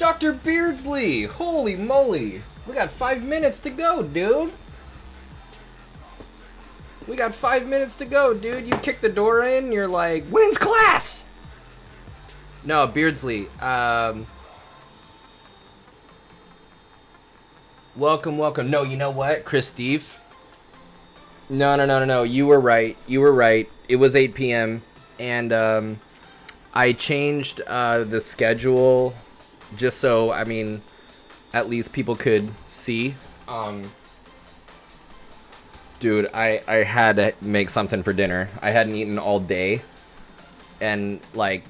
Dr. Beardsley! Holy moly! We got 5 minutes to go, dude! We got 5 minutes to go, dude. You kick the door in, you're like, when's class? No, Beardsley. Welcome, welcome. No, you know what, Chris Steve? No. You were right. You were right. It was 8 p.m. and I changed the schedule just so, I mean, at least people could see. Dude, I had to make something for dinner. I hadn't eaten all day. And, like,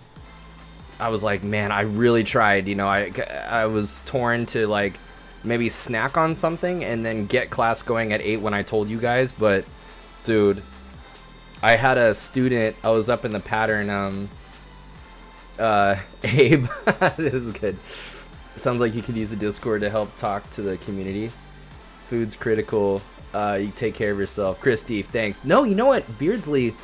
I was like, man, I really tried. You know, I was torn to, like, maybe snack on something and then get class going at 8 when I told you guys. But, dude, I had a student. I was up in the pattern. Abe. This is good. Sounds like you could use the Discord to help talk to the community. Food's critical. You take care of yourself. Chris Steve, thanks. No, you know what, Beardsley,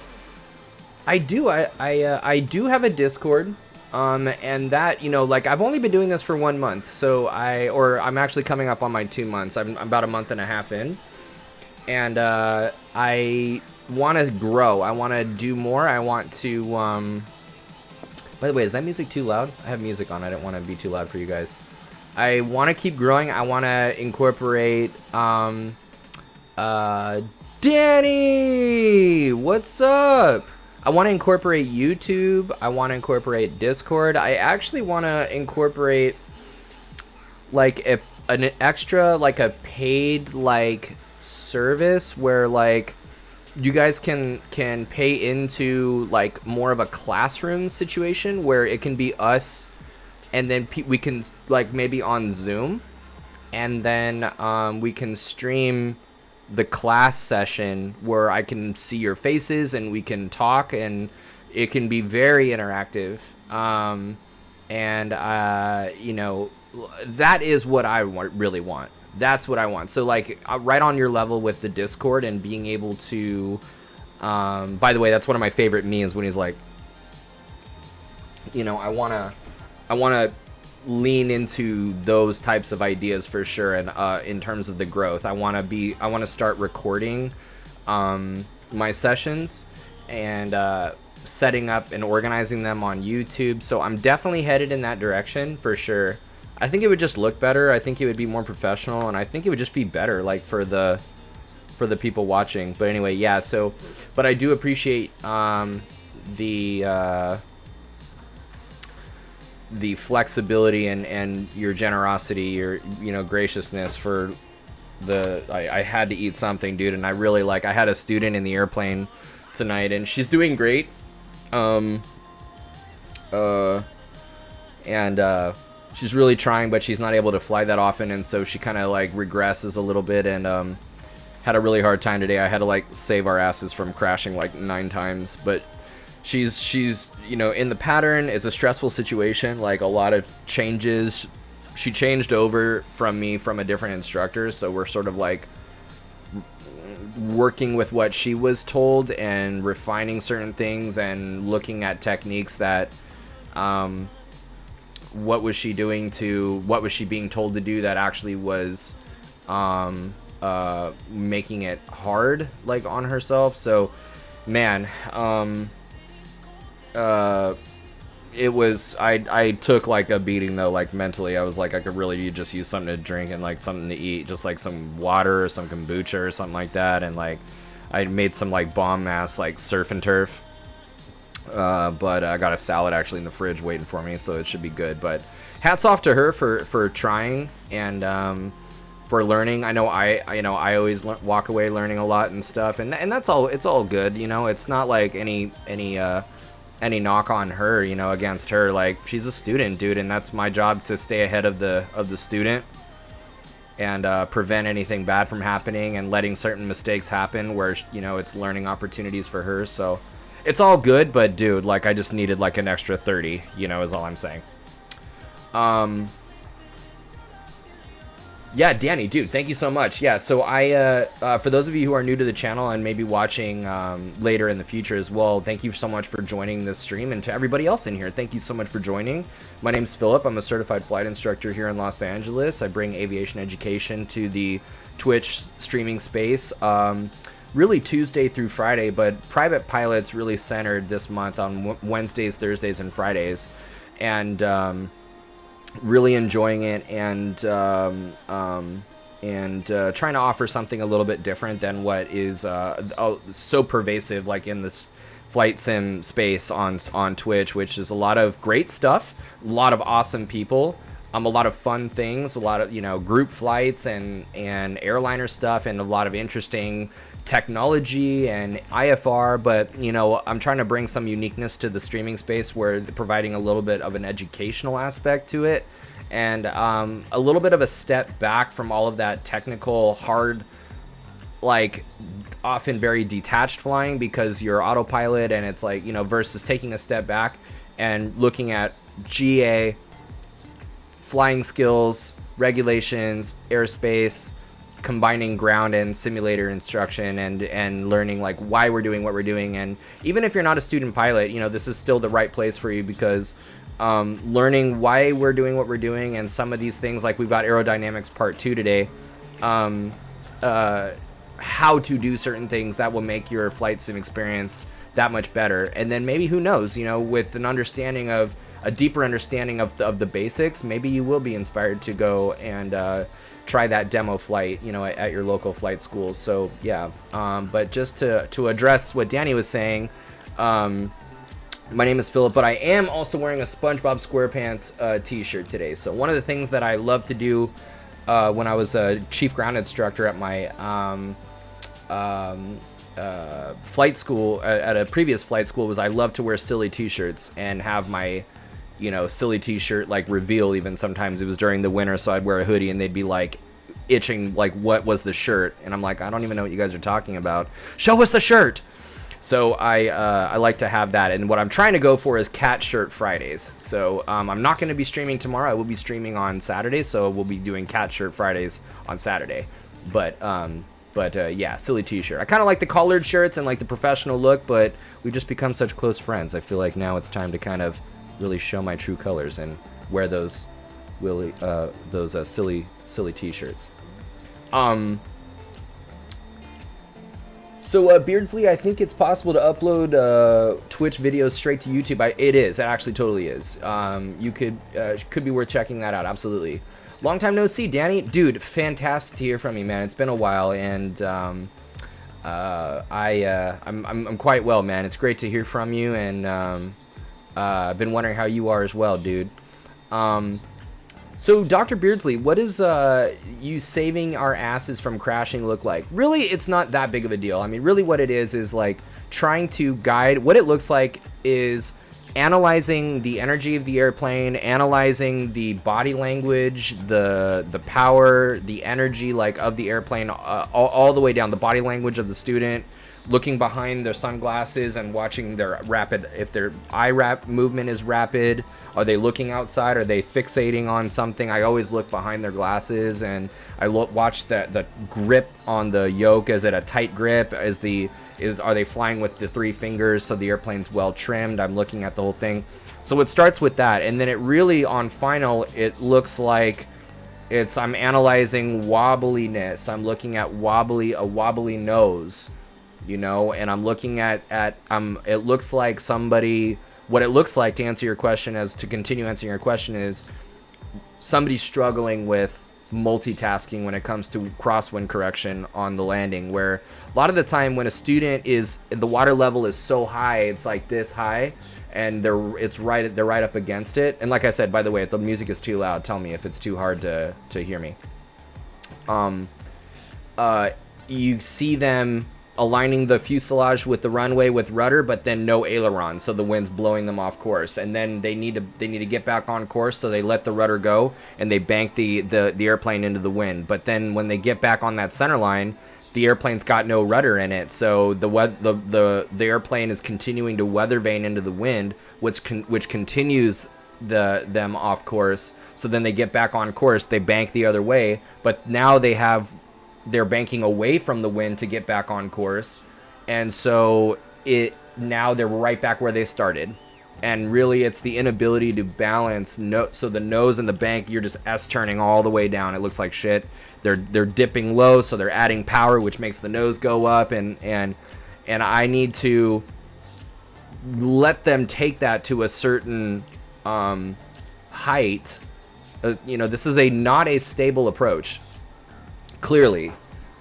I do. I do have a Discord. And that, you know, like, I've only been doing this for 1 month, so I'm actually coming up on my 2 months. I'm about a month and a half in, and I want to grow. I want to do more. I want to, by the way, is that music too loud? I have music on. I don't want to be too loud for you guys. I want to keep growing. I want to incorporate, Danny, what's up? I want to incorporate YouTube. I want to incorporate Discord. I actually want to incorporate like an extra, like a paid like service where like you guys can pay into like more of a classroom situation where it can be us and then we can like maybe on Zoom and then we can stream the class session where I can see your faces and we can talk and it can be very interactive. You know, that is what I really want. That's what I want. So like right on your level with the Discord and being able to, by the way, that's one of my favorite memes when he's like, you know, I want to lean into those types of ideas for sure. And in terms of the growth, I want to start recording my sessions and setting up and organizing them on YouTube. So I'm definitely headed in that direction for sure. I think it would just look better. I think it would be more professional, and I think it would just be better like for the people watching. But anyway, yeah, so but I do appreciate the flexibility and your generosity, your, you know, graciousness for I had to eat something, dude, and I really like, I had a student in the airplane tonight and she's doing great. She's really trying, but she's not able to fly that often, and so she kind of like regresses a little bit and had a really hard time today. I had to like save our asses from crashing like 9 times, but she's you know, in the pattern. It's a stressful situation, like a lot of changes. She changed over from me from a different instructor, so we're sort of like working with what she was told and refining certain things and looking at techniques that what was she doing to what was she being told to do that actually was making it hard like on herself. So man, it was, I took like a beating though, like mentally. I was like, I could really just use something to drink and like something to eat, just like some water or some kombucha or something like that. And like I made some like bomb ass like surf and turf, but I got a salad actually in the fridge waiting for me, so it should be good. But hats off to her for trying and for learning. I know I always walk away learning a lot and stuff, and that's all. It's all good, you know. It's not like any knock on her, you know, against her. Like, she's a student, dude, and that's my job to stay ahead of the student and prevent anything bad from happening and letting certain mistakes happen where, you know, it's learning opportunities for her. So it's all good, but dude, like, I just needed like an extra 30, you know, is all I'm saying. Yeah, Danny, dude, thank you so much. Yeah, so for those of you who are new to the channel and maybe watching later in the future as well, thank you so much for joining this stream, and to everybody else in here, thank you so much for joining. My name's Philip. I'm a certified flight instructor here in Los Angeles. I bring aviation education to the Twitch streaming space, really Tuesday through Friday, but private pilots really centered this month on Wednesdays, Thursdays, and Fridays, and really enjoying it, and trying to offer something a little bit different than what is so pervasive, like in this flight sim space on Twitch, which is a lot of great stuff, a lot of awesome people, a lot of fun things, a lot of, you know, group flights and airliner stuff, and a lot of interesting technology and IFR. But, you know, I'm trying to bring some uniqueness to the streaming space, where providing a little bit of an educational aspect to it, and a little bit of a step back from all of that technical, hard, like often very detached flying, because you're autopilot, and it's like, you know, versus taking a step back and looking at GA, flying skills, regulations, airspace, combining ground and simulator instruction, and learning like why we're doing what we're doing. And even if you're not a student pilot, you know, this is still the right place for you, because learning why we're doing what we're doing, and some of these things, like we've got aerodynamics part 2 today, how to do certain things that will make your flight sim experience that much better. And then maybe, who knows, you know, with an understanding of a deeper understanding of the basics, maybe you will be inspired to go and try that demo flight, you know, at your local flight schools. So yeah, but just to address what Danny was saying, my name is Philip, but I am also wearing a Spongebob Squarepants t-shirt today. So one of the things that I love to do when I was a chief ground instructor at my flight school, at a previous flight school, was I love to wear silly t-shirts and have my, you know, silly t-shirt like reveal. Even sometimes it was during the winter, so I'd wear a hoodie and they'd be like itching, like, what was the shirt? And I'm like, I don't even know what you guys are talking about. Show us the shirt. So I like to have that, and what I'm trying to go for is cat shirt Fridays. So I'm not going to be streaming tomorrow. I will be streaming on Saturday, so we'll be doing cat shirt Fridays on Saturday. But yeah, silly t-shirt. I kind of like the collared shirts and like the professional look, but we've just become such close friends. I feel like now it's time to kind of really show my true colors and wear those silly t-shirts. So Beardsley, I think it's possible to upload Twitch videos straight to YouTube. It is. It actually totally is. You could be worth checking that out. Absolutely. Long time no see, Danny. Dude, fantastic to hear from you, man. It's been a while, and I'm quite well, man. It's great to hear from you, and I've been wondering how you are as well, dude. So, Dr. Beardsley, what is you saving our asses from crashing look like? Really, it's not that big of a deal. I mean, really what it is like trying to guide. What it looks like is analyzing the energy of the airplane, analyzing the body language, the power, the energy, like, of the airplane, all the way down, the body language of the student, looking behind their sunglasses and watching their rapid, if their eye movement is rapid. Are they looking outside? Are they fixating on something? I always look behind their glasses, and I watch the grip on the yoke. Is it a tight grip? Are they flying with the 3 fingers so the airplane's well trimmed? I'm looking at the whole thing. So it starts with that, and then it really, on final, it looks like I'm analyzing wobbliness. I'm looking at a wobbly nose, you know, and I'm looking at it looks like somebody. What it looks like, to answer your question, to continue answering your question, is somebody struggling with multitasking when it comes to crosswind correction on the landing, where a lot of the time when a student the water level is so high, it's like this high, and they're right up against it. And like I said, by the way, if the music is too loud, tell me if it's too hard to hear me. You see them aligning the fuselage with the runway with rudder, but then no aileron, so the wind's blowing them off course, and then they need to get back on course, so they let the rudder go and they bank the airplane into the wind. But then when they get back on that center line, the airplane's got no rudder in it, so the airplane is continuing to weather vane into the wind, which continues them off course. So then they get back on course, they bank the other way, but now they're banking away from the wind to get back on course. And so now they're right back where they started. And really it's the inability to balance. So the nose and the bank, you're just S-turning all the way down. It looks like shit. They're dipping low, so they're adding power, which makes the nose go up. And I need to let them take that to a certain height. This is not a stable approach, clearly.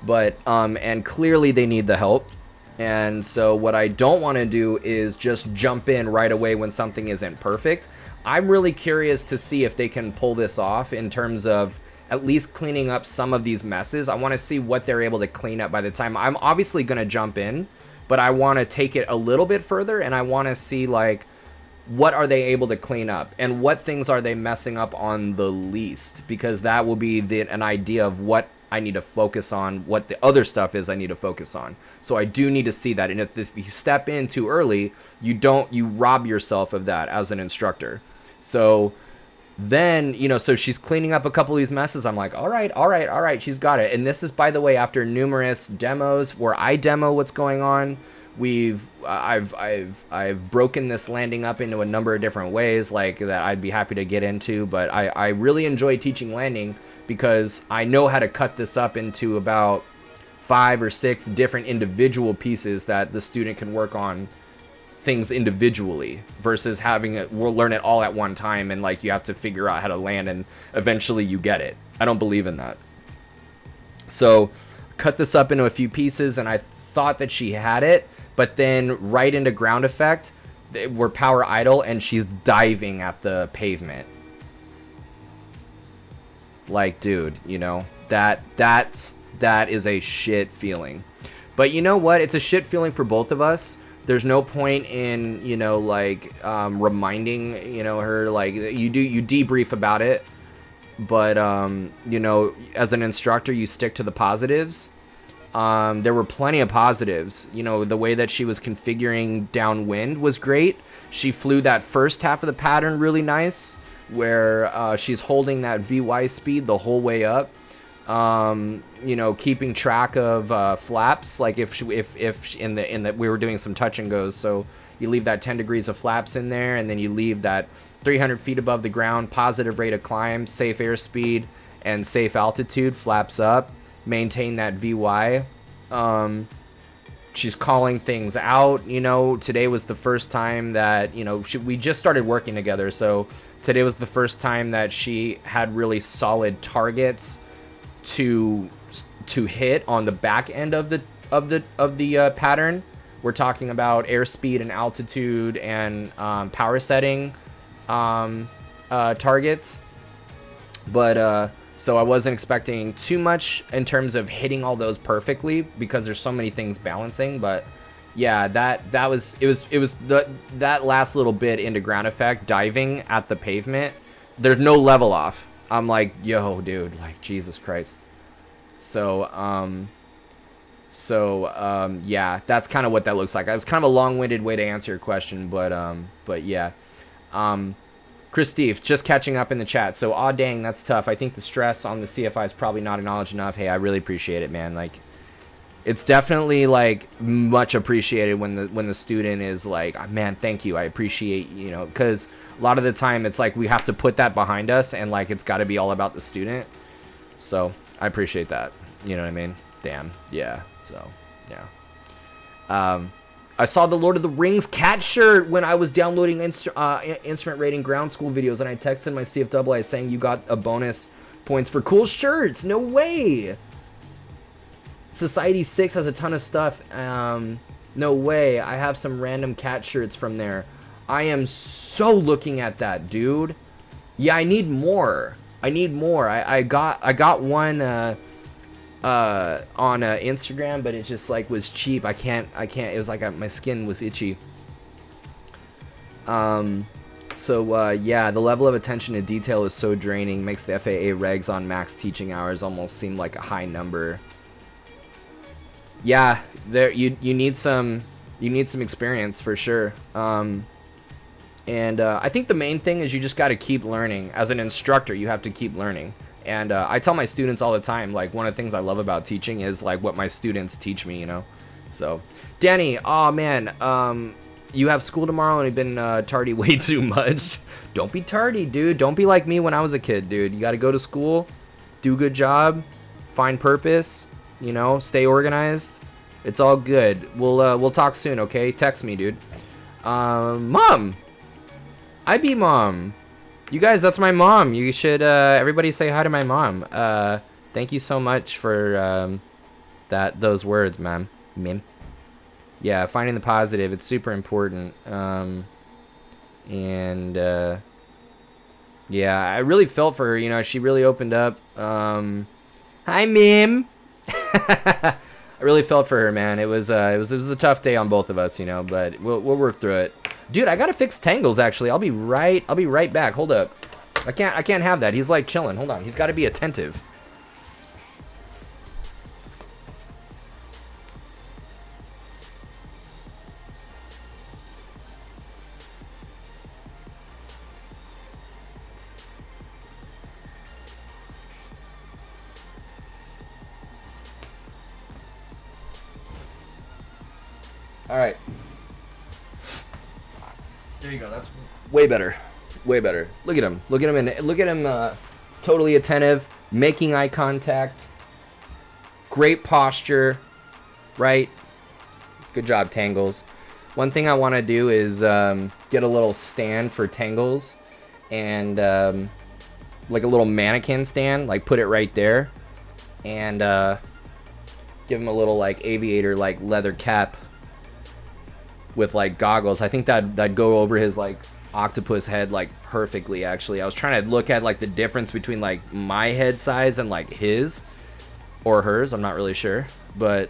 But and clearly they need the help. And so what I don't want to do is just jump in right away when something isn't perfect. I'm really curious to see if they can pull this off in terms of at least cleaning up some of these messes. I want to see what they're able to clean up by the time. I'm obviously going to jump in, but I want to take it a little bit further, and I want to see, like, what are they able to clean up and what things are they messing up on the least, because that will be an idea of what I need to focus on, what the other stuff is I need to focus on. So I do need to see that. And if you step in too early, you rob yourself of that as an instructor. So then, so she's cleaning up a couple of these messes. I'm like, all right, she's got it. And this is, by the way, after numerous demos where I demo what's going on. I've broken this landing up into a number of different ways, like, that I'd be happy to get into, but I really enjoy teaching landing because I know how to cut this up into about 5 or 6 different individual pieces that the student can work on things individually versus we'll learn it all at one time and, like, you have to figure out how to land and eventually you get it. I don't believe in that. So cut this up into a few pieces, and I thought that she had it, but then right into ground effect, we're power idle and she's diving at the pavement. Like, dude, that is a shit feeling. But you know what? It's a shit feeling for both of us. There's no point in, reminding, her, like, you debrief about it. But, as an instructor, you stick to the positives. There were plenty of positives. The way that she was configuring downwind was great. She flew that first half of the pattern really nice, where she's holding that VY speed the whole way up. Keeping track of flaps. Like if in the we were doing some touch and goes, so you leave that 10 degrees of flaps in there, and then you leave that 300 feet above the ground, positive rate of climb, safe airspeed, and safe altitude, flaps up. Maintain that VY. She's calling things out. Today was the first time that we just started working together, so today was the first time that she had really solid targets to hit on the back end of the pattern. We're talking about airspeed and altitude and power setting targets, but so I wasn't expecting too much in terms of hitting all those perfectly because there's so many things balancing. But yeah, that was that last little bit into ground effect, diving at the pavement. There's no level off. I'm like, yo, dude, like, Jesus Christ. So yeah, that's kind of what that looks like. It was kind of a long-winded way to answer your question, but yeah. Chris Steve, just catching up in the chat. So, aw dang, that's tough. I think the stress on the CFI is probably not acknowledged enough. Hey, I really appreciate it, man. Like, it's definitely, like, much appreciated when the student is like, man, thank you, I appreciate, because a lot of the time it's like we have to put that behind us, and, like, it's got to be all about the student. So I appreciate that. You know what I mean? Damn. Yeah. So yeah. I saw the Lord of the Rings cat shirt when I was downloading instrument rating ground school videos, and I texted my CFAA saying you got a bonus points for cool shirts. No way. Society 6 has a ton of stuff. No way. I have some random cat shirts from there. I am so looking at that, dude. Yeah, I need more. I got one on Instagram, but it just, like, was cheap. I can't. It was like my skin was itchy. Yeah, the level of attention to detail is so draining. Makes the FAA regs on max teaching hours almost seem like a high number. Yeah, you need some experience for sure. And I think the main thing is you just got to keep learning. As an instructor, you have to keep learning. And I tell my students all the time, like, one of the things I love about teaching is, like, what my students teach me, you know? So, Danny, oh, man, you have school tomorrow and you've been tardy way too much. Don't be tardy, dude. Don't be like me when I was a kid, dude. You got to go to school, do a good job, find purpose, you know, stay organized. It's all good. We'll talk soon, okay? Text me, dude. Mom! I be mom. You guys, that's my mom. You should, everybody say hi to my mom. Thank you so much for, those words, ma'am. Mim. Yeah, finding the positive, it's super important. Yeah, I really felt for her, you know, she really opened up. Hi, Mim. I really felt for her, man. It was a tough day on both of us, you know, but we'll work through it. Dude, I gotta fix Tangles, actually. I'll be right back. Hold up. I can't have that. He's like chilling. Hold on. He's got to be attentive. All right. There you go. That's way better. Way better. Look at him. Look at him. And look at him. Totally attentive, making eye contact. Great posture. Right. Good job, Tangles. One thing I want to do is get a little stand for Tangles, and like a little mannequin stand. Like put it right there, and give him a little like aviator like leather cap with like goggles. I think that'd go over his like octopus head like perfectly. Actually, I was trying to look at like the difference between like my head size and like his or hers. I'm not really sure, but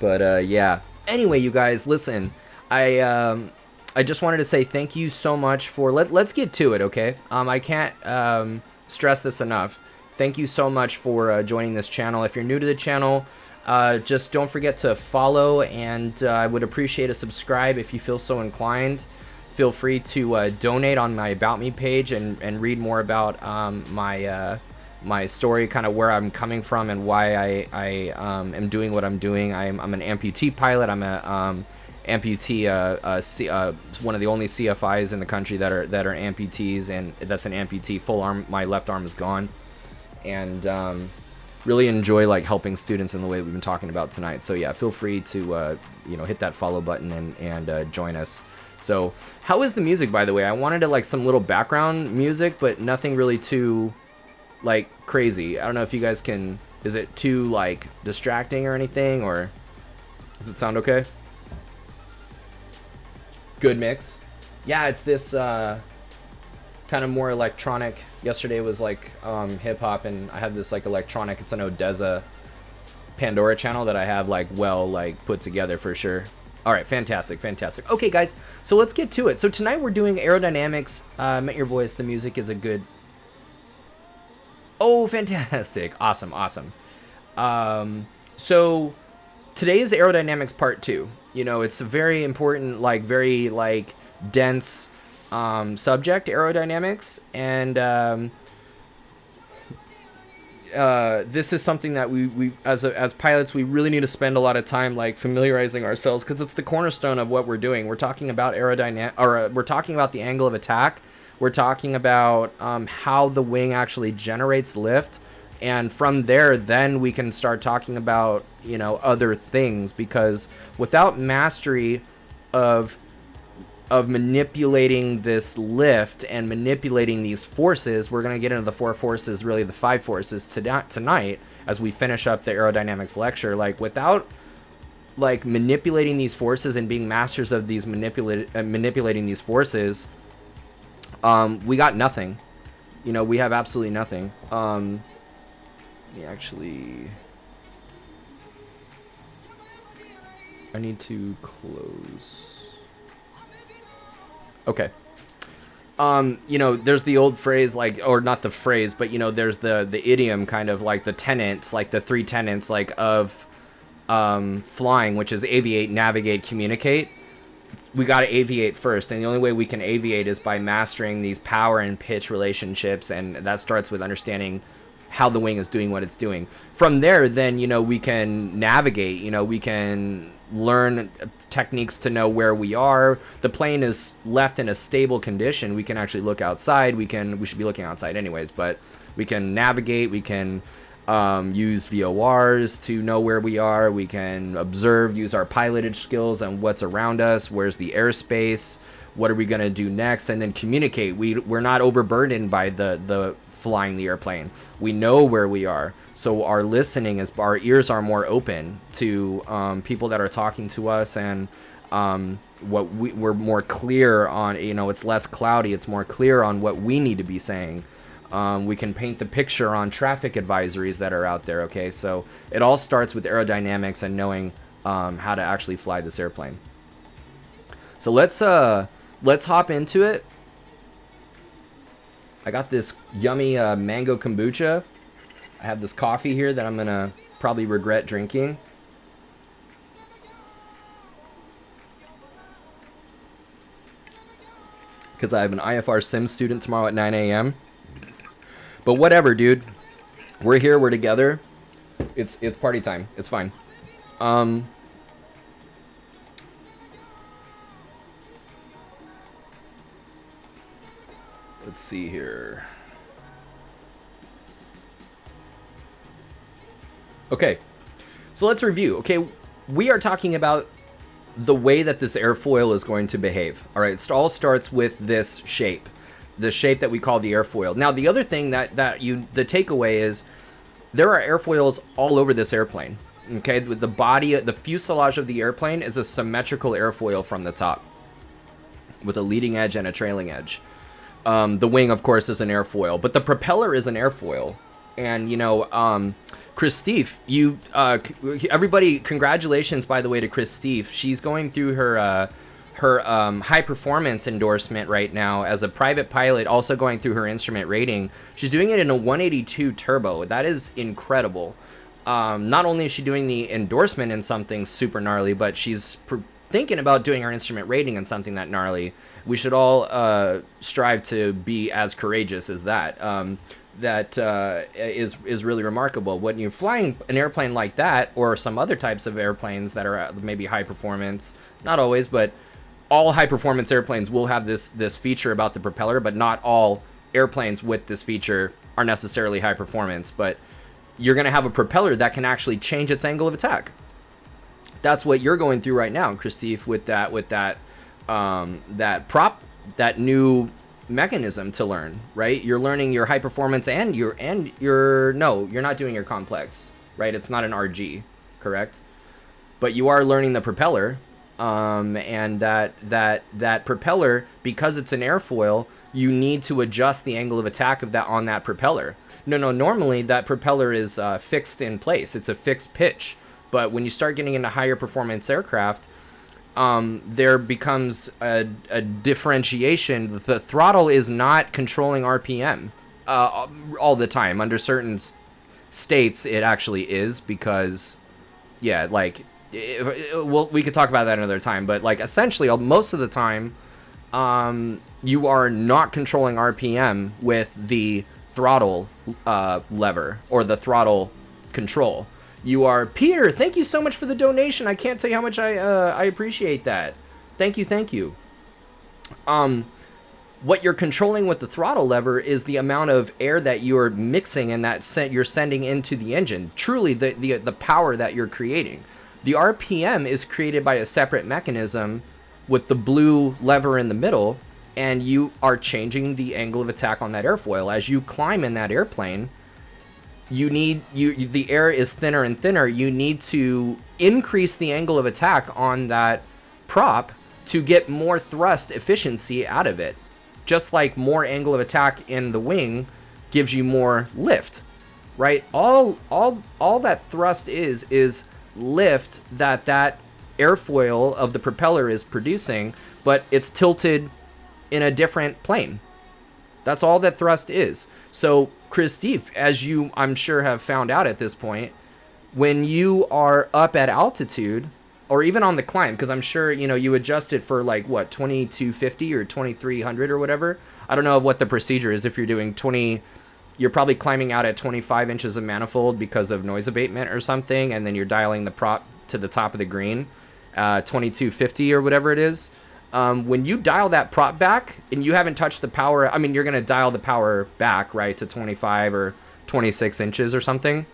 yeah. Anyway, you guys, listen. I just wanted to say thank you so much for let's get to it, okay? I can't stress this enough. Thank you so much for joining this channel. If you're new to the channel, just don't forget to follow, and I would appreciate a subscribe if you feel so inclined. Feel free to donate on my About Me page and read more about my story, kind of where I'm coming from and why I am doing what I'm doing. I'm an amputee pilot. I'm a amputee, one of the only CFIs in the country that are amputees, and that's an amputee. Full arm, my left arm is gone, and really enjoy like helping students in the way that we've been talking about tonight. So yeah, feel free to hit that follow button and join us. So how is the music, by the way? I wanted to like some little background music, but nothing really too like crazy. I don't know if you guys can, is it too like distracting or anything, or does it sound okay? Good mix. Yeah, it's this kind of more electronic. Yesterday was like hip hop, and I have this like electronic, it's an Odessa Pandora channel that I have like put together for sure. All right, fantastic. Okay, guys, so let's get to it. So tonight we're doing aerodynamics. Met your voice. The music is a good. Oh, fantastic! Awesome. So today is aerodynamics part 2. You know, it's a very important, like very like dense subject, aerodynamics, and this is something that we as pilots, we really need to spend a lot of time like familiarizing ourselves, because it's the cornerstone of what we're doing. We're talking about we're talking about the angle of attack. We're talking about how the wing actually generates lift, and from there, then we can start talking about other things, because without mastery of manipulating this lift and manipulating these forces, we're going to get into the 4 forces, really the 5 forces tonight as we finish up the aerodynamics lecture. Like without like manipulating these forces and being masters of these manipulating these forces, we got nothing. We have absolutely nothing. I need to close. Okay. There's the old phrase, like, or not the phrase, but there's the idiom, kind of like the tenets, like the 3 tenets, like of flying, which is aviate, navigate, communicate. We got to aviate first, and the only way we can aviate is by mastering these power and pitch relationships, and that starts with understanding how the wing is doing what it's doing. From there, then, you know, we can navigate, you know, we can learn techniques to know where we are. The plane is left in a stable condition. We can actually look outside. We should be looking outside anyways, but we can navigate. We can use VORs to know where we are. We can observe, use our pilotage skills on what's around us. Where's the airspace? What are we going to do next? And then communicate. We're not overburdened by the flying the airplane. We know where we are. So our listening is, our ears are more open to people that are talking to us, and we're more clear on, you know, it's less cloudy. It's more clear on what we need to be saying. We can paint the picture on traffic advisories that are out there. Okay, so it all starts with aerodynamics and knowing how to actually fly this airplane. So let's hop into it. I got this yummy mango kombucha. I have this coffee here that I'm gonna probably regret drinking. Because I have an IFR Sim student tomorrow at 9 a.m. But whatever, dude. We're here. We're together. It's party time. It's fine. Let's see here. Okay. So let's review. Okay, we are talking about the way that this airfoil is going to behave. All right, it all starts with this shape. The shape that we call the airfoil. Now, the other thing the takeaway is there are airfoils all over this airplane. Okay, with the body, the fuselage of the airplane is a symmetrical airfoil from the top, with a leading edge and a trailing edge. The wing, of course, is an airfoil, but the propeller is an airfoil. And you know, Chris Steve, everybody, congratulations, by the way, to Chris Steve. She's going through her high performance endorsement right now as a private pilot, also going through her instrument rating. She's doing it in a 182 turbo. That is incredible. Not only is she doing the endorsement in something super gnarly, but she's thinking about doing her instrument rating in something that gnarly. We should all strive to be as courageous as that. That is really remarkable. When you're flying an airplane like that, or some other types of airplanes that are maybe high performance, not always, but all high performance airplanes will have this feature about the propeller, but not all airplanes with this feature are necessarily high performance. But you're going to have a propeller that can actually change its angle of attack. That's what you're going through right now, Christophe, with that prop, that new mechanism to learn, right? You're learning your high performance and you're not doing your complex, right? It's not an RG, correct? But you are learning the propeller, and that propeller, because it's an airfoil, you need to adjust the angle of attack of that on that propeller. Normally that propeller is fixed in place. It's a fixed pitch. But when you start getting into higher performance aircraft, there becomes a differentiation. The throttle is not controlling RPM all the time. Under certain states, it actually is, because, yeah, like, we could talk about that another time. But like, essentially, most of the time, you are not controlling RPM with the throttle lever or the throttle control. You are, Peter, thank you so much for the donation. I can't tell you how much I appreciate that. Thank you. What you're controlling with the throttle lever is the amount of air that you're mixing and that you're sending into the engine. Truly, the power that you're creating. The RPM is created by a separate mechanism with the blue lever in the middle, and you are changing the angle of attack on that airfoil. As you climb in that airplane, the air is thinner and thinner. You need to increase the angle of attack on that prop to get more thrust efficiency out of it. Just like more angle of attack in the wing gives you more lift, right? All that thrust is lift that airfoil of the propeller is producing, but it's tilted in a different plane. That's all that thrust is. So, Chris Steve, as you, I'm sure, have found out at this point, When you are up at altitude, or even on the climb, because I'm sure, you know, you adjust it for like what, 2250 or 2300 or whatever. I don't know what the procedure is. If you're doing 20, you're probably climbing out at 25 inches of manifold because of noise abatement or something, and then you're dialing the prop to the top of the green, 2250 or whatever it is. When you dial that prop back and you haven't touched the power, I mean, you're going to dial the power back, right, to 25 or 26 inches or something.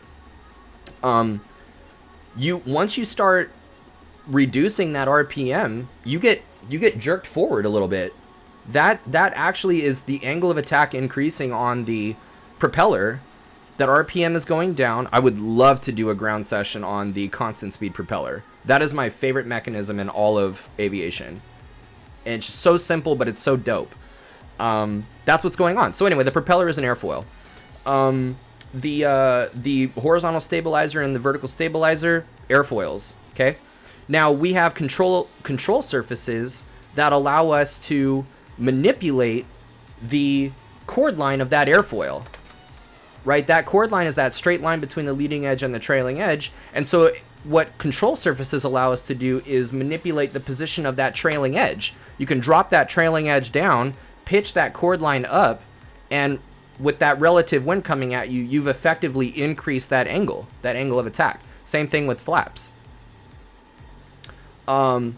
Once you start reducing that RPM, you get jerked forward a little bit. That actually is the angle of attack increasing on the propeller. That RPM is going down. I would love to do a ground session on the constant speed propeller. That is my favorite mechanism in all of aviation. And it's just so simple, but it's so dope. That's what's going on. So anyway, the propeller is an airfoil. The horizontal stabilizer and the vertical stabilizer, airfoils. Okay. Now we have control surfaces that allow us to manipulate the chord line of that airfoil, right? That chord line is that straight line between the leading edge and the trailing edge. And so what control surfaces allow us to do is manipulate the position of that trailing edge. You can drop that trailing edge down, pitch that chord line up, and with that relative wind coming at you, you've effectively increased that angle of attack. Same thing with flaps. Oh,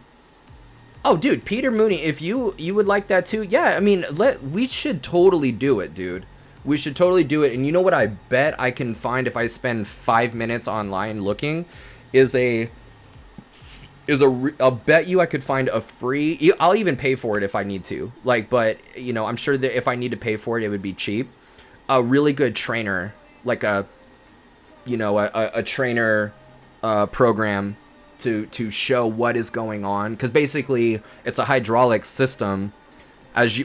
dude, Peter Mooney, if you would like that too, yeah, I mean, we should totally do it, dude. We should totally do it. And you know what I bet I can find if I spend 5 minutes online looking I'll bet you I could find a free, I'll even pay for it if I need to. Like, but, you know, I'm sure that if I need to pay for it, it would be cheap. A really good trainer, like a trainer program to show what is going on, because basically it's a hydraulic system.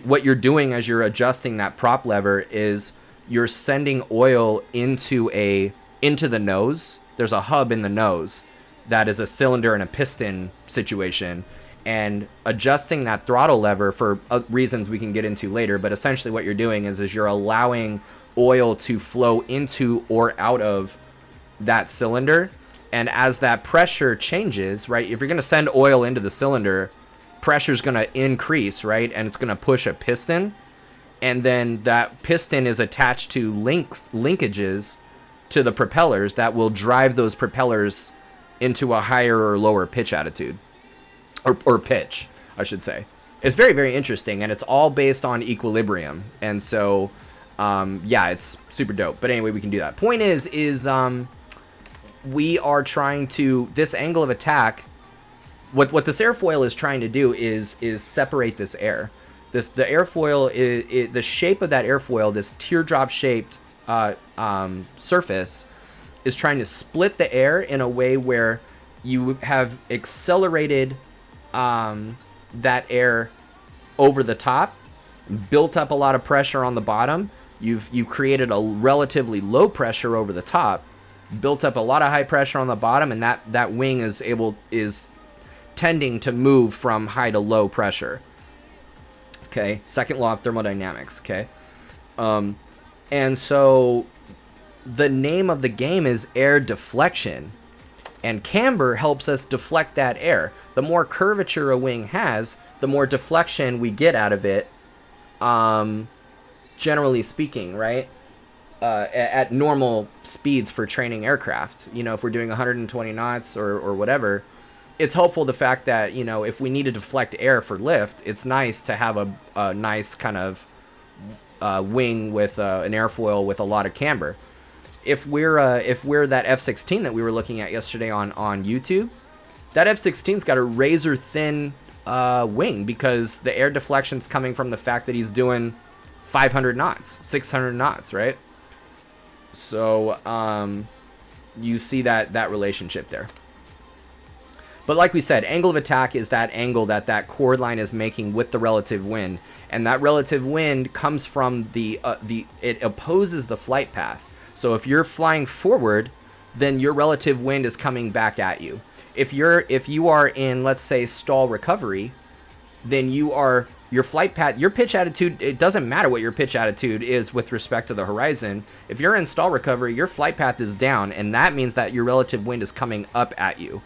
What you're doing as you're adjusting that prop lever is you're sending oil into the nose. There's a hub in the nose that is a cylinder and a piston situation, and adjusting that throttle lever for reasons we can get into later. But essentially what you're doing is you're allowing oil to flow into or out of that cylinder. And as that pressure changes, right, if you're going to send oil into the cylinder, pressure is going to increase, right? And it's going to push a piston. And then that piston is attached to linkages to the propellers that will drive those propellers into a higher or lower pitch attitude. Or pitch, I should say. It's very, very interesting. And it's all based on equilibrium. And so, yeah, it's super dope. But anyway, we can do that. Point is we are trying to, this angle of attack, what this airfoil is trying to do is separate this air. The airfoil is the shape of that airfoil, this teardrop shaped surface, is trying to split the air in a way where you have accelerated that air over the top, built up a lot of pressure on the bottom. You've created a relatively low pressure over the top, built up a lot of high pressure on the bottom, and that wing is tending to move from high to low pressure. Okay, second law of thermodynamics. Okay, and so the name of the game is air deflection, and camber helps us deflect that air. The more curvature a wing has, the more deflection we get out of it. Generally speaking, right? At normal speeds for training aircraft, you know, if we're doing 120 knots or whatever, it's helpful the fact that, you know, if we need to deflect air for lift, it's nice to have a nice kind of wing with an airfoil with a lot of camber. If we're that F-16 that we were looking at yesterday on YouTube, that F-16's got a razor thin wing because the air deflection's coming from the fact that he's doing 500 knots, 600 knots, right? So you see that relationship there. But like we said, angle of attack is that angle that chord line is making with the relative wind, and that relative wind comes from it opposes the flight path. So if you're flying forward, then your relative wind is coming back at you. If you are in, let's say, stall recovery, then your flight path, your pitch attitude, it doesn't matter what your pitch attitude is with respect to the horizon. If you're in stall recovery, your flight path is down, and that means that your relative wind is coming up at you.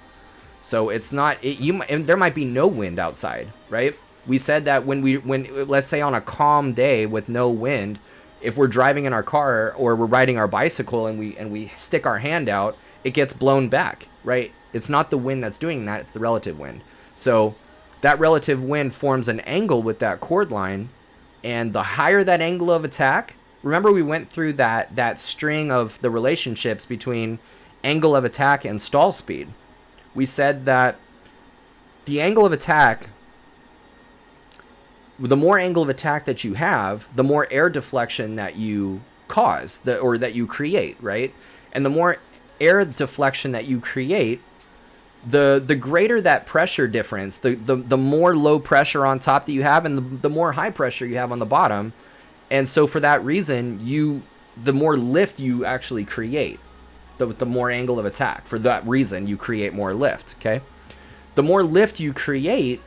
So it's not, there might be no wind outside, right? We said that when let's say on a calm day with no wind, if we're driving in our car or we're riding our bicycle and we stick our hand out, it gets blown back, right? It's not the wind that's doing that, it's the relative wind. So that relative wind forms an angle with that chord line, and the higher that angle of attack, remember we went through that string of the relationships between angle of attack and stall speed. We said that the angle of attack, the more angle of attack that you have, the more air deflection that you cause, or that you create, right? And the more air deflection that you create, the greater that pressure difference, the more low pressure on top that you have, and the more high pressure you have on the bottom. And so for that reason, the more lift you actually create, the more angle of attack. For that reason, you create more lift, okay? The more lift you create,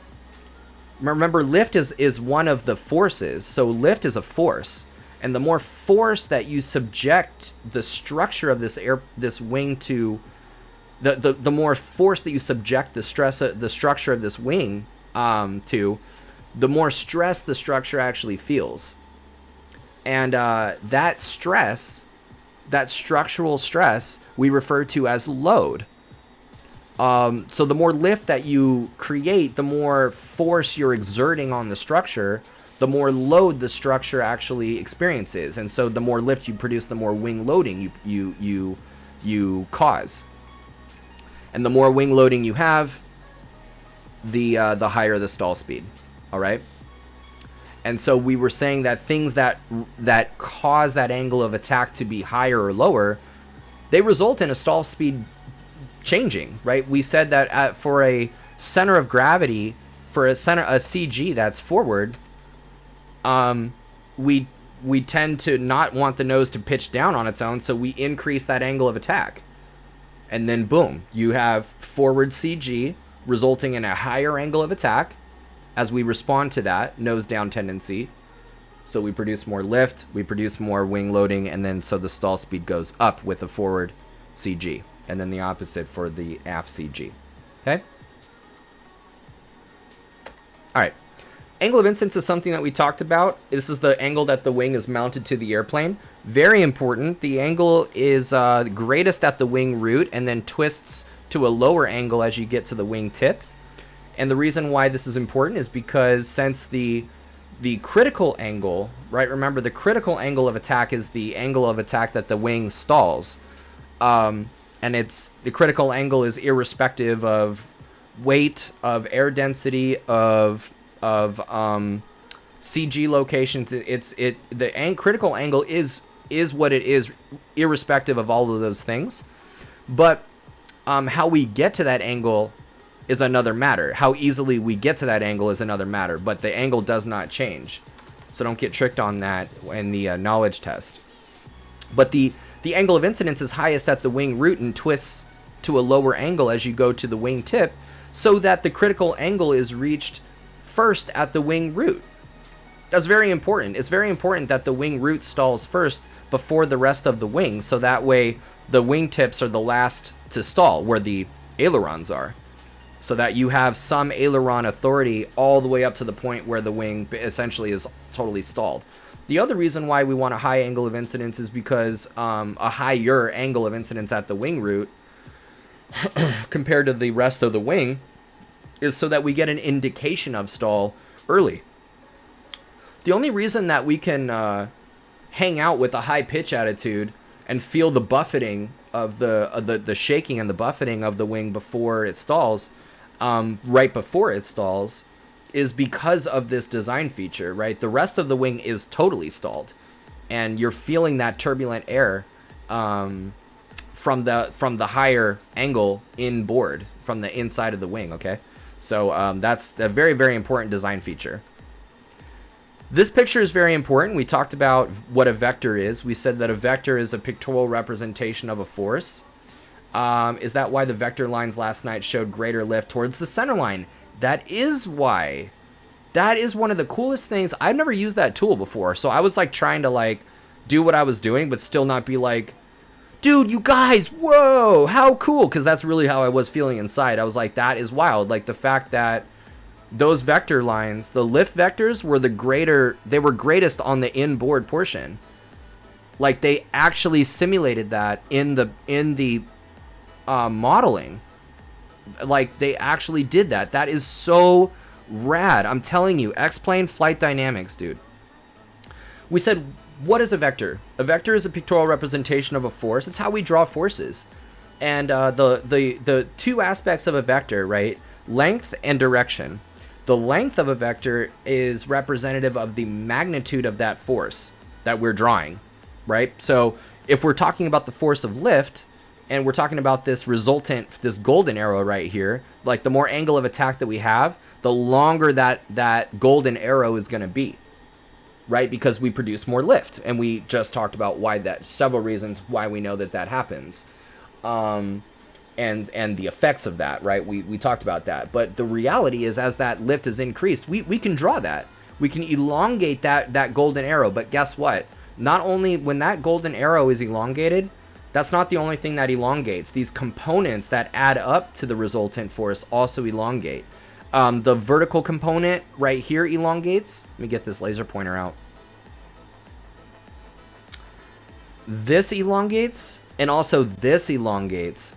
remember, lift is one of the forces. So lift is a force. And the more force that you subject the structure of this wing to, the more force that you subject the structure of this wing to, the more stress the structure actually feels. And that stress, that structural stress, we refer to as load. So the more lift that you create, the more force you're exerting on the structure, the more load the structure actually experiences. And so the more lift you produce, the more wing loading you cause. And the more wing loading you have, the higher the stall speed. All right. And so we were saying that things that cause that angle of attack to be higher or lower, they result in a stall speed changing, right? We said that for a center of gravity, for a CG that's forward, we tend to not want the nose to pitch down on its own, so we increase that angle of attack. And then boom, you have forward CG resulting in a higher angle of attack as we respond to that nose down tendency. So we produce more lift, we produce more wing loading, and then so the stall speed goes up with the forward CG, and then the opposite for the aft CG. Okay? All right. Angle of incidence is something that we talked about. This is the angle that the wing is mounted to the airplane. Very important. The angle is greatest at the wing root and then twists to a lower angle as you get to the wing tip. And the reason why this is important is because since the critical angle, right? Remember, the critical angle of attack is the angle of attack that the wing stalls. And the critical angle is irrespective of weight, of air density, of CG locations. The critical angle is what it is, irrespective of all of those things. But how we get to that angle is another matter. How easily we get to that angle is another matter, but the angle does not change. So don't get tricked on that in the knowledge test. But the angle of incidence is highest at the wing root and twists to a lower angle as you go to the wing tip, so that the critical angle is reached first at the wing root. That's very important. It's very important that the wing root stalls first before the rest of the wing, so that way the wing tips are the last to stall, where the ailerons are. So that you have some aileron authority all the way up to the point where the wing essentially is totally stalled. The other reason why we want a high angle of incidence is because a higher angle of incidence at the wing root compared to the rest of the wing is so that we get an indication of stall early. The only reason that we can hang out with a high pitch attitude and feel the buffeting of the shaking and the buffeting of the wing before it stalls, right before it stalls, is because of this design feature, right? The rest of the wing is totally stalled, and you're feeling that turbulent air from the higher angle inboard, from the inside of the wing, okay? So that's a very, very important design feature. This picture is very important. We talked about what a vector is. We said that a vector is a pictorial representation of a force. Is that why the vector lines last night showed greater lift towards the center line? That is why That is one of the coolest things. I've never used that tool before, so I was like trying to like do what I was doing, but still not be like, dude, you guys, whoa, how cool, because that's really how I was feeling inside. I was like, that is wild. Like the fact that those vector lines, the lift vectors were they were greatest on the inboard portion. Like they actually simulated that in the modeling. Like they actually did that. That is so rad. I'm telling you, X-plane flight dynamics, dude. We said, what is a vector? A vector is a pictorial representation of a force. It's how we draw forces. And the two aspects of a vector, right? Length and direction. The length of a vector is representative of the magnitude of that force that we're drawing, right? So if we're talking about the force of lift, and we're talking about this resultant, this golden arrow right here, like the more angle of attack that we have, the longer that golden arrow is going to be, right? Because we produce more lift, and we just talked about why several reasons why we know that happens, and the effects of that, right? We talked about that, but the reality is, as that lift is increased, we can draw that, we can elongate that golden arrow. But guess what? Not only when that golden arrow is elongated, that's not the only thing that elongates. These components that add up to the resultant force also elongate. The vertical component right here elongates. Let me get this laser pointer out. This elongates, and also this elongates.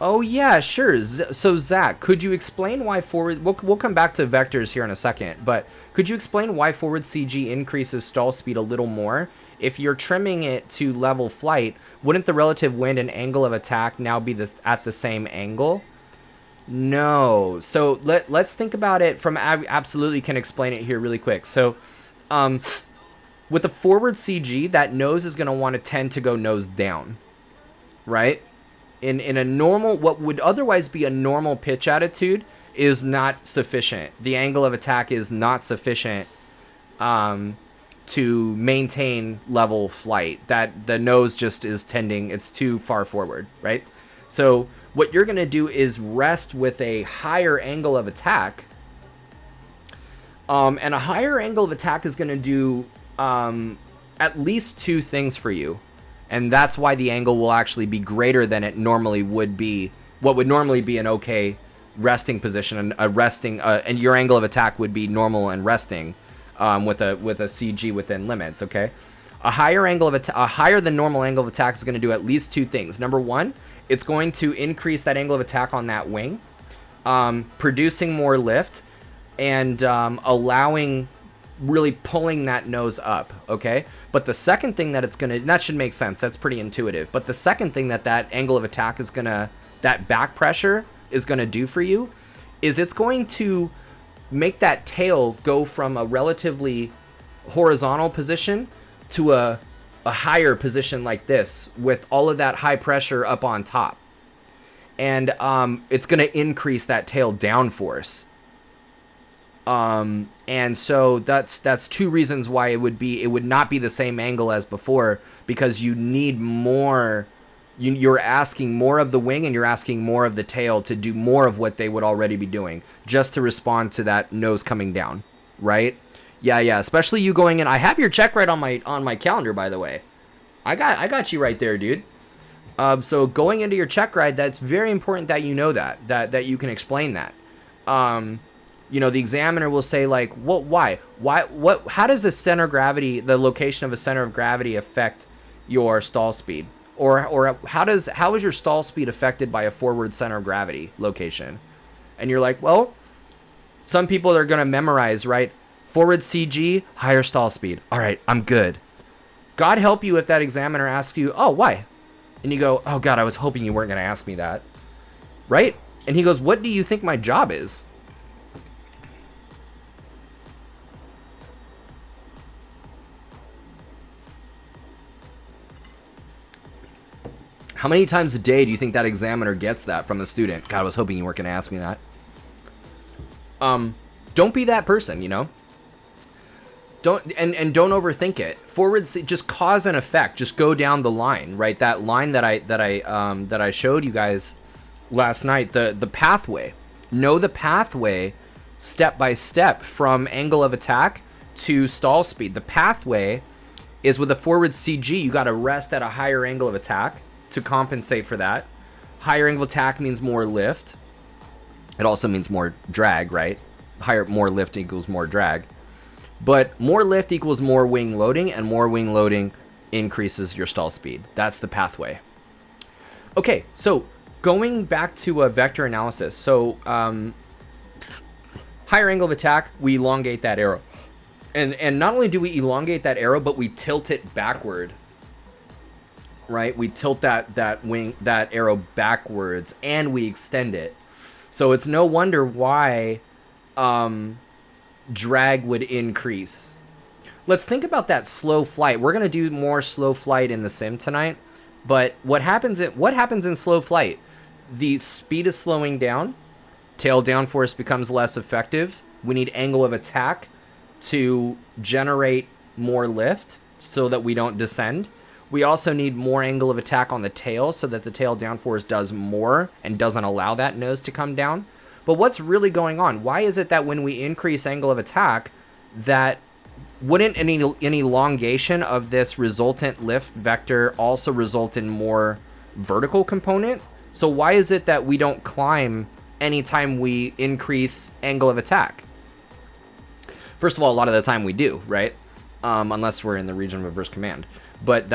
Oh yeah, sure. So Zach, could you explain why forward... We'll come back to vectors here in a second, but could you explain why forward CG increases stall speed a little more? If you're trimming it to level flight, wouldn't the relative wind and angle of attack now be at the same angle? No. So let's think about it from... I absolutely can explain it here really quick. So with the forward CG, that nose is going to want to tend to go nose down, right? In a normal, what would otherwise be a normal pitch attitude is not sufficient. The angle of attack is not sufficient to maintain level flight. That the nose just is tending, it's too far forward, right? So what you're going to do is rest with a higher angle of attack. And a higher angle of attack is going to do at least two things for you. And that's why the angle will actually be greater than it normally would be. What would normally be an okay resting position, and and your angle of attack would be normal and resting, with a CG within limits. Okay, a higher than normal angle of attack is going to do at least two things. Number one, it's going to increase that angle of attack on that wing, producing more lift, and allowing, really pulling that nose up. Okay, but the second thing that it's gonna, that should make sense, that's pretty intuitive, but the second thing that angle of attack is gonna, that back pressure is gonna do for you, is it's going to make that tail go from a relatively horizontal position to a higher position like this, with all of that high pressure up on top, and it's gonna increase that tail down force. And so that's two reasons why it would not be the same angle as before, because you need more, you're asking more of the wing, and you're asking more of the tail to do more of what they would already be doing, just to respond to that nose coming down, right? Yeah, especially you going in. I have your check right on my calendar, by the way. I got you right there, dude. So going into your check ride, that's very important that you know that you can explain that. You know, the examiner will say, like, why, how does the center of gravity, the location of a center of gravity, affect your stall speed? Or how is your stall speed affected by a forward center of gravity location? And you're like, well, some people are going to memorize, right? Forward CG, higher stall speed. All right, I'm good. God help you if that examiner asks you, oh, why? And you go, oh, God, I was hoping you weren't going to ask me that. Right? And he goes, what do you think my job is? How many times a day do you think that examiner gets that from the student? God, I was hoping you weren't going to ask me that. Don't be that person, you know? Don't overthink it. Just cause and effect. Just go down the line, right? That line that I showed you guys last night, the pathway. Know the pathway step by step from angle of attack to stall speed. The pathway is with a forward CG, you got to rest at a higher angle of attack to compensate for that. Higher angle of attack means more lift. It also means more drag, right? More lift equals more drag. But more lift equals more wing loading, and more wing loading increases your stall speed. That's the pathway. Okay, so going back to a vector analysis. So higher angle of attack, we elongate that arrow. And not only do we elongate that arrow, but we tilt it backward. Right? We tilt that arrow backwards, and we extend it. So it's no wonder why drag would increase. Let's think about that slow flight. We're going to do more slow flight in the sim tonight. But what happens in slow flight? The speed is slowing down. Tail downforce becomes less effective. We need angle of attack to generate more lift so that we don't descend. We also need more angle of attack on the tail so that the tail downforce does more and doesn't allow that nose to come down. But what's really going on? Why is it that when we increase angle of attack, that wouldn't an elongation of this resultant lift vector also result in more vertical component? So why is it that we don't climb anytime we increase angle of attack? First of all, a lot of the time we do, right? Unless we're in the region of reverse command. But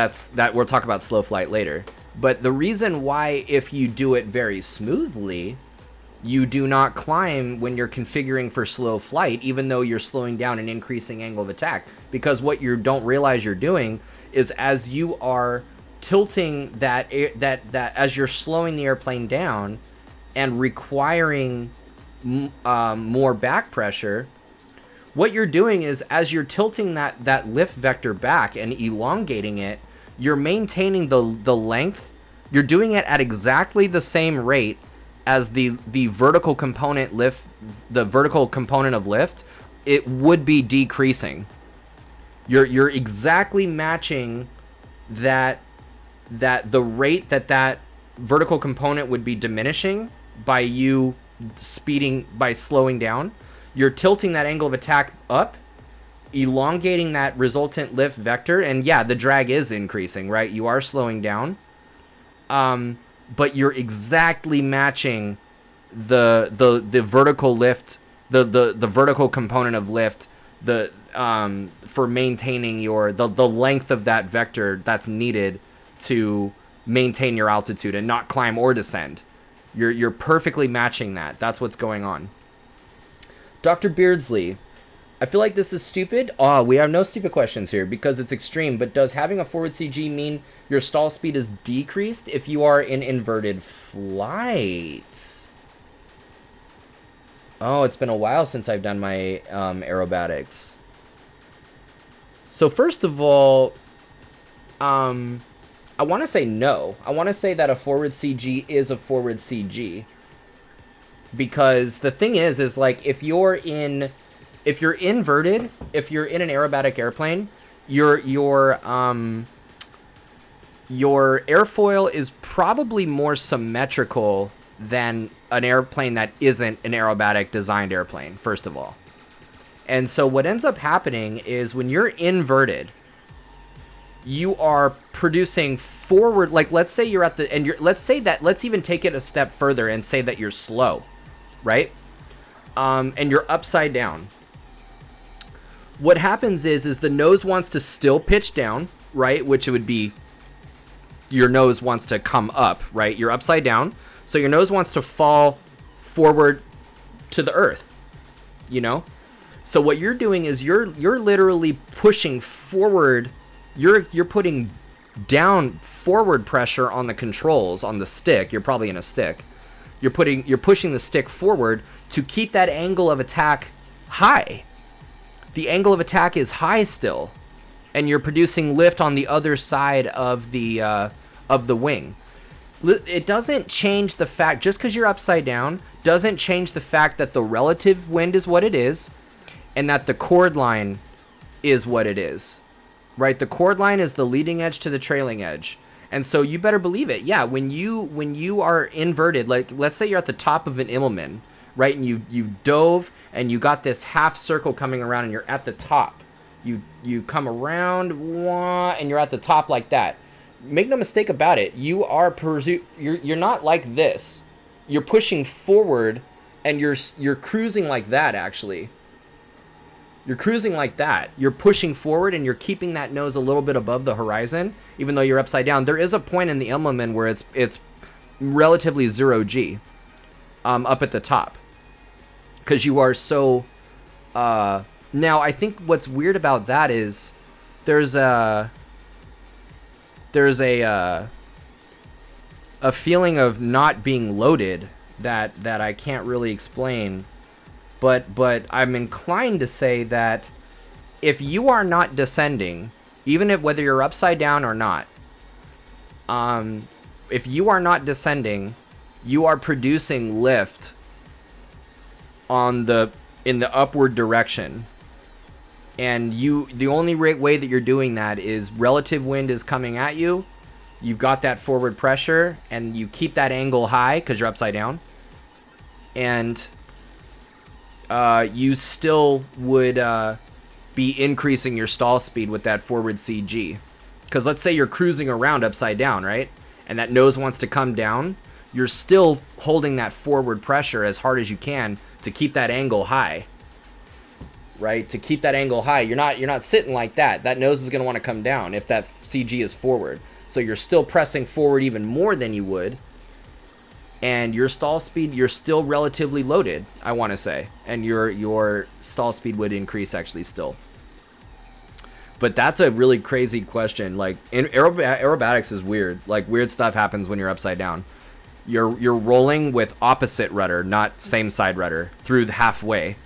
we'll talk about slow flight later. But the reason why, if you do it very smoothly, you do not climb when you're configuring for slow flight, even though you're slowing down and increasing angle of attack. Because what you don't realize you're doing is, as you are tilting that as you're slowing the airplane down and requiring more back pressure, what you're doing is, as you're tilting that lift vector back and elongating it, you're maintaining the length. You're doing it at exactly the same rate as the vertical component lift, the vertical component of lift. It would be decreasing. You're exactly matching that the rate that vertical component would be diminishing by you by slowing down. You're tilting that angle of attack up, elongating that resultant lift vector, and yeah, the drag is increasing, right? You are slowing down, but you're exactly matching the vertical lift, the vertical component of lift, for maintaining the length of that vector that's needed to maintain your altitude and not climb or descend. You're perfectly matching that. That's what's going on. Dr. Beardsley, I feel like this is stupid. We have no stupid questions here because it's extreme, but does having a forward CG mean your stall speed is decreased if you are in inverted flight? Oh, it's been a while since I've done my aerobatics. So first of all, I want to say no. I want to say that a forward CG is a forward CG. Because the thing is like, if you're inverted, if you're in an aerobatic airplane, your airfoil is probably more symmetrical than an airplane that isn't an aerobatic designed airplane, first of all. And so what ends up happening is, when you're inverted, you are producing forward, like, let's say you're at the, and let's even take it a step further and say that you're slow, right? And you're upside down. What happens is the nose wants to still pitch down, right? Which it would be, your nose wants to come up, right? You're upside down, so your nose wants to fall forward to the earth, you know? So what you're doing is you're literally pushing forward. You're putting down forward pressure on the controls on the stick. You're probably in a stick. You're pushing the stick forward to keep that angle of attack high. The angle of attack is high still, and you're producing lift on the other side of the wing. It doesn't change the fact, just because you're upside down doesn't change the fact that the relative wind is what it is, and that the chord line is what it is, right? The chord line is the leading edge to the trailing edge. And so you better believe it. Yeah, when you are inverted, like let's say you're at the top of an Immelman, right? And you dove and you got this half circle coming around and you're at the top. You come around and you're at the top like that. Make no mistake about it. You're not like this. You're pushing forward and you're cruising like that actually. You're cruising like that. You're pushing forward and you're keeping that nose a little bit above the horizon, even though you're upside down. There is a point in the Immelman where it's relatively 0G up at the top. Because you are so... now, I think what's weird about that is there's a feeling of not being loaded that I can't really explain. But I'm inclined to say that if you are not descending, even if whether you're upside down or not, if you are not descending, you are producing lift in the upward direction. And the only way that you're doing that is relative wind is coming at you. You've got that forward pressure, and you keep that angle high because you're upside down. And you still would be increasing your stall speed with that forward CG. Because let's say you're cruising around upside down, right? And that nose wants to come down. You're still holding that forward pressure as hard as you can to keep that angle high. Right? To keep that angle high. You're not sitting like that. That nose is going to want to come down if that CG is forward. So you're still pressing forward even more than you would. And your stall speed, you're still relatively loaded, I want to say. And your stall speed would increase actually still. But that's a really crazy question. Like, aerobatics is weird. Like, weird stuff happens when you're upside down. You're rolling with opposite rudder, not same side rudder, through the halfway.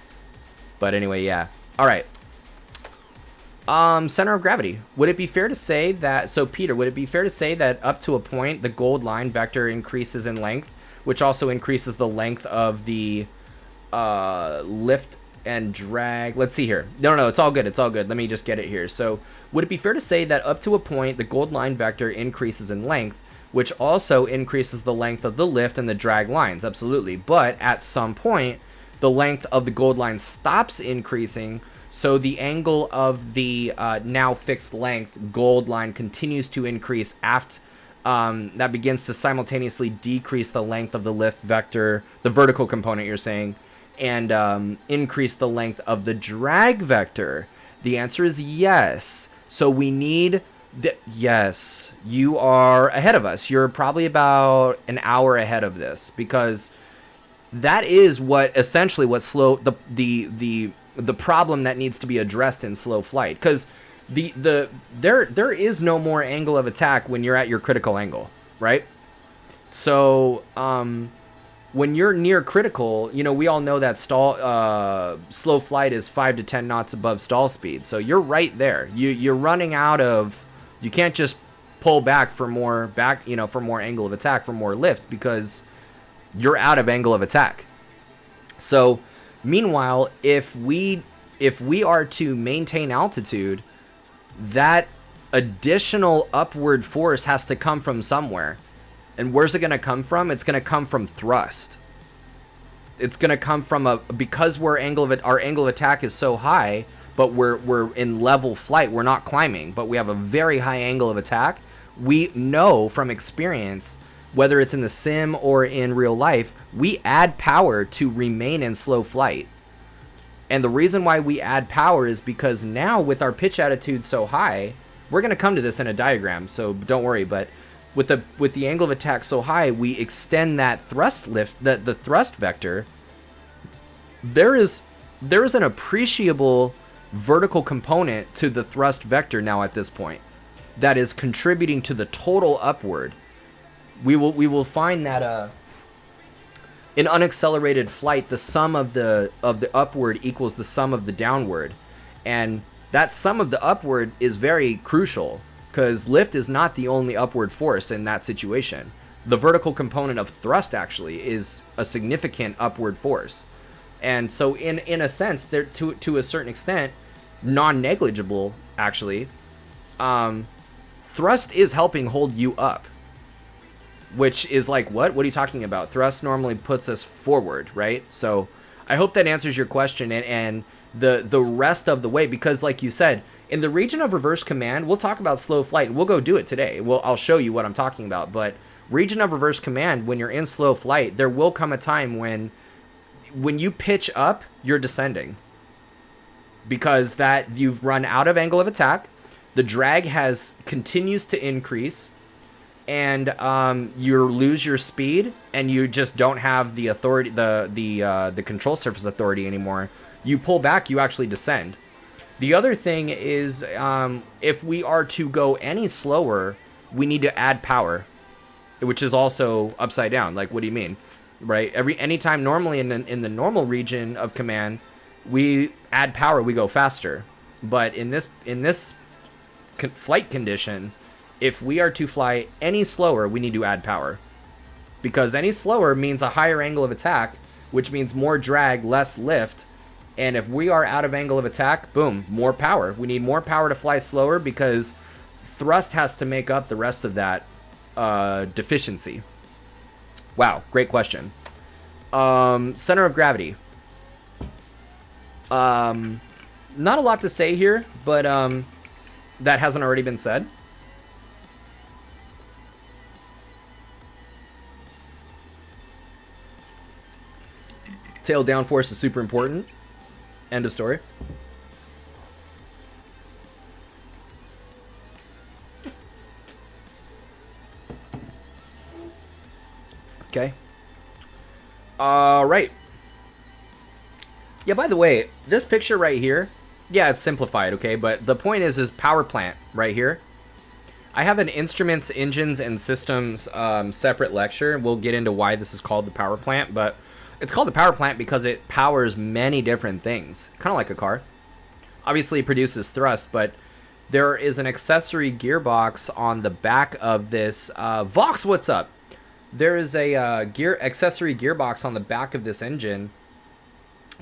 But anyway, yeah. All right. Center of gravity. Would it be fair to say that... So, Peter, would it be fair to say that up to a point, the gold line vector increases in length, which also increases the length of the lift and drag? Let's see here. No, it's all good. It's all good. Let me just get it here. So, would it be fair to say that up to a point, the gold line vector increases in length, which also increases the length of the lift and the drag lines? Absolutely. But at some point, the length of the gold line stops increasing, so the angle of the now fixed length gold line continues to increase that begins to simultaneously decrease the length of the lift vector, the vertical component you're saying, and increase the length of the drag vector. The answer is yes. So we need... yes, you are ahead of us. You're probably about an hour ahead of this, because that is what essentially what slow the problem that needs to be addressed in slow flight, because there is no more angle of attack when you're at your critical angle, right? So when you're near critical, we all know that slow flight is 5 to 10 knots above stall speed. So you're right there. You're running out of... You can't just pull back for more for more angle of attack, for more lift, because you're out of angle of attack. So meanwhile, if we are to maintain altitude, that additional upward force has to come from somewhere. And where's it going to come from? It's going to come from thrust. It's going to come from because our angle of attack is so high, but we're in level flight. We're not climbing, but we have a very high angle of attack. We know from experience, whether it's in the sim or in real life, we add power to remain in slow flight. And the reason why we add power is because now with our pitch attitude so high, we're going to come to this in a diagram, so don't worry, but with the angle of attack so high, we extend that thrust lift, the thrust vector. There is an appreciable vertical component to the thrust vector now at this point that is contributing to the total upward. We will find that in unaccelerated flight, the sum of the upward equals the sum of the downward, and that sum of the upward is very crucial, because lift is not the only upward force in that situation. The vertical component of thrust actually is a significant upward force, and so in a sense, they're to a certain extent non-negligible actually. thrust is helping hold you up. Which is like, what? What are you talking about? Thrust normally puts us forward, right? So I hope that answers your question, and the rest of the way, because like you said, in the region of reverse command, we'll talk about slow flight. We'll go do it today. I'll show you what I'm talking about. But region of reverse command, when you're in slow flight, there will come a time when you pitch up, you're descending. Because that you've run out of angle of attack, the drag continues to increase, and you lose your speed, and you just don't have the authority, the control surface authority anymore. You pull back, you actually descend. The other thing is, if we are to go any slower, we need to add power, which is also upside down. Like, what do you mean, right? Anytime normally in the normal region of command, we add power, we go faster. But in this flight condition, if we are to fly any slower, we need to add power. Because any slower means a higher angle of attack, which means more drag, less lift. And if we are out of angle of attack, boom, more power. We need more power to fly slower because thrust has to make up the rest of that deficiency. Wow, great question. Center of gravity. Not a lot to say here, but that hasn't already been said. Tail downforce is super important. End of story. Okay. Right. Yeah, by the way, this picture right here, yeah, it's simplified, okay? But the point is power plant right here. I have an instruments, engines, and systems separate lecture. We'll get into why this is called the power plant, but it's called the power plant because it powers many different things, kind of like a car. Obviously, it produces thrust, but there is an accessory gearbox on the back of this. Vox, what's up? There is a accessory gearbox on the back of this engine,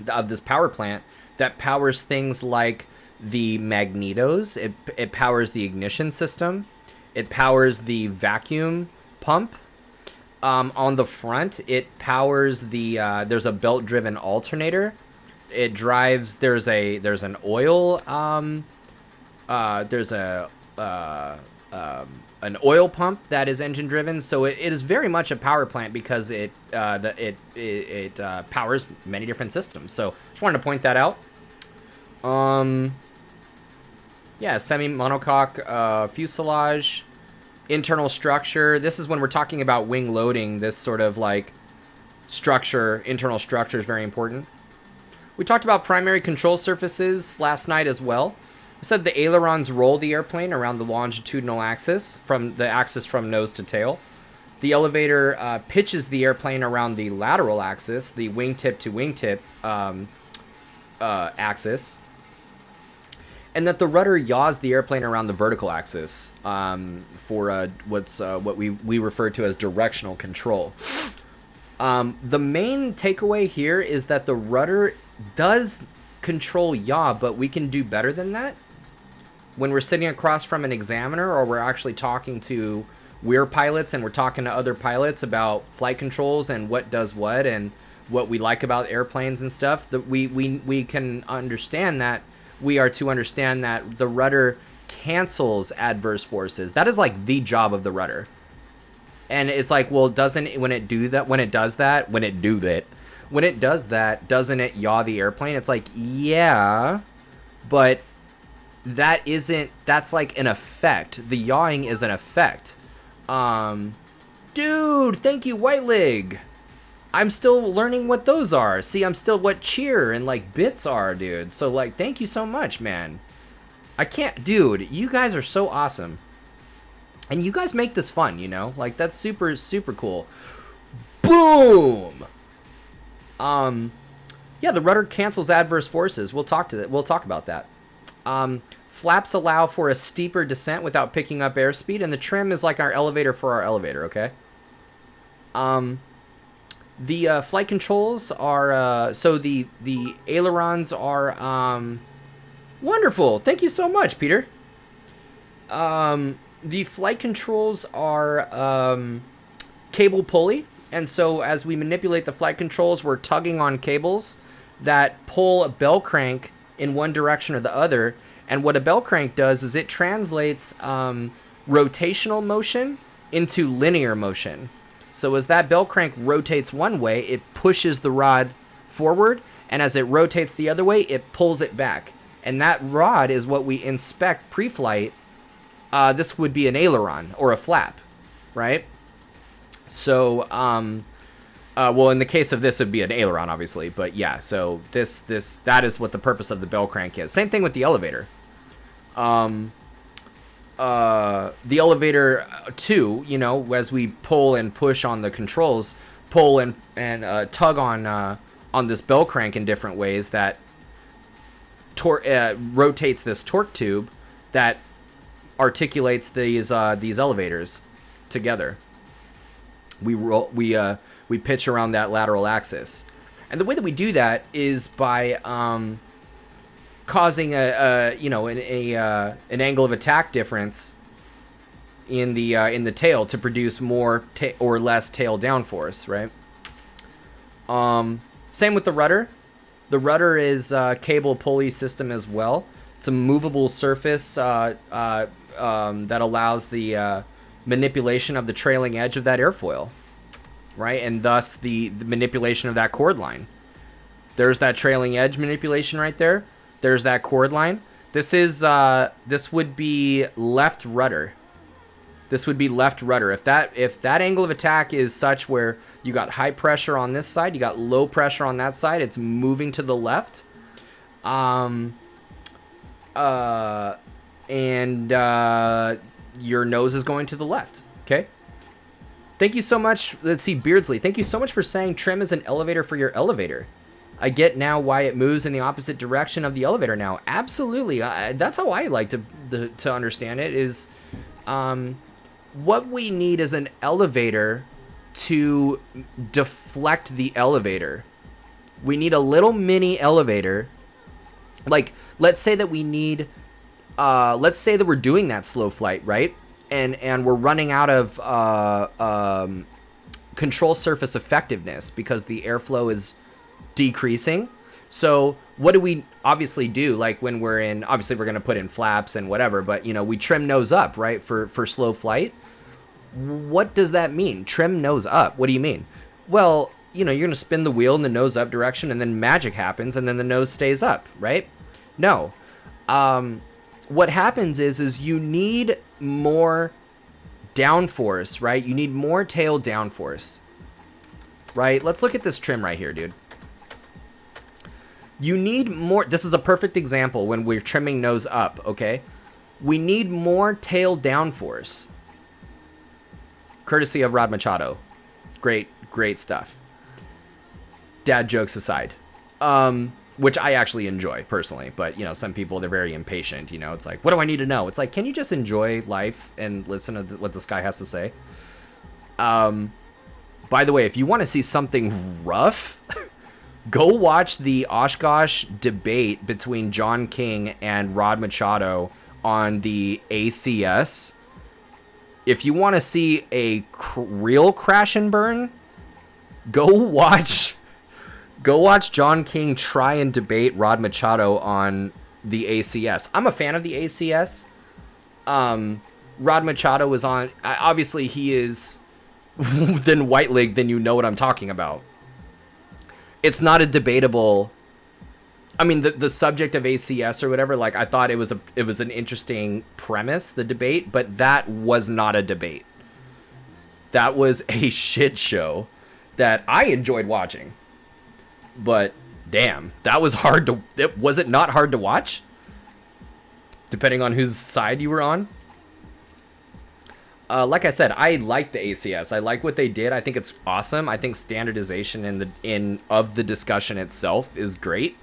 of this power plant, that powers things like the magnetos. It powers the ignition system. It powers the vacuum pump. On the front, it powers the there's a belt-driven alternator. It drives. There's an oil an oil pump that is engine driven. So it is very much a power plant because it powers many different systems. So just wanted to point that out. Yeah, semi-monocoque fuselage. Internal structure. This is when we're talking about wing loading. This sort of like structure, internal structure is very important. We talked about primary control surfaces last night as well. We said the ailerons roll the airplane around the longitudinal axis, from the axis from nose to tail. The elevator pitches the airplane around the lateral axis, the wingtip to wingtip axis. And that the rudder yaws the airplane around the vertical axis for what we refer to as directional control. The main takeaway here is that the rudder does control yaw, but we can do better than that. When we're sitting across from an examiner, or we're actually talking to we're pilots and we're talking to other pilots about flight controls and what does what and what we like about airplanes and stuff, that we can understand that. We are to understand that the rudder cancels adverse forces. That is like the job of the rudder. And it's like, well, doesn't it do that? When it does that, doesn't it yaw the airplane? It's like, yeah, but that's like an effect. The yawing is an effect. Dude, thank you, White Leg. I'm still learning what those are. See, I'm still what cheer and like bits are, dude. So like, thank you so much, man. Dude, you guys are so awesome. And you guys make this fun, you know? Like, that's super, super cool. Boom! Yeah, the rudder cancels adverse forces. We'll talk about that. Flaps allow for a steeper descent without picking up airspeed, and the trim is like our elevator for our elevator, okay? The flight controls are, so the ailerons are, wonderful. Thank you so much, Peter. the flight controls are cable pulley, and so as we manipulate the flight controls, we're tugging on cables that pull a bell crank in one direction or the other. And what a bell crank does is it translates rotational motion into linear motion. So as that bell crank rotates one way, it pushes the rod forward, and as it rotates the other way, it pulls it back. And that rod is what we inspect pre-flight. This would be an aileron or a flap, right? So, well, in the case of this, it would be an aileron, obviously. But yeah, so that is what the purpose of the bell crank is. Same thing with the elevator. The elevator too, you know, as we pull and push on the controls, pull and tug on this bell crank in different ways that rotates this torque tube that articulates these elevators together. We pitch around that lateral axis, and the way that we do that is by causing an angle of attack difference in the tail to produce more or less tail downforce, right? Same with the rudder. The rudder is a cable pulley system as well. It's a movable surface that allows the manipulation of the trailing edge of that airfoil, right? And thus the manipulation of that cord line. There's that trailing edge manipulation right there. There's that cord line. This would be left rudder. This would be left rudder. If that angle of attack is such where you got high pressure on this side, you got low pressure on that side, it's moving to the left. Your nose is going to the left. Okay. Thank you so much. Let's see, Beardsley. Thank you so much for saying trim is an elevator for your elevator. I get now why it moves in the opposite direction of the elevator now. Absolutely. That's how I like to understand it is what we need is an elevator to deflect the elevator. We need a little mini elevator. Like, let's say that we need, let's say that we're doing that slow flight, right? And we're running out of control surface effectiveness because the airflow is decreasing. So what do we obviously do? Like when we're in, obviously we're going to put in flaps and whatever, but you know, we trim nose up, right? For slow flight. What does that mean? Trim nose up. What do you mean? Well, you know, you're going to spin the wheel in the nose up direction and then magic happens and then the nose stays up, right? No. What happens is you need more downforce, right? You need more tail downforce, right? Let's look at this trim right here, dude. You need more. This is a perfect example when we're trimming nose up, okay? We need more tail downforce. Courtesy of Rod Machado. Great stuff. Dad jokes aside. Which I actually enjoy personally, but you know, some people, they're very impatient, you know, it's like, what do I need to know? It's like, can you just enjoy life and listen to what this guy has to say? By the way, if you want to see something rough, go watch the Oshkosh debate between John King and Rod Machado on the ACS. If you want to see a real crash and burn, go watch John King try and debate Rod Machado on the ACS. I'm a fan of the ACS. Rod Machado was on, obviously he is then White League, then you know what I'm talking about. It's not a debatable, I mean, the subject of ACS or whatever, like I thought it was an interesting premise, the debate, but that was not a debate. That was a shit show that I enjoyed watching. But damn, that was hard to, was it not hard to watch? Depending on whose side you were on. Like I said, I like the ACS. I like what they did. I think it's awesome. I think standardization of the discussion itself is great.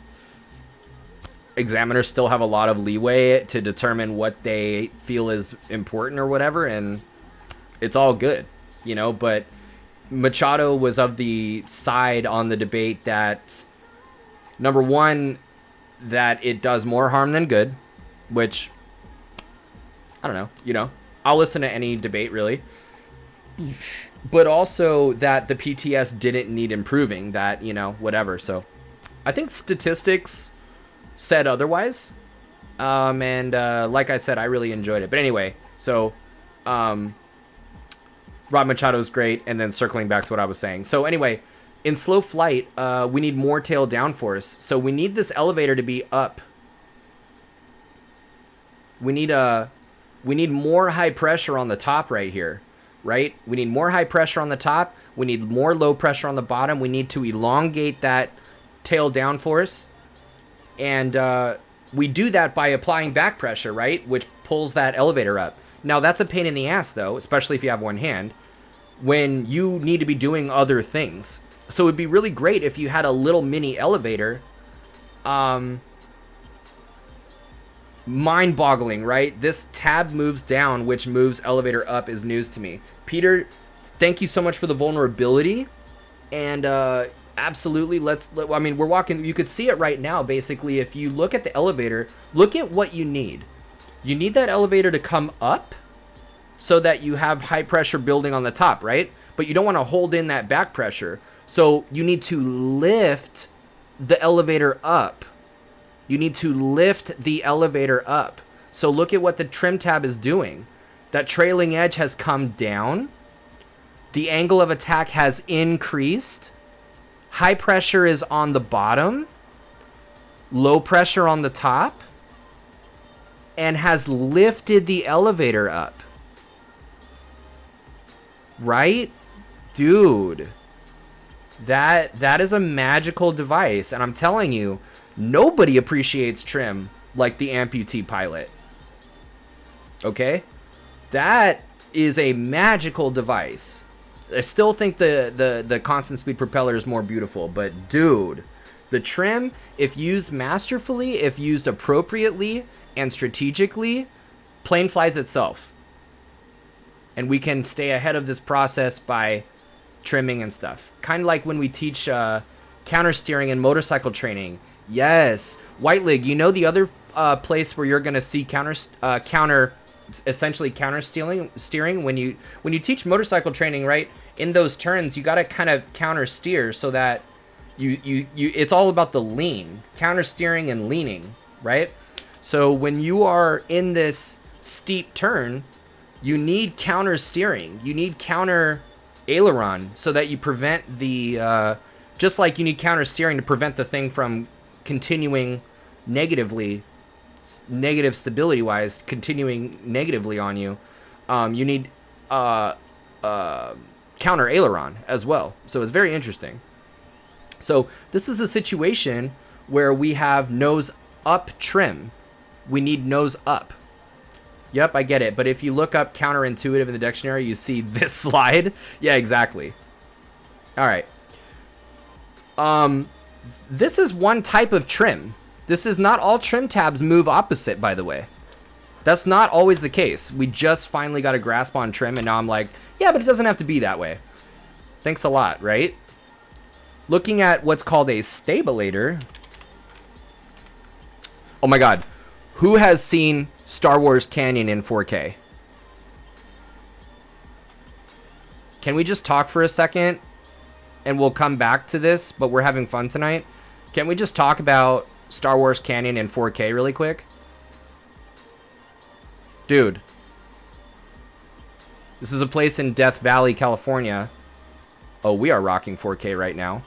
Examiners still have a lot of leeway to determine what they feel is important or whatever, and it's all good, you know, but Machado was of the side on the debate that, number one, that it does more harm than good, which, I don't know, you know, I'll listen to any debate, really. But also that the PTS didn't need improving, that, you know, whatever. So I think statistics said otherwise. Like I said, I really enjoyed it. But anyway, so Rob Machado's great. And then circling back to what I was saying. So anyway, in slow flight, we need more tail downforce. So we need this elevator to be up. We need more high pressure on the top right here, right? We need more high pressure on the top. We need more low pressure on the bottom. We need to elongate that tail downforce. And we do that by applying back pressure, right? Which pulls that elevator up. Now, that's a pain in the ass, though, especially if you have one hand, when you need to be doing other things. So it would be really great if you had a little mini elevator. Mind-boggling, right? This tab moves down, which moves elevator up, is news to me. Peter, thank you so much for the vulnerability. And absolutely, I mean, we're walking, you could see it right now, basically. If you look at the elevator, look at what you need. You need that elevator to come up so that you have high pressure building on the top, right? But you don't want to hold in that back pressure. So you need to lift the elevator up. You need to lift the elevator up. So look at what the trim tab is doing. That trailing edge has come down. The angle of attack has increased. High pressure is on the bottom. Low pressure on the top. And has lifted the elevator up. Right? Dude. That is a magical device. And I'm telling you, nobody appreciates trim like the amputee pilot. Okay? That is a magical device. I still think the constant speed propeller is more beautiful, but dude, the trim, if used masterfully, if used appropriately and strategically, plane flies itself. And we can stay ahead of this process by trimming and stuff. Kind of like when we teach counter steering and motorcycle training. Yes, Whiteleg, you know the other place where you're gonna see essentially counter steering when you teach motorcycle training, right? In those turns, you gotta kind of counter steer so that you it's all about the lean, counter steering and leaning, right? So when you are in this steep turn, you need counter steering, you need counter aileron so that you prevent the just like you need counter steering to prevent the thing from continuing negative stability wise, continuing negatively on you. You need counter aileron as well. So it's very interesting. So this is a situation where we have nose up trim. We need nose up. Yep, I get it. But if you look up counterintuitive in the dictionary, you see this slide. Yeah, exactly. All right. This is one type of trim. This is not all trim tabs move opposite, by the way. That's not always the case. We just finally got a grasp on trim, and now I'm like, yeah, but it doesn't have to be that way. Thanks a lot, right? Looking at what's called a stabilator. Oh my god. Who has seen Star Wars Canyon in 4K? Can we just talk for a second? And we'll come back to this, but we're having fun tonight. Can we just talk about Star Wars Canyon in 4K really quick? Dude. This is a place in Death Valley, California. Oh, we are rocking 4K right now.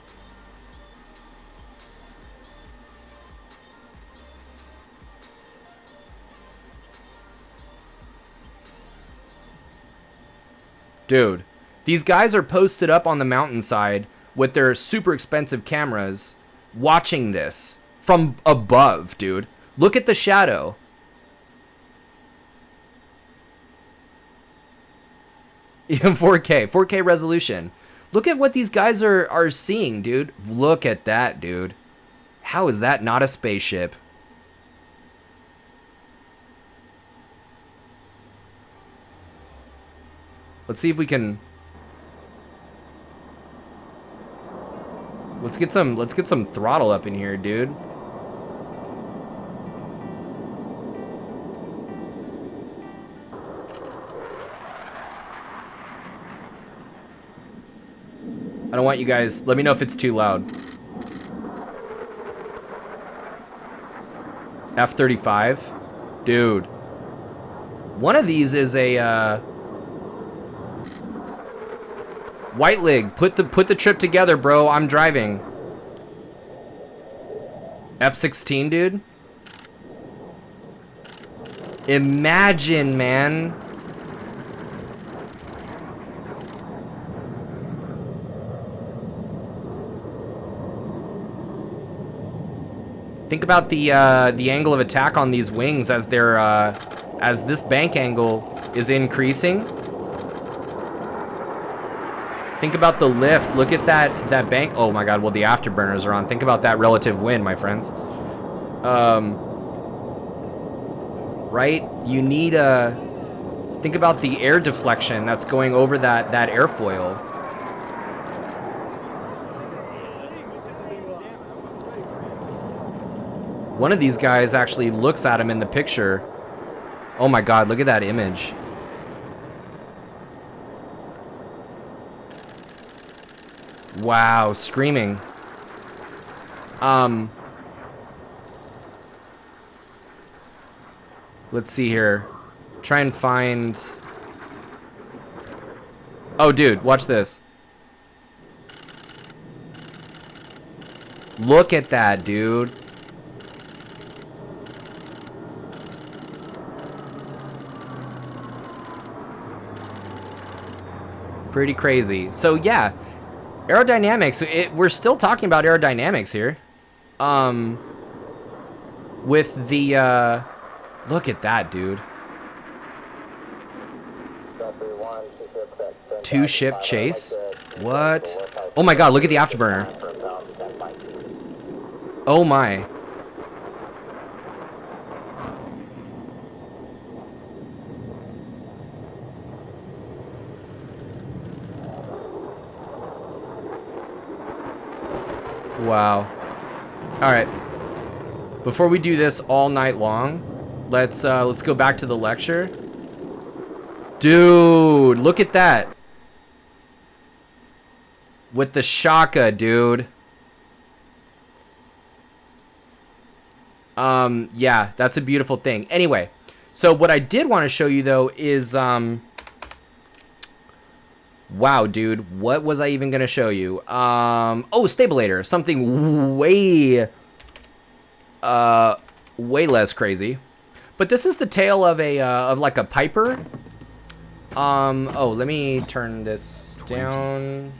Dude, these guys are posted up on the mountainside with their super expensive cameras watching this from above, dude. Look at the shadow. In 4K resolution. Look at what these guys are seeing, dude. Look at that, dude. How is that not a spaceship? Let's see if we can. Let's get some throttle up in here, dude. I don't want you guys... Let me know if it's too loud. F-35? Dude. One of these is a, White Leg, put the trip together, bro. I'm driving. F-16, dude. Imagine, man. Think about the angle of attack on these wings as they're as this bank angle is increasing. Think about the lift. Look at that bank. Oh my God. Well, the afterburners are on. Think about that relative wind, my friends. Right? You need think about the air deflection that's going over that airfoil. One of these guys actually looks at him in the picture. Oh my God, look at that image. Wow, screaming. Let's see here. Try and find... Oh, dude, watch this. Look at that, dude. Pretty crazy. So yeah, aerodynamics. We're still talking about aerodynamics here. With the look at that, dude. Two ship chase. What? Oh my God! Look at the afterburner. Oh my. Wow. All right. Before we do this all night long, let's go back to the lecture. Dude, look at that. With the Shaka, dude. Yeah, that's a beautiful thing. Anyway, so what I did want to show you though is wow, dude, what was I even gonna show you? Oh, Stabilator, something way less crazy. But this is the tail of a of like a Piper. Oh, let me turn this down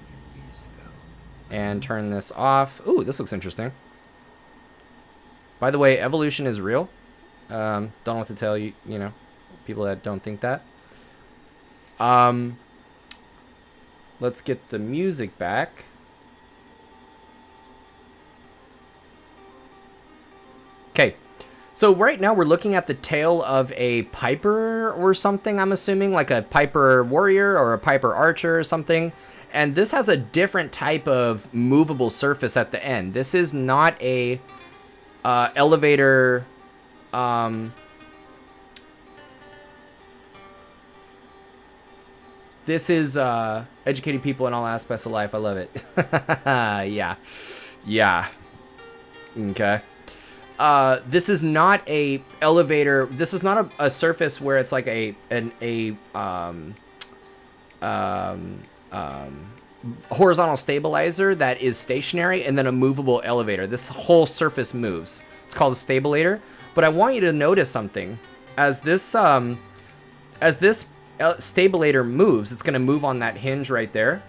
and turn this off. Ooh, this looks interesting. By the way, evolution is real. Don't know what to tell you, you know, people that don't think that. Let's get the music back. Okay, so right now we're looking at the tail of a Piper or something, I'm assuming, like a Piper Warrior or a Piper Archer or something. And this has a different type of movable surface at the end. This is not a elevator... This is educating people in all aspects of life. I love it. Yeah. Yeah. Okay. This is not a elevator. This is not a surface where it's like a horizontal stabilizer that is stationary and then a movable elevator. This whole surface moves. It's called a stabilator. But I want you to notice something. As this stabilator moves, it's going to move on that hinge right there.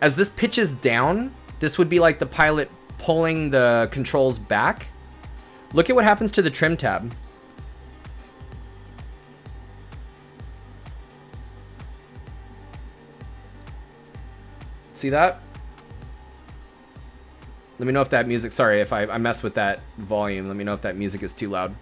As this pitches down, this would be like the pilot pulling the controls back. Look at what happens to the trim tab. See that? Let me know if that music, sorry if I mess with that volume. Let me know if that music is too loud.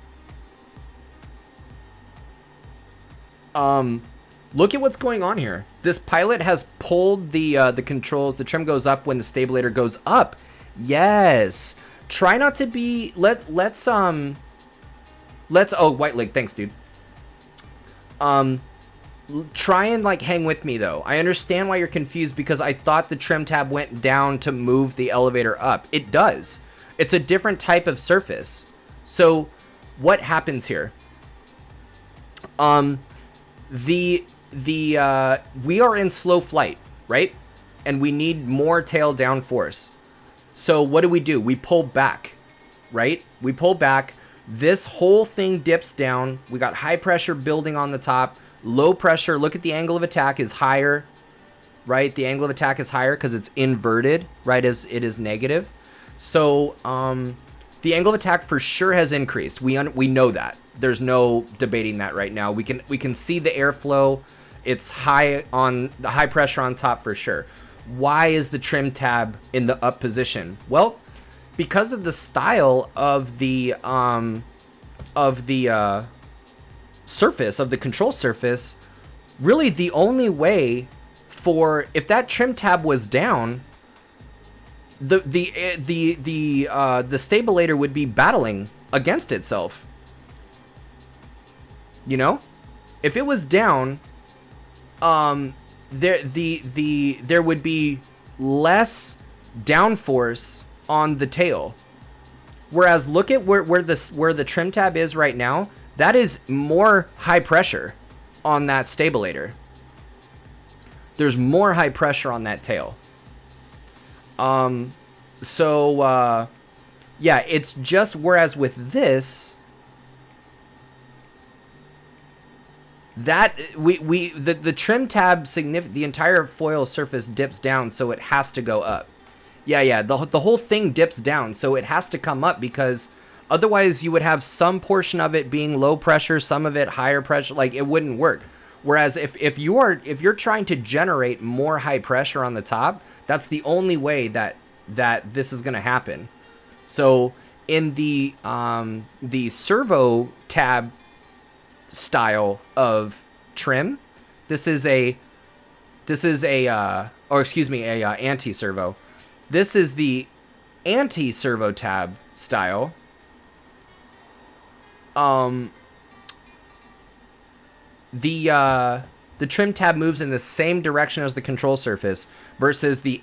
Look at what's going on here. This pilot has pulled the controls. The trim goes up when the stabilator goes up. Yes. Try not to be. Let's. Oh, White Leg. Thanks, dude. Try Try and like hang with me though. I understand why you're confused because I thought the trim tab went down to move the elevator up. It does. It's a different type of surface. So what happens here? We are in slow flight, right? And we need more tail down force. So what do? We pull back, right? We pull back. This whole thing dips down. We got high pressure building on the top. Low pressure, look at the angle of attack is higher, right? The angle of attack is higher because it's inverted, right, as it is negative. So the angle of attack for sure has increased. We know that. There's no debating that right now. We can see the airflow. It's high on the high pressure on top for sure. Why is the trim tab in the up position? Well, because of the style of the surface, of the control surface. Really the only way for, if that trim tab was down, the stabilator would be battling against itself. You know, if it was down, there would be less downforce on the tail. Whereas look at where the trim tab is right now. That is more high pressure on that stabilator. There's more high pressure on that tail. Yeah, it's just, whereas with this, that the trim tab the entire foil surface dips down, so it has to go up. Yeah, the whole thing dips down, so it has to come up because otherwise you would have some portion of it being low pressure, some of it higher pressure, like it wouldn't work. Whereas if you're trying to generate more high pressure on the top, that's the only way that this is going to happen. So in the servo tab style of trim, this is a anti-servo. This is the anti-servo tab style. The trim tab moves in the same direction as the control surface versus the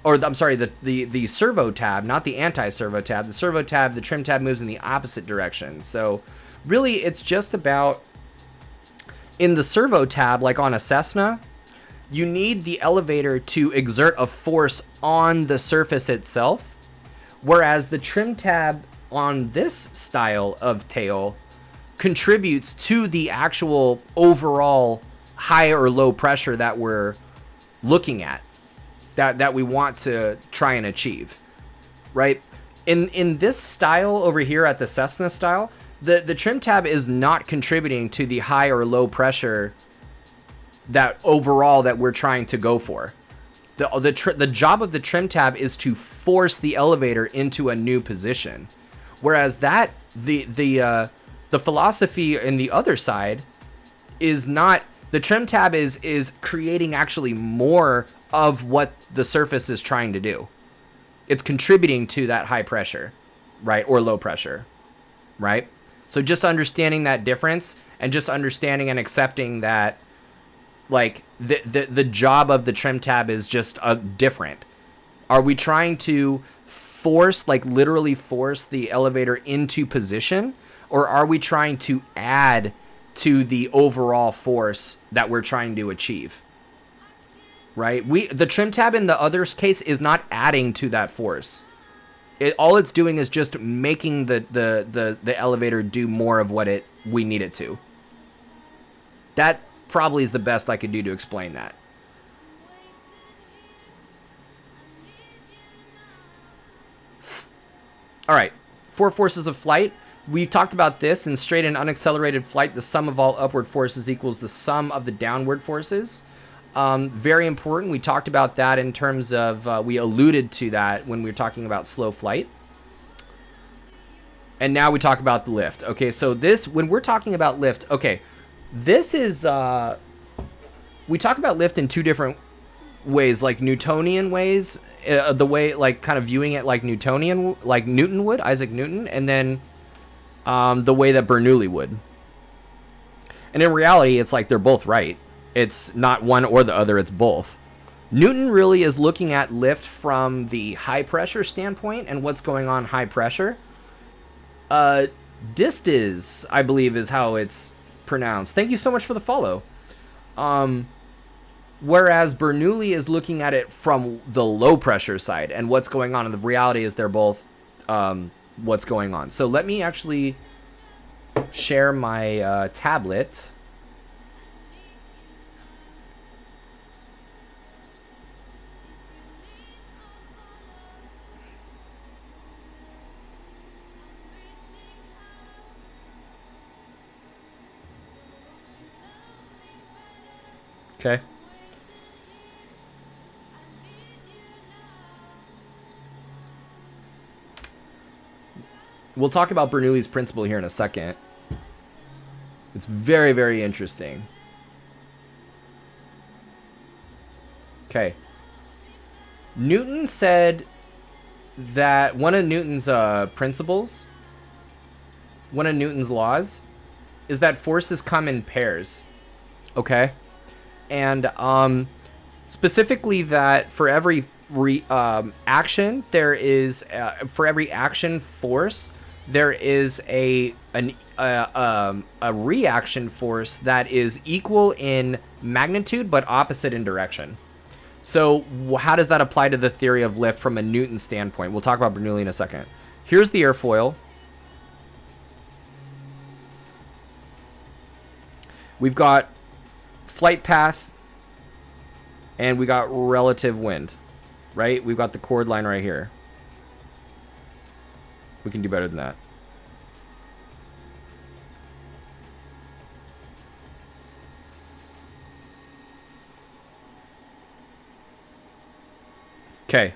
the servo tab, not the anti-servo tab. The servo tab, the trim tab moves in the opposite direction. So really it's just about, in the servo tab, like on a Cessna, you need the elevator to exert a force on the surface itself. Whereas the trim tab on this style of tail contributes to the actual overall high or low pressure that we're looking at, that we want to try and achieve, right? In this style over here at the Cessna style, the trim tab is not contributing to the high or low pressure that overall that we're trying to go for. The job of the trim tab is to force the elevator into a new position. Whereas that the philosophy in the other side is not, the trim tab is creating actually more of what the surface is trying to do. It's contributing to that high pressure, right? Or low pressure, right? So just understanding that difference and just understanding and accepting that, like, the job of the trim tab is just different. Are we trying to force, like literally force the elevator into position, or are we trying to add to the overall force that we're trying to achieve? Right? The trim tab in the other case is not adding to that force. All it's doing is just making the elevator do more of what we need it to. That probably is the best I could do to explain that. All right, 4 forces of flight. We talked about this in straight and unaccelerated flight. The sum of all upward forces equals the sum of the downward forces. Very important. We talked about that in terms of, we alluded to that when we were talking about slow flight. And now we talk about the lift. Okay, so when we're talking about lift, okay, this is, we talk about lift in 2 different ways, like Newtonian ways, the way, like, kind of viewing it like Newtonian, like Newton would, Isaac Newton, and then the way that Bernoulli would. And in reality, it's like they're both right. It's not one or the other, it's both. Newton really is looking at lift from the high pressure standpoint and what's going on high pressure. Distis, I believe, is how it's pronounced. Thank you so much for the follow. Whereas Bernoulli is looking at it from the low pressure side and what's going on. And the reality is they're both what's going on. So let me actually share my tablet. Okay. We'll talk about Bernoulli's principle here in a second. It's very, very interesting. Okay. Newton said that one of Newton's principles, one of Newton's laws, is that forces come in pairs. Okay? And specifically that for every action, there is for every action force, there is a reaction force that is equal in magnitude but opposite in direction. So how does that apply to the theory of lift from a Newton standpoint? We'll talk about Bernoulli in a second. Here's the airfoil. We've got flight path, and we got relative wind, right? We've got the chord line right here. We can do better than that. Okay.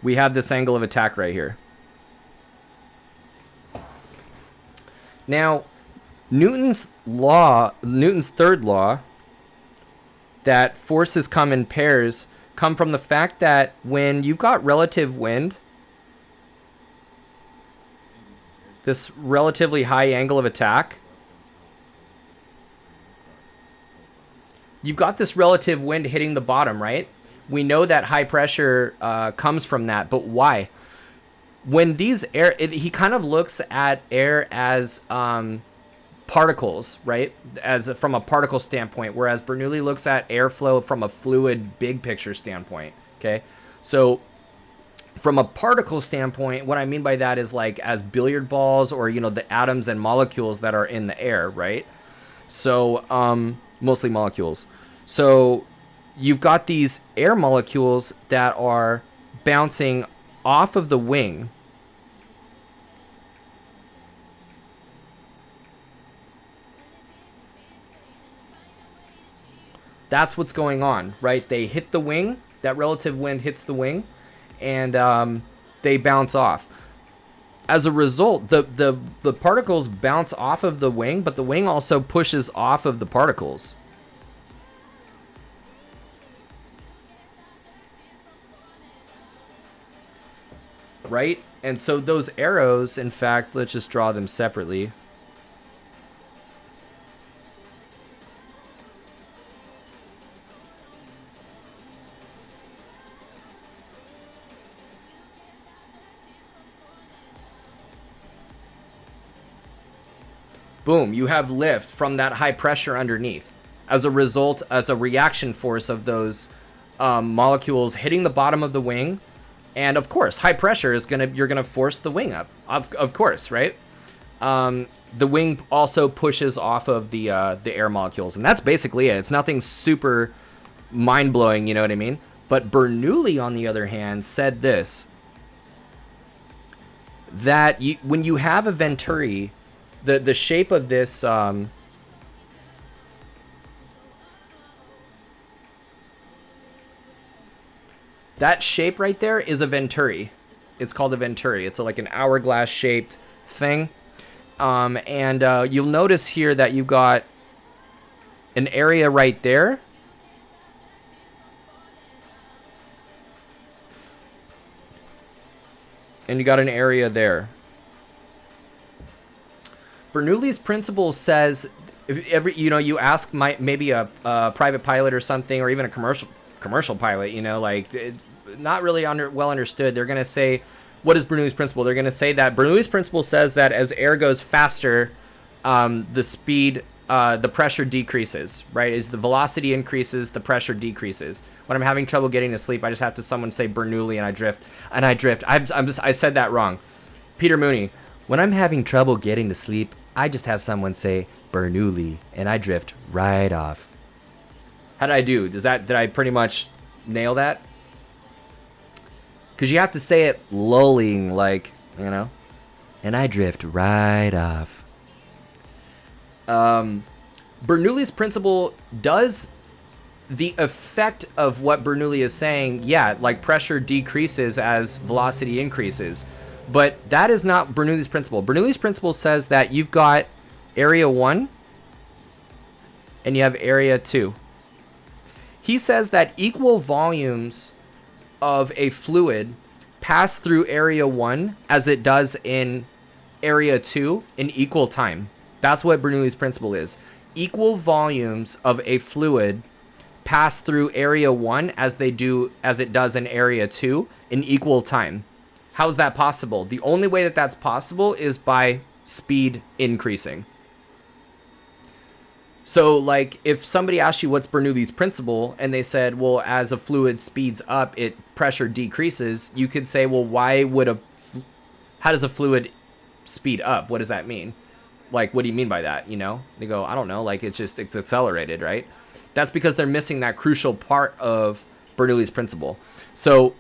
We have this angle of attack right here. Now, Newton's third law, that forces come in pairs, come from the fact that when you've got relative wind, this relatively high angle of attack, you've got this relative wind hitting the bottom, right? We know that high pressure comes from that, but why? When these air, he kind of looks at air as particles, right? As from a particle standpoint, whereas Bernoulli looks at airflow from a fluid big picture standpoint. Okay, so from a particle standpoint, what I mean by that is like as billiard balls, or the atoms and molecules that are in the air, right? So mostly molecules. So you've got these air molecules that are bouncing off of the wing. That's what's going on, right? They hit the wing, that relative wind hits the wing, and they bounce off. As a result, the particles bounce off of the wing, but the wing also pushes off of the particles. Right? And so those arrows, in fact, let's just draw them separately. Boom, you have lift from that high pressure underneath. As a result, as a reaction force of those molecules hitting the bottom of the wing. And of course, high pressure is you're gonna force the wing up. Of course, right? The wing also pushes off of the air molecules, and that's basically it. It's nothing super mind-blowing, you know what I mean? But Bernoulli, on the other hand, said this: that when you have a venturi, the shape of this that shape right there is a venturi. It's called a venturi. It's like an hourglass shaped thing. And you'll notice here that you've got an area right there. And you got an area there. Bernoulli's principle says if every, you ask maybe a private pilot or something, or even a commercial pilot, like not really well understood. They're gonna say, what is Bernoulli's principle? They're gonna say that Bernoulli's principle says that as air goes faster, the speed, the pressure decreases, right? As the velocity increases, the pressure decreases. When I'm having trouble getting to sleep, I just have to someone say Bernoulli and I drift. I said that wrong. Peter Mooney. When I'm having trouble getting to sleep, I just have someone say Bernoulli and I drift right off. How did I do? Did I pretty much nail that? Because you have to say it lulling, like, and I drift right off. Bernoulli's principle does the effect of what Bernoulli is saying. Yeah, like pressure decreases as velocity increases. But that is not Bernoulli's principle. Bernoulli's principle says that you've got area 1 and you have area 2. He says that equal volumes of a fluid pass through area 1 as it does in area 2 in equal time. That's what Bernoulli's principle is. Equal volumes of a fluid pass through area 1 as it does in area 2 in equal time. How is that possible? The only way that that's possible is by speed increasing. So, like, if somebody asked you what's Bernoulli's principle, and they said, well, as a fluid speeds up, pressure decreases, you could say, well, how does a fluid speed up? What does that mean? Like, what do you mean by that? They go, I don't know. Like, it's accelerated, right? That's because they're missing that crucial part of Bernoulli's principle. So,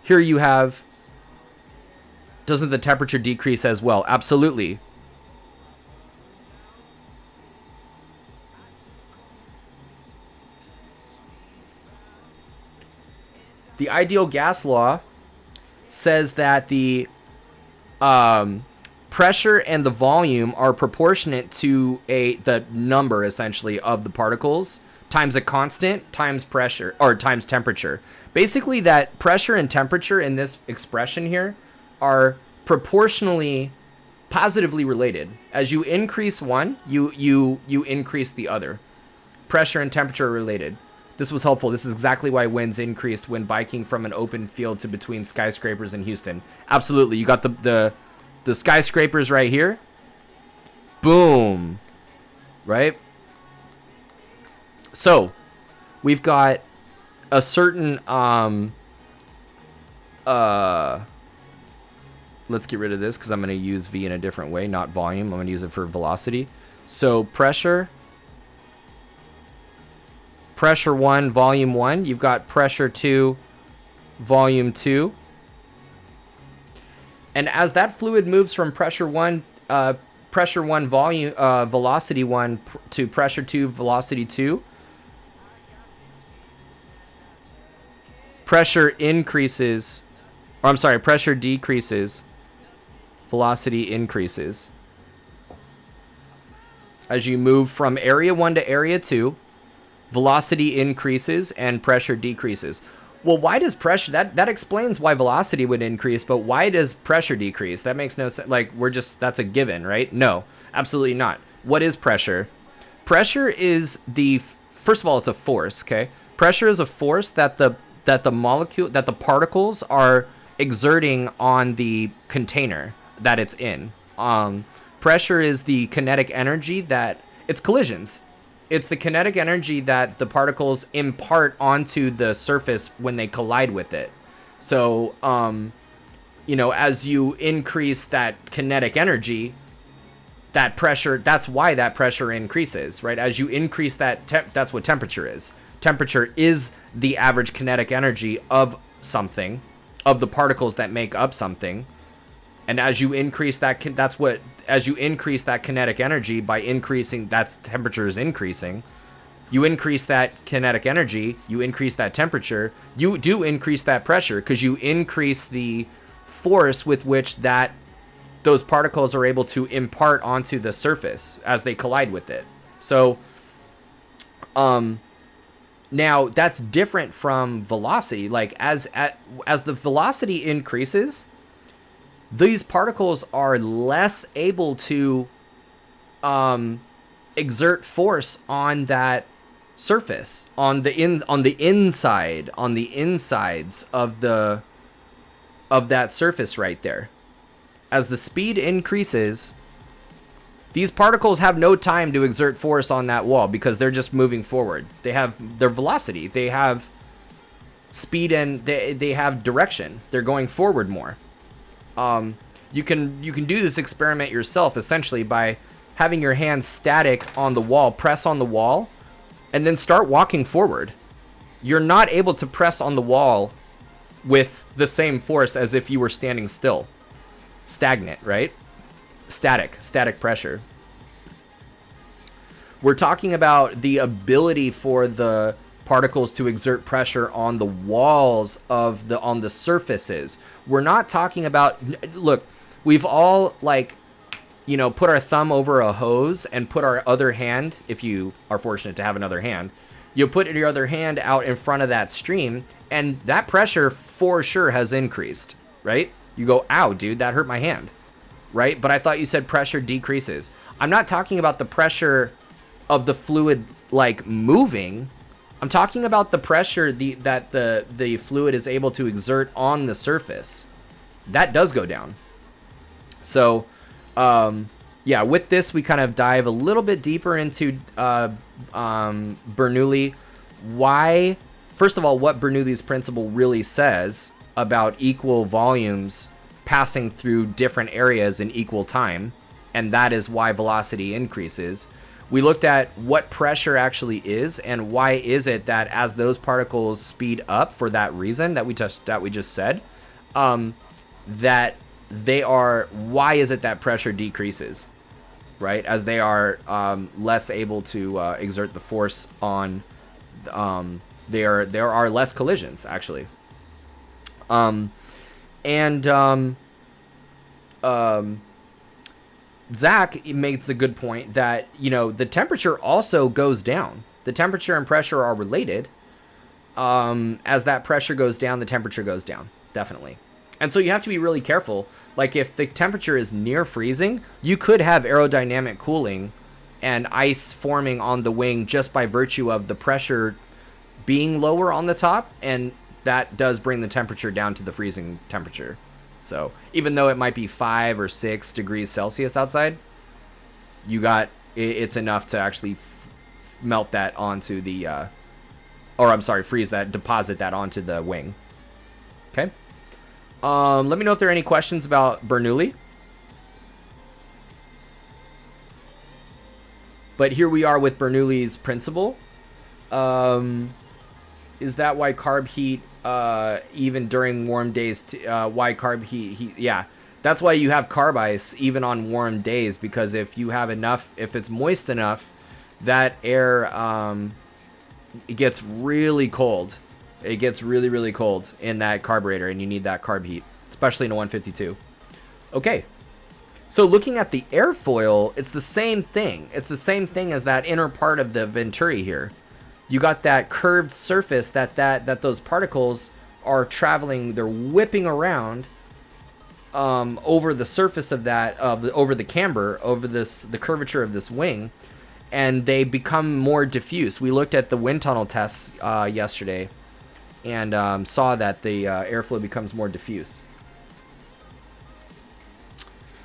here you have, doesn't the temperature decrease as well? Absolutely. The ideal gas law says that the pressure and the volume are proportionate to the number, essentially, of the particles times a constant times pressure or times temperature. Basically, that pressure and temperature in this expression here are proportionally positively related. As you increase one, you increase the other. Pressure and temperature are related. This was helpful. This is exactly why winds increased when biking from an open field to between skyscrapers in Houston. Absolutely. You got the skyscrapers right here. Boom. Right? So, we've got a certain let's get rid of this because I'm going to use V in a different way, not volume. I'm going to use it for velocity. So, pressure 1, volume 1. You've got pressure 2, volume 2. And as that fluid moves from pressure 1, volume, velocity 1 to pressure 2, velocity 2, pressure decreases, velocity increases. As you move from area 1 to area 2, velocity increases and pressure decreases. Well, why does pressure, that explains why velocity would increase, but why does pressure decrease? That makes no sense. Like, that's a given, right? No, absolutely not. What is pressure? Pressure is first of all, it's a force, okay? Pressure is a force that the particles are exerting on the container that it's in. Pressure is the kinetic energy it's collisions. It's the kinetic energy that the particles impart onto the surface when they collide with it. So, as you increase that kinetic energy, that pressure, that's why that pressure increases, right? As you increase that, that's what temperature is. Temperature is the average kinetic energy of something, of the particles that make up something. And as you increase that, as you increase that kinetic energy by increasing, that's temperature is increasing. You increase that kinetic energy, you increase that temperature, you do increase that pressure because you increase the force with which those particles are able to impart onto the surface as they collide with it. So, now that's different from velocity. Like as the velocity increases, these particles are less able to exert force on that surface, on the insides of that surface right there. As the speed increases, these particles have no time to exert force on that wall because they're just moving forward. They have their velocity, they have speed, and they have direction. They're going forward more. You can do this experiment yourself, essentially, by having your hands static on the wall, press on the wall, and then start walking forward. You're not able to press on the wall with the same force as if you were standing still. Stagnant, right? Static pressure. We're talking about the ability for the particles to exert pressure on the walls of on the surfaces. We're not talking about, look, we've all, like, you know, put our thumb over a hose and put our other hand, if you are fortunate to have another hand, you put your other hand out in front of that stream, and that pressure for sure has increased, right? You go, ow, dude, that hurt my hand, right? But I thought you said pressure decreases. I'm not talking about the pressure of the fluid, like, moving. I'm talking about the pressure that the fluid is able to exert on the surface. That does go down. So, yeah, with this, we kind of dive a little bit deeper into Bernoulli. Why, first of all, what Bernoulli's principle really says about equal volumes passing through different areas in equal time, and that is why velocity increases. We looked at what pressure actually is, and why is it that as those particles speed up for that reason that we just said, that they are, why is it that pressure decreases, right? As they are less able to exert the force on, there are less collisions actually. Zach makes a good point that, you know, the temperature also goes down. The temperature and pressure are related. As that pressure goes down, the temperature goes down, definitely. And so you have to be really careful. Like, if the temperature is near freezing, you could have aerodynamic cooling and ice forming on the wing just by virtue of the pressure being lower on the top, and that does bring the temperature down to the freezing temperature. So even though it might be 5 or 6 degrees Celsius outside, it's enough to actually melt that onto the, freeze that, deposit that onto the wing. Okay. Let me know if there are any questions about Bernoulli. But here we are with Bernoulli's principle. Is that why carb heat, even during warm days, why carb heat, yeah, that's why you have carb ice even on warm days, because if you have enough, if it's moist enough, that air, it gets really cold. It gets really, really cold in that carburetor, and you need that carb heat, especially in a 152. Okay. So looking at the airfoil, it's the same thing. It's the same thing as that inner part of the Venturi here. You got that curved surface that those particles are traveling. They're whipping around over the surface of that, over the camber, over the curvature of this wing, and they become more diffuse. We looked at the wind tunnel tests yesterday, and saw that the airflow becomes more diffuse.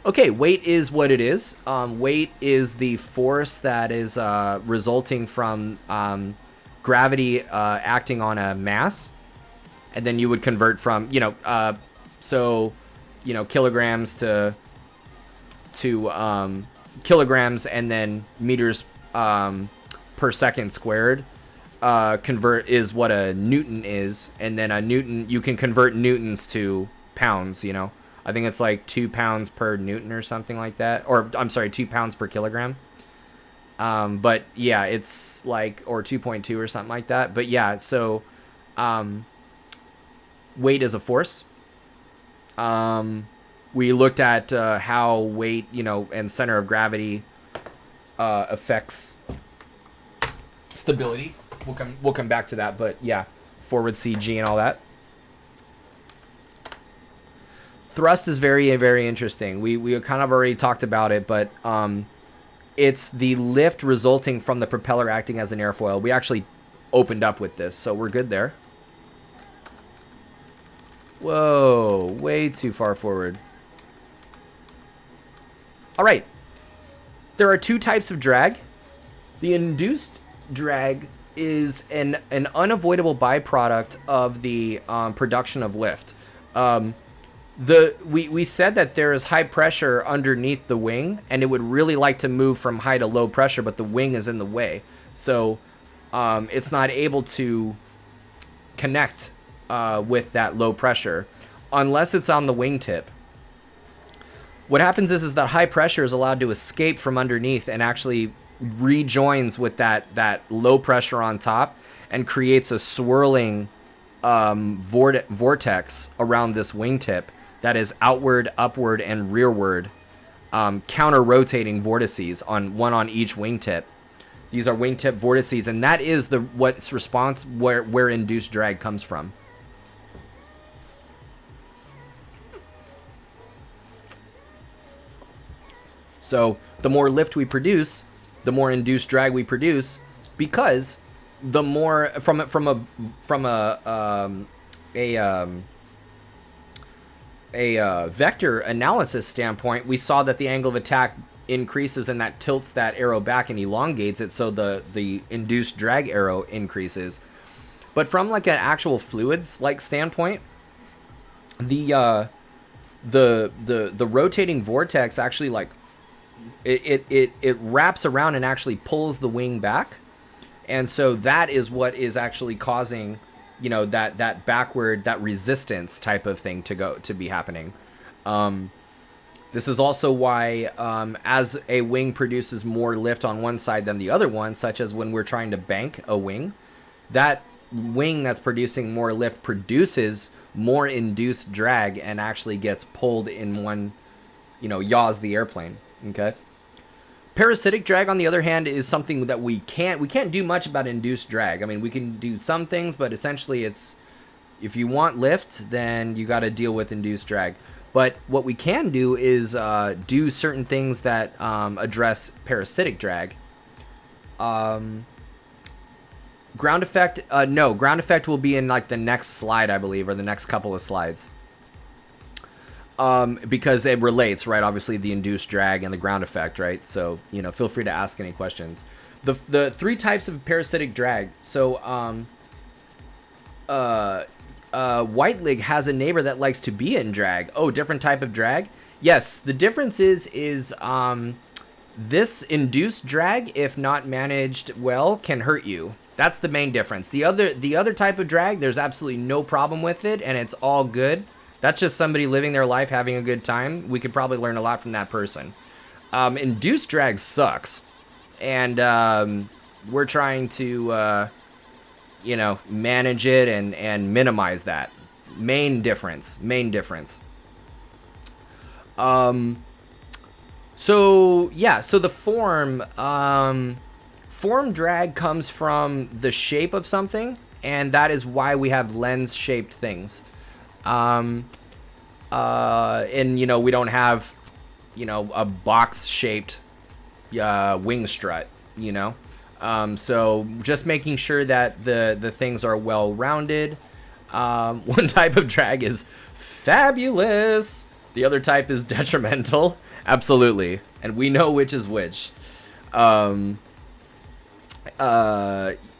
Okay, weight is what it is. Weight is the force that is resulting from gravity acting on a mass, and then you would convert from, kilograms to kilograms, and then meters per second squared. Convert is what a newton is, and then a newton, you can convert newtons to pounds. I think it's like 2 pounds per newton or something like that, or I'm sorry, 2 pounds per kilogram. But yeah, it's like, or 2.2 or something like that. But yeah, so weight is a force. We looked at how weight, and center of gravity affects stability. We'll come back to that, but yeah, forward CG and all that. Thrust is very, very interesting. We kind of already talked about it, but it's the lift resulting from the propeller acting as an airfoil. We actually opened up with this, so we're good there. Whoa, way too far forward. All right. There are two types of drag. The induced drag is an unavoidable byproduct of the production of lift. We said that there is high pressure underneath the wing, and it would really like to move from high to low pressure, but the wing is in the way. So it's not able to connect with that low pressure unless it's on the wingtip. What happens is that high pressure is allowed to escape from underneath and actually rejoins with that low pressure on top and creates a swirling vortex around this wingtip that is outward, upward, and rearward counter-rotating vortices one on each wingtip. These are wingtip vortices, and that is what's response where induced drag comes from. So the more lift we produce, the more induced drag we produce, because the more from a vector analysis standpoint, we saw that the angle of attack increases, and that tilts that arrow back and elongates it, so the induced drag arrow increases. But from like an actual fluids like standpoint, the rotating vortex actually like it wraps around and actually pulls the wing back, and so that is what is actually causing, you know, that backward, that resistance type of thing to be happening. This is also why as a wing produces more lift on one side than the other one, such as when we're trying to bank a wing, that wing that's producing more lift produces more induced drag and actually gets pulled in one, you know, yaws the airplane. Okay. Parasitic drag, on the other hand, is something that we can't do much about induced drag. I mean, we can do some things, but essentially it's, if you want lift, then you got to deal with induced drag. But what we can do is do certain things that address parasitic drag. Ground effect, no, ground effect will be in like the next slide, I believe, or the next couple of slides. Because it relates, right? Obviously, the induced drag and the ground effect, right? So, you know, feel free to ask any questions. The three types of parasitic drag. So, white lig has a neighbor that likes to be in drag. Oh, different type of drag? Yes, the difference is this induced drag, if not managed well, can hurt you. That's the main difference. The other type of drag, there's absolutely no problem with it, and it's all good. That's just somebody living their life, having a good time. We could probably learn a lot from that person. Induced drag sucks. And we're trying to, you know, manage it and minimize that. Main difference. So, yeah, so the form drag comes from the shape of something, and that is why we have lens-shaped things. And, you know, we don't have, you know, a box-shaped wing strut, you know? So just making sure that the things are well-rounded. One type of drag is fabulous. The other type is detrimental. Absolutely. And we know which is which.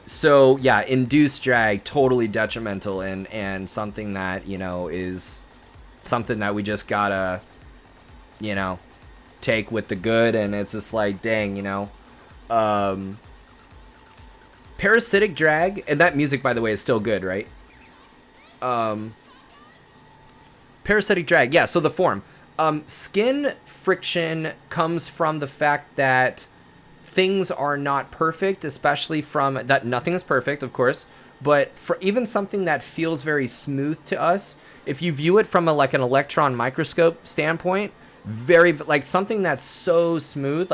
So yeah, induced drag, totally detrimental, and something that, you know, is something that we just gotta, you know, take with the good. And it's just like, dang, you know, parasitic drag, and that music, by the way, is still good, right? Parasitic drag, yeah, so the form. Skin friction comes from the fact that things are not perfect, especially from that. Nothing is perfect, of course, but for even something that feels very smooth to us, if you view it from like an electron microscope standpoint, very like something that's so smooth,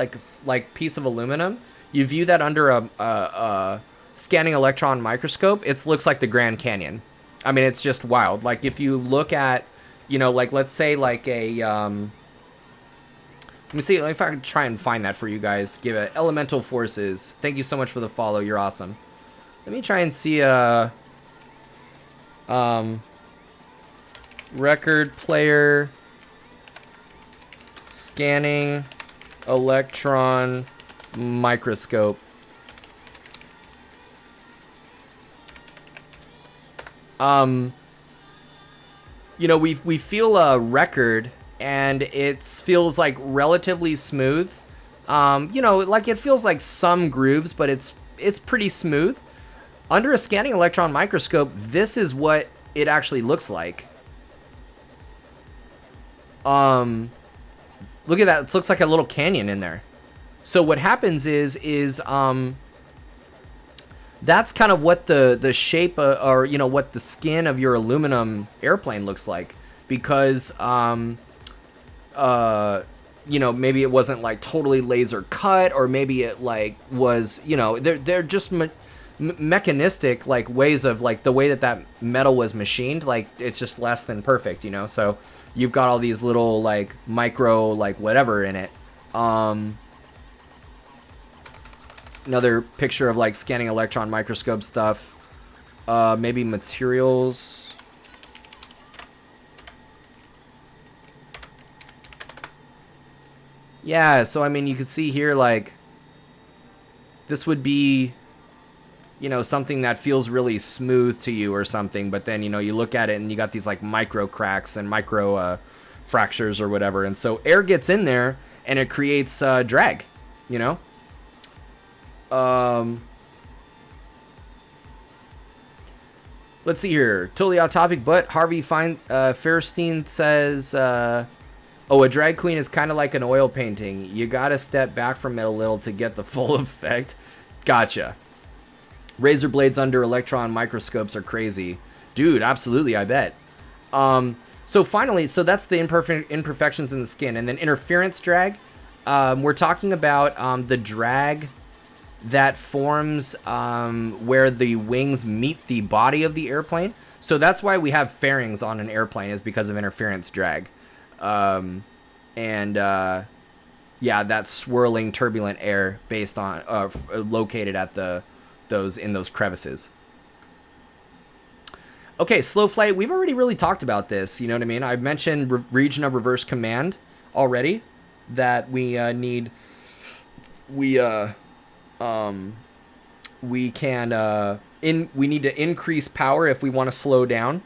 like piece of aluminum, you view that under a scanning electron microscope, it looks like the Grand Canyon. I mean, it's just wild. Like if you look at, you know, like let's say like a Let me see if I can try and find that for you guys. Give it elemental forces. Thank you so much for the follow. You're awesome. Let me try and see record player scanning electron microscope. You know, we feel a record, and it feels like relatively smooth. You know, like it feels like some grooves, but it's pretty smooth. Under a scanning electron microscope, this is what it actually looks like. Look at that. It looks like a little canyon in there. So what happens is that's kind of what the shape or you know what the skin of your aluminum airplane looks like, because you know, maybe it wasn't like totally laser cut, or maybe it like was, you know, they're just mechanistic like ways of like the way that metal was machined, like it's just less than perfect, you know. So you've got all these little like micro like whatever in it. Another picture of like scanning electron microscope stuff. Maybe materials. Yeah, so I mean you can see here like this would be, you know, something that feels really smooth to you or something, but then, you know, you look at it and you got these like micro cracks and micro fractures or whatever, and so air gets in there and it creates drag, you know. Let's see here, totally off topic, but Harvey Fairstein says oh, a drag queen is kind of like an oil painting, you gotta step back from it a little to get the full effect. Gotcha. Razor blades under electron microscopes are crazy. Dude, absolutely, I bet. So finally, so that's the imperfections in the skin. And then interference drag. We're talking about the drag that forms where the wings meet the body of the airplane. So that's why we have fairings on an airplane, is because of interference drag. Yeah, that swirling turbulent air based on located at in those crevices. Okay, slow flight. We've already really talked about this. You know what I mean? I've mentioned region of reverse command already. That we need. We need to increase power if we want to slow down,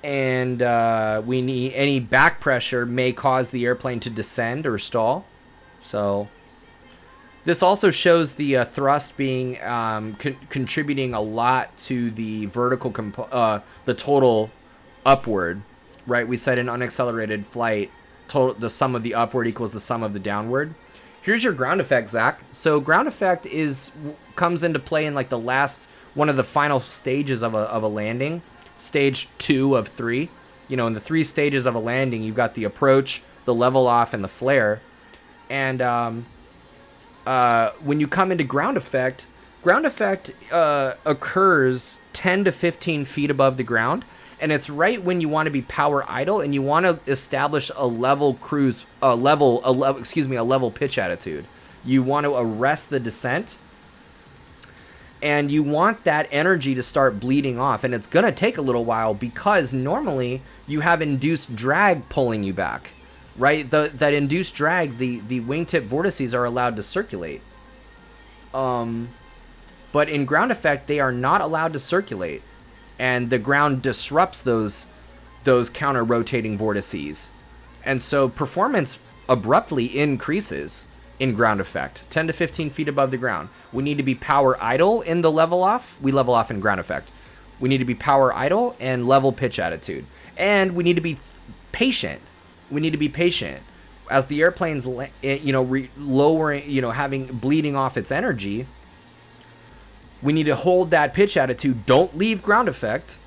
and we need any back pressure may cause the airplane to descend or stall. So. This also shows the thrust being contributing a lot to the vertical the total upward, right? We said in unaccelerated flight, the sum of the upward equals the sum of the downward. Here's your ground effect, Zach. So ground effect comes into play in like the last one of the final stages of a landing, stage 2 of 3. You know, in the 3 stages of a landing, you've got the approach, the level off, and the flare, and when you come into ground effect occurs 10 to 15 feet above the ground, and it's right when you want to be power idle and you want to establish a level pitch attitude. You want to arrest the descent, and you want that energy to start bleeding off, and it's going to take a little while because normally you have induced drag pulling you back. Right, that induced drag, the wingtip vortices are allowed to circulate. But in ground effect, they are not allowed to circulate, and the ground disrupts those counter-rotating vortices, and so performance abruptly increases in ground effect, 10 to 15 feet above the ground. We need to be power idle in the level off. We level off in ground effect. We need to be power idle and level pitch attitude, and we need to be patient. We need to be patient as the airplane's, you know, lowering, you know, bleeding off its energy. We need to hold that pitch attitude. Don't leave ground effect.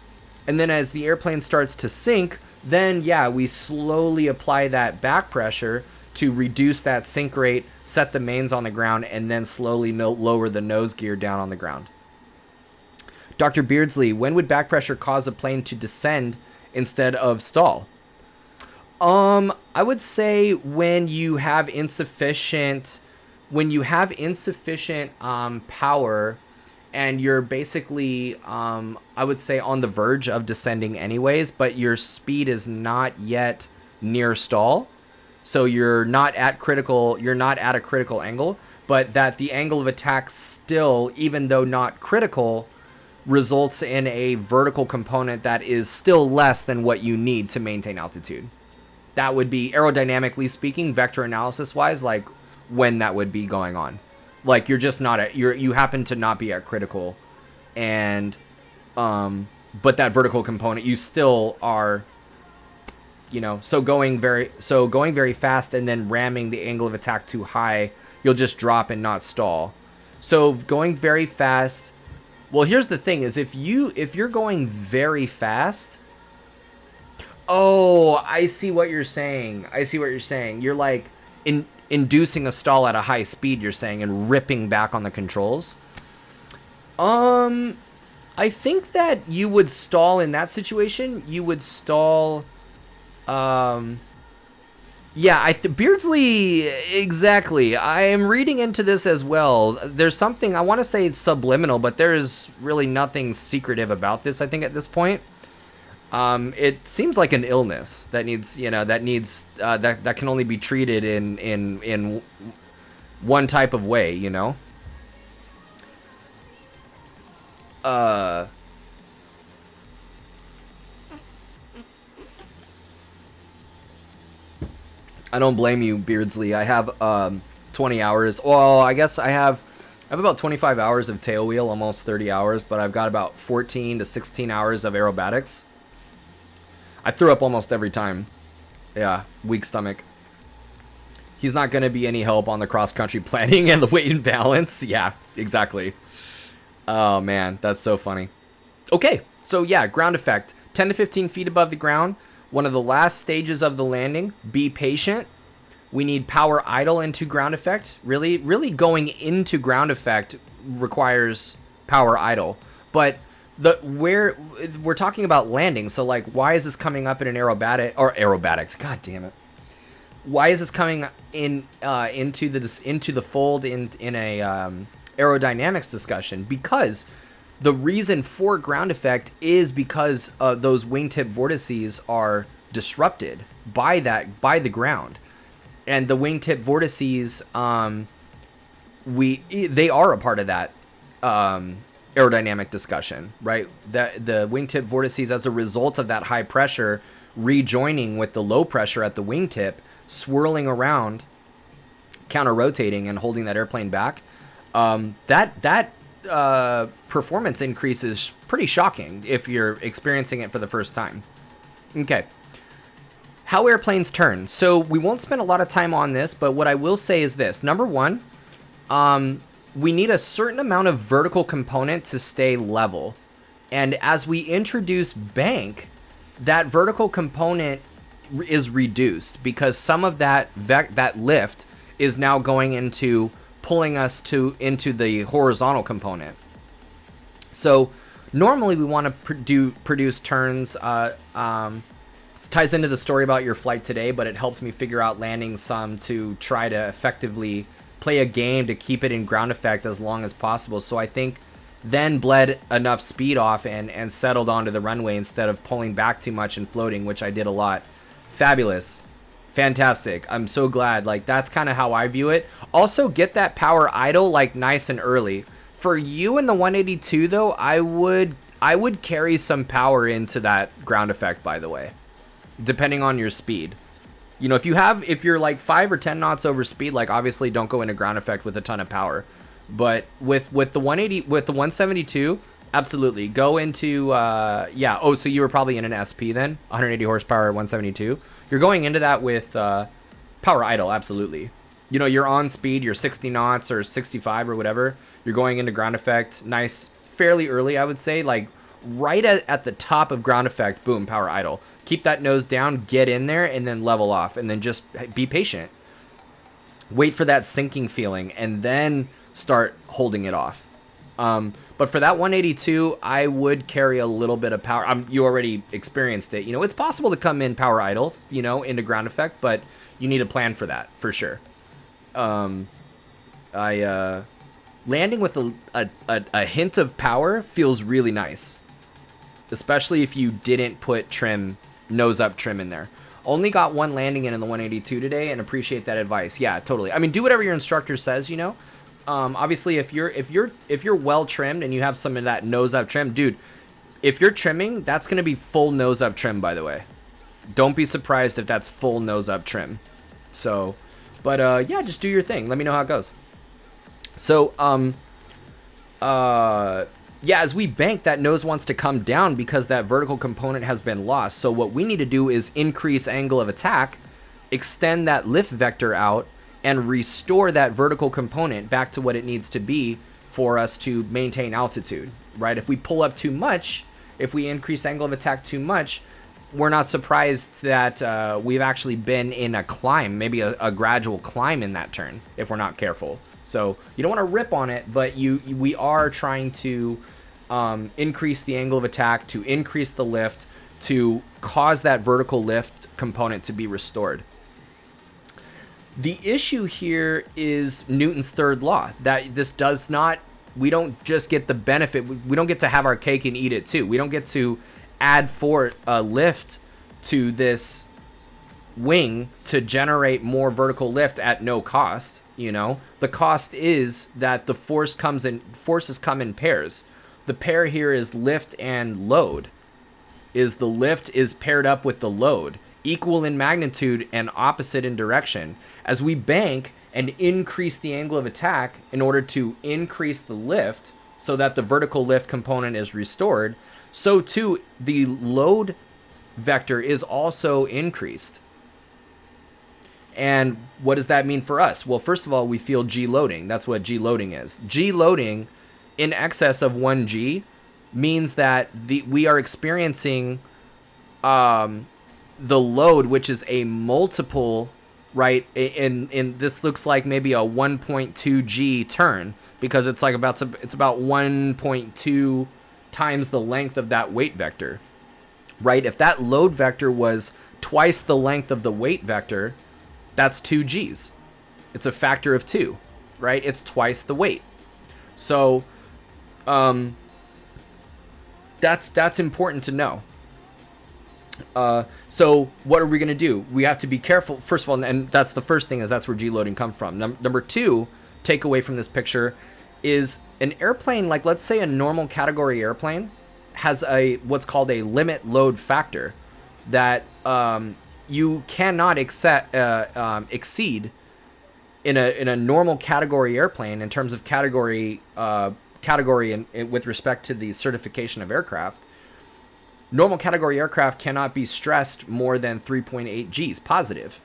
And then as the airplane starts to sink, then yeah, we slowly apply that back pressure to reduce that sink rate, set the mains on the ground, and then slowly lower the nose gear down on the ground. Dr. Beardsley, when would back pressure cause a plane to descend instead of stall? I would say when you have insufficient power, and you're basically I would say on the verge of descending anyways, but your speed is not yet near stall. So you're not at a critical angle, but that the angle of attack still, even though not critical, results in a vertical component that is still less than what you need to maintain altitude. That would be, aerodynamically speaking, vector analysis wise, like when that would be going on. Like you're just not at, you happen to not be at critical, and but that vertical component, you still are, so going very fast and then ramming the angle of attack too high, you'll just drop and not stall. So going very fast, well, here's the thing is if you're going very fast, oh, I see what you're saying. You're like inducing a stall at a high speed, you're saying, and ripping back on the controls. I think that you would stall in that situation. You would stall. Yeah, Beardsley, exactly. I am reading into this as well. There's something, I want to say it's subliminal, but there's really nothing secretive about this, I think, at this point. It seems like an illness that needs, that can only be treated in one type of way, I don't blame you, Beardsley. I have 20 hours. Well, I guess I have about 25 hours of tail wheel, almost 30 hours, but I've got about 14 to 16 hours of aerobatics. I threw up almost every time. Yeah, weak stomach. He's not going to be any help on the cross-country planning and the weight and balance. Yeah, exactly. Oh, man, that's so funny. Okay, so yeah, ground effect. 10 to 15 feet above the ground. One of the last stages of the landing. Be patient. We need power idle into ground effect. Really going into ground effect requires power idle. But where we're talking about landing, so like, why is this coming up in an aerobatics? God damn it! Why is this coming in into the fold in a aerodynamics discussion? Because the reason for ground effect is because those wingtip vortices are disrupted by the ground, and the wingtip vortices, they are a part of that aerodynamic discussion, right? That the wingtip vortices, as a result of that high pressure rejoining with the low pressure at the wingtip, swirling around, counter rotating and holding that airplane back. That performance increase is pretty shocking if you're experiencing it for the first time. Okay. How airplanes turn. So we won't spend a lot of time on this, but what I will say is this. Number one, we need a certain amount of vertical component to stay level. And as we introduce bank, that vertical component is reduced because some of that lift is now going into pulling us into the horizontal component. So normally we want to produce turns. Ties into the story about your flight today, but it helped me figure out landing some to try to effectively play a game to keep it in ground effect as long as possible. So I think then bled enough speed off and settled onto the runway instead of pulling back too much and floating, which I did a lot. Fabulous. Fantastic. I'm so glad. Like, that's kind of how I view it. Also, get that power idle like nice and early. For you in the 182 though, I would carry some power into that ground effect, by the way, depending on your speed. If you're like 5 or 10 knots over speed, like, obviously don't go into ground effect with a ton of power. But with the 172, absolutely go into yeah. Oh, so you were probably in an SP then, 180 horsepower 172. You're going into that with power idle, absolutely. You're on speed, you're 60 knots or 65 or whatever. You're going into ground effect, nice, fairly early, I would say, like right at the top of ground effect, boom, power idle. Keep that nose down, get in there, and then level off, and then just be patient. Wait for that sinking feeling, and then start holding it off. But But for that 182, I would carry a little bit of power. You already experienced it. You know, it's possible to come in power idle, you know, into ground effect, but you need a plan for that, for sure. Landing with a hint of power feels really nice, especially if you didn't put trim, nose up trim in there. Only got one landing in the 182 today, and appreciate that advice. Yeah, totally. I mean, do whatever your instructor says, you know. Obviously, if you're well trimmed and you have some of that nose up trim, dude, if you're trimming, that's gonna be full nose up trim, by the way. Don't be surprised if that's full nose up trim. So, but yeah, just do your thing. Let me know how it goes. So, yeah, as we bank, that nose wants to come down because that vertical component has been lost. So what we need to do is increase angle of attack, extend that lift vector out, and restore that vertical component back to what it needs to be for us to maintain altitude, right? If we pull up too much, if we increase angle of attack too much, we're not surprised that we've actually been in a climb, maybe a gradual climb in that turn, if we're not careful. So you don't want to rip on it, but we are trying to increase the angle of attack, to increase the lift, to cause that vertical lift component to be restored. The issue here is Newton's third law, that this does not, we don't just get the benefit, we don't get to have our cake and eat it too. We don't get to add for a lift to this wing to generate more vertical lift at no cost, you know. The cost is that the forces come in pairs. The pair here is lift and load. The lift is paired up with the load, equal in magnitude and opposite in direction. As we bank and increase the angle of attack in order to increase the lift so that the vertical lift component is restored, so too the load vector is also increased. And what does that mean for us? Well, first of all, we feel G loading. That's what G loading is. G loading in excess of 1G means that we are experiencing the load, which is a multiple, right? In this looks like maybe a 1.2 G turn, because it's like about 1.2 times the length of that weight vector, right? If that load vector was twice the length of the weight vector, that's 2 G's. It's a factor of 2, right? It's twice the weight. So that's important to know. So what are we going to do? We have to be careful, first of all, and that's the first thing, is that's where G loading comes from. Number two, takeaway from this picture is an airplane, like let's say a normal category airplane, has what's called a limit load factor that you cannot exceed in a normal category airplane in terms of category with respect to the certification of aircraft. Normal category aircraft cannot be stressed more than 3.8 G's positive.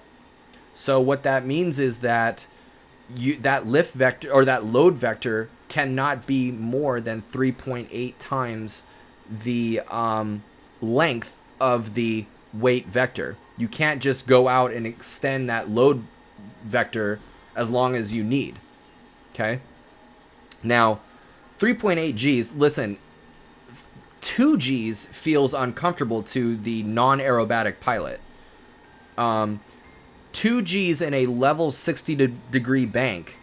So what that means is that that lift vector or that load vector cannot be more than 3.8 times the length of the weight vector. You can't just go out and extend that load vector as long as you need. Okay? Now, 3.8 G's, listen, 2 G's feels uncomfortable to the non-aerobatic pilot. 2 G's in a level 60-degree bank,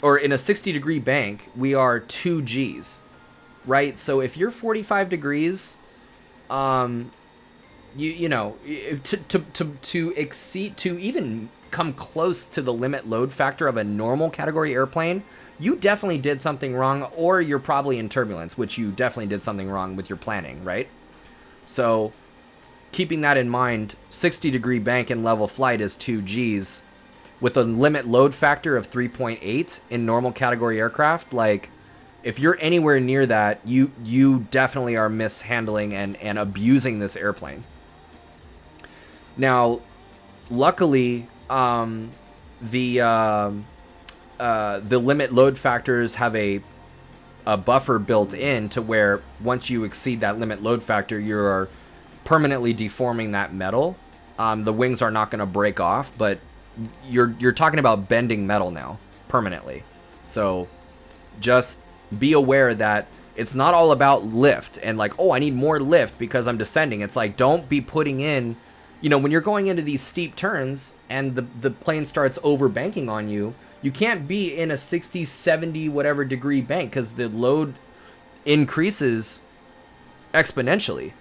or in a 60-degree bank, we are 2 G's, right? So if you're 45 degrees, you know, to exceed, to even come close to the limit load factor of a normal category airplane, you definitely did something wrong, or you're probably in turbulence, which you definitely did something wrong with your planning, right? So keeping that in mind, 60-degree bank and level flight is 2 G's with a limit load factor of 3.8 in normal category aircraft. Like, if you're anywhere near that, you definitely are mishandling and abusing this airplane. Now, luckily, the limit load factors have a buffer built in to where once you exceed that limit load factor, you're permanently deforming that metal. The wings are not going to break off, but you're talking about bending metal now permanently. So just be aware that It's not all about lift and like, oh, I need more lift because I'm descending. It's like, don't be putting in, you know, when you're going into these steep turns and the plane starts over banking on you, you can't be in a 60, 70, whatever degree bank because the load increases exponentially.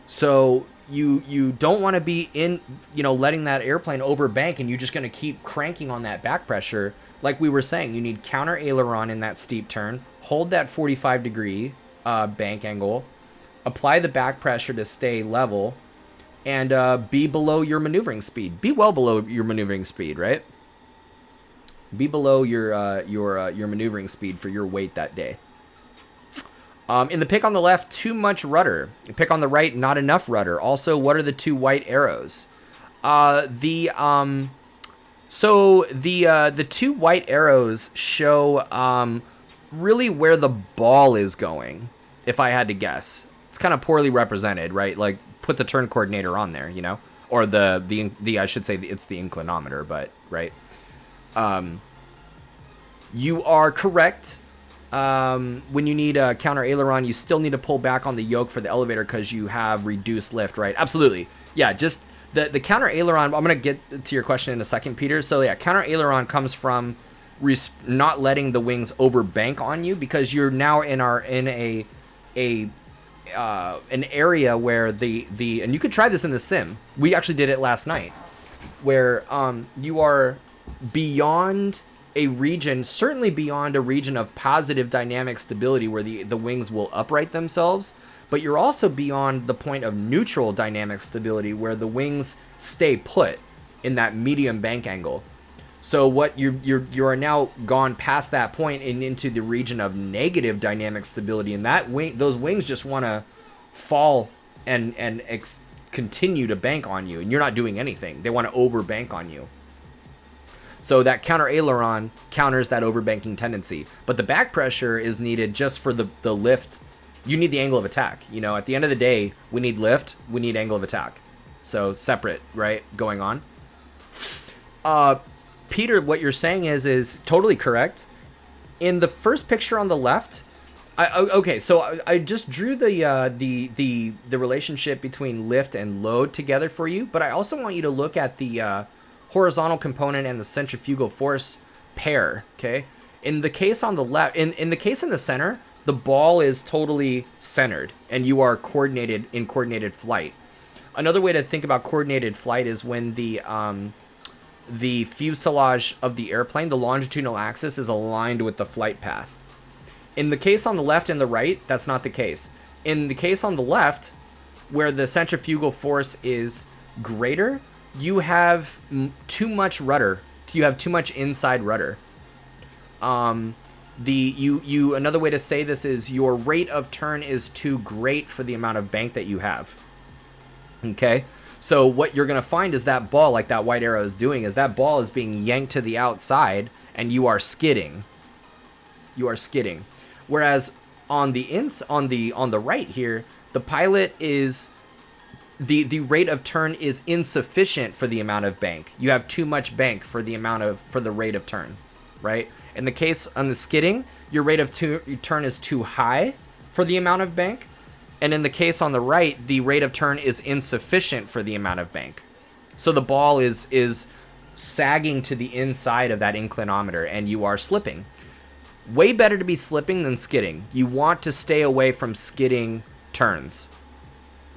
So you don't want to be in, you know, letting that airplane overbank and you're just going to keep cranking on that back pressure. Like we were saying, you need counter aileron in that steep turn, hold that 45-degree bank angle, apply the back pressure to stay level, and be below your maneuvering speed. Be well below your maneuvering speed, right? Be below your maneuvering speed for your weight that day. In the pick on the left, too much rudder. Pick on the right, not enough rudder. Also, what are the two white arrows? The two white arrows show really where the ball is going, if I had to guess. It's kind of poorly represented, right? Like, put the turn coordinator on there, you know? Or the I should say it's the inclinometer, but, right? You are correct. When you need a counter aileron, you still need to pull back on the yoke for the elevator because you have reduced lift, right? Absolutely. Yeah, just the counter aileron, I'm going to get to your question in a second, Peter. So yeah, counter aileron comes from not letting the wings overbank on you because you're now in an area where and you could try this in the sim. We actually did it last night where you are beyond a region, certainly beyond a region of positive dynamic stability where the wings will upright themselves, but you're also beyond the point of neutral dynamic stability where the wings stay put in that medium bank angle. So what you are now gone past that point and into the region of negative dynamic stability, and those wings just want to fall and continue to bank on you, and you're not doing anything. They want to overbank on you. So that counter aileron counters that overbanking tendency. But the back pressure is needed just for the lift. You need the angle of attack. You know, at the end of the day, we need lift, we need angle of attack. So separate, right, going on. Peter, what you're saying is totally correct. In the first picture on the left, I just drew the relationship between lift and load together for you, but I also want you to look at the horizontal component and the centrifugal force pair. Okay, in the case on the left, in the case in the center, the ball is totally centered and you are coordinated in coordinated flight. Another way to think about coordinated flight is when the fuselage of the airplane, the longitudinal axis, is aligned with the flight path. In the case on the left and the right, that's not the case. In the case on the left, where the centrifugal force is greater, you have too much rudder. You have too much inside rudder. Another way to say this is your rate of turn is too great for the amount of bank that you have. Okay? So what you're going to find is that ball, like that white arrow is doing, is that ball is being yanked to the outside and you are skidding. You are skidding. Whereas on the right here, the pilot is the rate of turn is insufficient for the amount of bank. You have too much bank for the rate of turn, right? In the case on the skidding, your rate of turn is too high for the amount of bank. And in the case on the right, the rate of turn is insufficient for the amount of bank. So the ball is sagging to the inside of that inclinometer and you are slipping. Way better to be slipping than skidding. You want to stay away from skidding turns,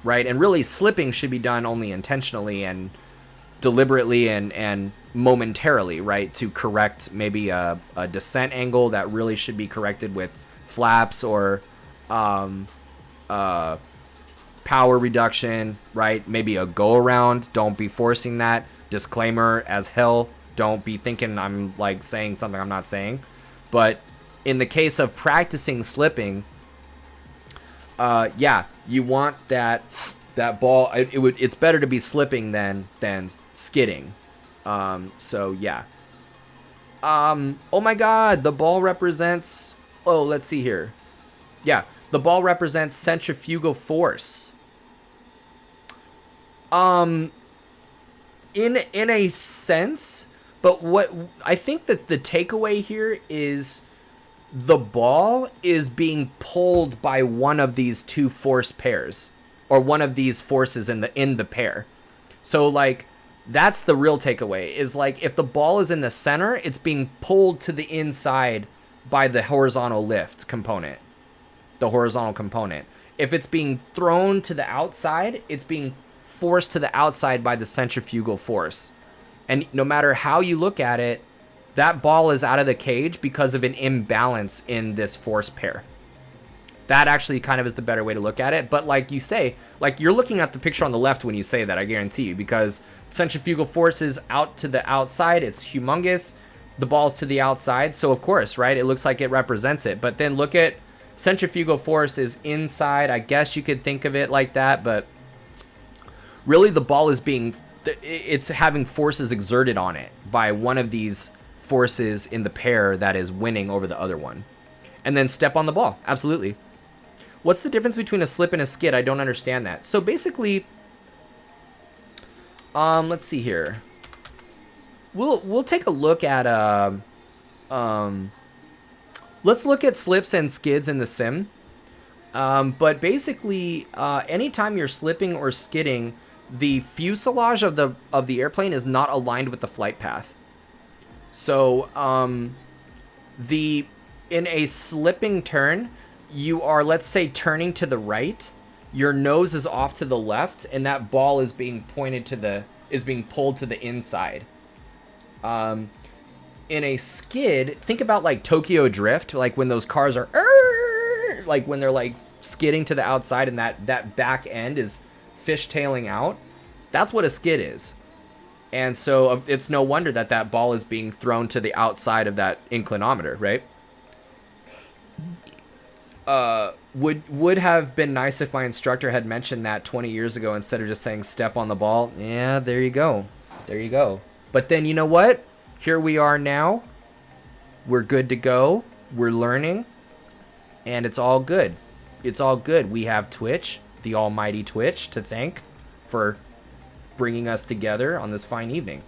right? And really slipping should be done only intentionally and deliberately and momentarily, right? To correct maybe a descent angle that really should be corrected with flaps or power reduction, right? Maybe a go around. Don't be forcing that. Disclaimer as hell. Don't be thinking I'm like saying something I'm not saying. But in the case of practicing slipping, yeah, you want that ball. It's better to be slipping than skidding. So yeah. Oh my God, the ball represents. Oh, let's see here. Yeah, the ball represents centrifugal force. In a sense, but what I think that the takeaway here is the ball is being pulled by one of these two force pairs, or one of these forces in the pair. So like that's the real takeaway, is like if the ball is in the center, it's being pulled to the inside by the horizontal lift component, the horizontal component. If it's being thrown to the outside, it's being forced to the outside by the centrifugal force. And no matter how you look at it, that ball is out of the cage because of an imbalance in this force pair. That actually kind of is the better way to look at it. But like you say, like you're looking at the picture on the left when you say that, I guarantee you, because centrifugal force is out to the outside. It's humongous. The ball's to the outside. So of course, right, it looks like it represents it. But then look at centrifugal force is inside. I guess you could think of it like that. But really the ball is it's having forces exerted on it by one of these forces in the pair that is winning over the other one. And then step on the ball. Absolutely. What's the difference between a slip and a skid? I don't understand that. So basically, let's see here. We'll take a look at let's look at slips and skids in the sim. But basically, anytime you're slipping or skidding, the fuselage of the airplane is not aligned with the flight path. So, in a slipping turn, you are, let's say, turning to the right. Your nose is off to the left, and that ball is being pulled to the inside. In a skid, think about like Tokyo Drift, like when those cars are, like when they're like skidding to the outside, and that back end is fishtailing out. That's what a skid is. And so it's no wonder that ball is being thrown to the outside of that inclinometer, right? Would have been nice if my instructor had mentioned that 20 years ago instead of just saying step on the ball. Yeah, there you go. There you go. But then you know what? Here we are now. We're good to go. We're learning. And it's all good. It's all good. We have Twitch, the almighty Twitch, to thank for bringing us together on this fine evening.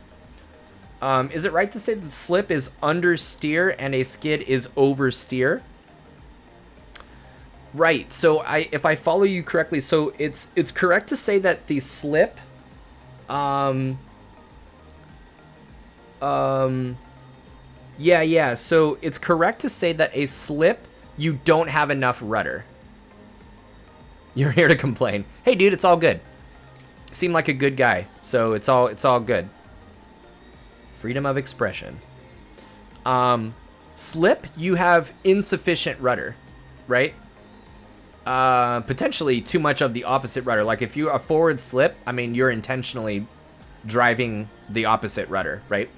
Is it right to say that slip is understeer and a skid is oversteer? Right. So if I follow you correctly, so it's correct to say that the slip, yeah. So it's correct to say that a slip, you don't have enough rudder. You're here to complain. Hey, dude, it's all good. Seem like a good guy, so it's all good. Freedom of expression. Slip, you have insufficient rudder, right? Potentially too much of the opposite rudder. Like if you're a forward slip, I mean, you're intentionally driving the opposite rudder, right?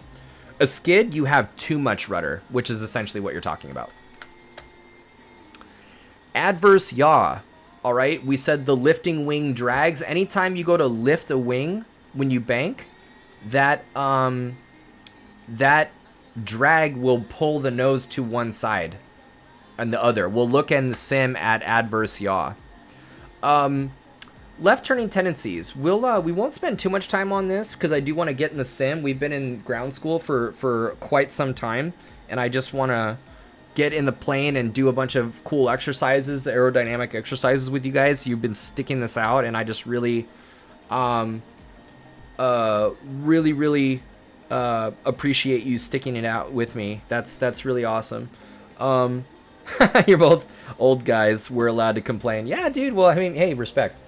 A skid, you have too much rudder, which is essentially what you're talking about. Adverse yaw. All right, we said the lifting wing drags. Anytime you go to lift a wing when you bank, that drag will pull the nose to one side and the other. We'll look in the sim at adverse yaw. Left turning tendencies. We won't spend too much time on this because I do want to get in the sim. We've been in ground school for quite some time, and I just want to get in the plane and do a bunch of cool exercises, aerodynamic exercises with you guys. You've been sticking this out, and I just really, really appreciate you sticking it out with me. That's really awesome. You're both old guys. We're allowed to complain. Yeah, dude. Well, I mean, hey, respect.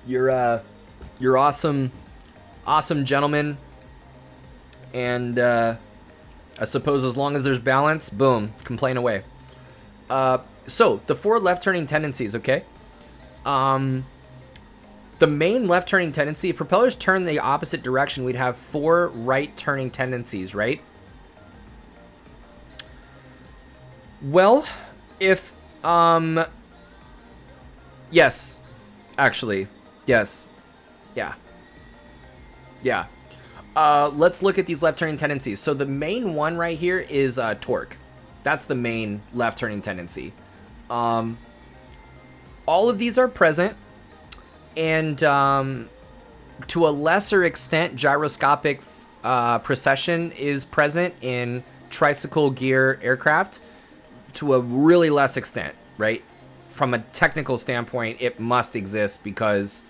You're awesome gentlemen. And I suppose as long as there's balance, boom, complain away. So the 4 left turning tendencies, okay? The main left turning tendency, if propellers turn the opposite direction, we'd have 4 right turning tendencies, right? Well, if yes, actually, yes, yeah. Let's look at these left turning tendencies. So the main one right here is torque. That's the main left turning tendency. All of these are present, and to a lesser extent, gyroscopic precession is present in tricycle gear aircraft to a really less extent, right? From a technical standpoint, it must exist because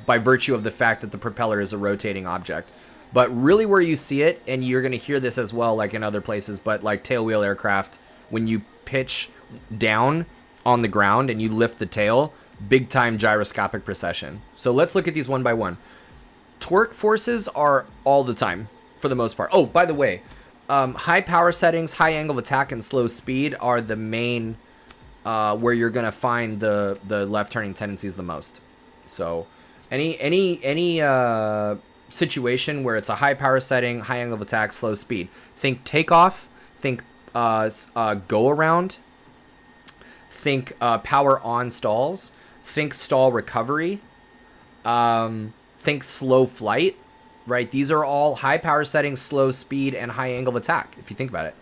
by virtue of the fact that the propeller is a rotating object. But really where you see it, and you're going to hear this as well, like in other places, but like tailwheel aircraft, when you pitch down on the ground and you lift the tail, big time gyroscopic precession. So let's look at these one by one. Torque forces are all the time for the most part. Oh, by the way, high power settings, high angle of attack, and slow speed are the main where you're going to find the left turning tendencies the most. So any situation where it's a high power setting, high angle of attack, slow speed. Think takeoff, think go around, think power on stalls, think stall recovery, think slow flight, right? These are all high power settings, slow speed, and high angle of attack, if you think about it.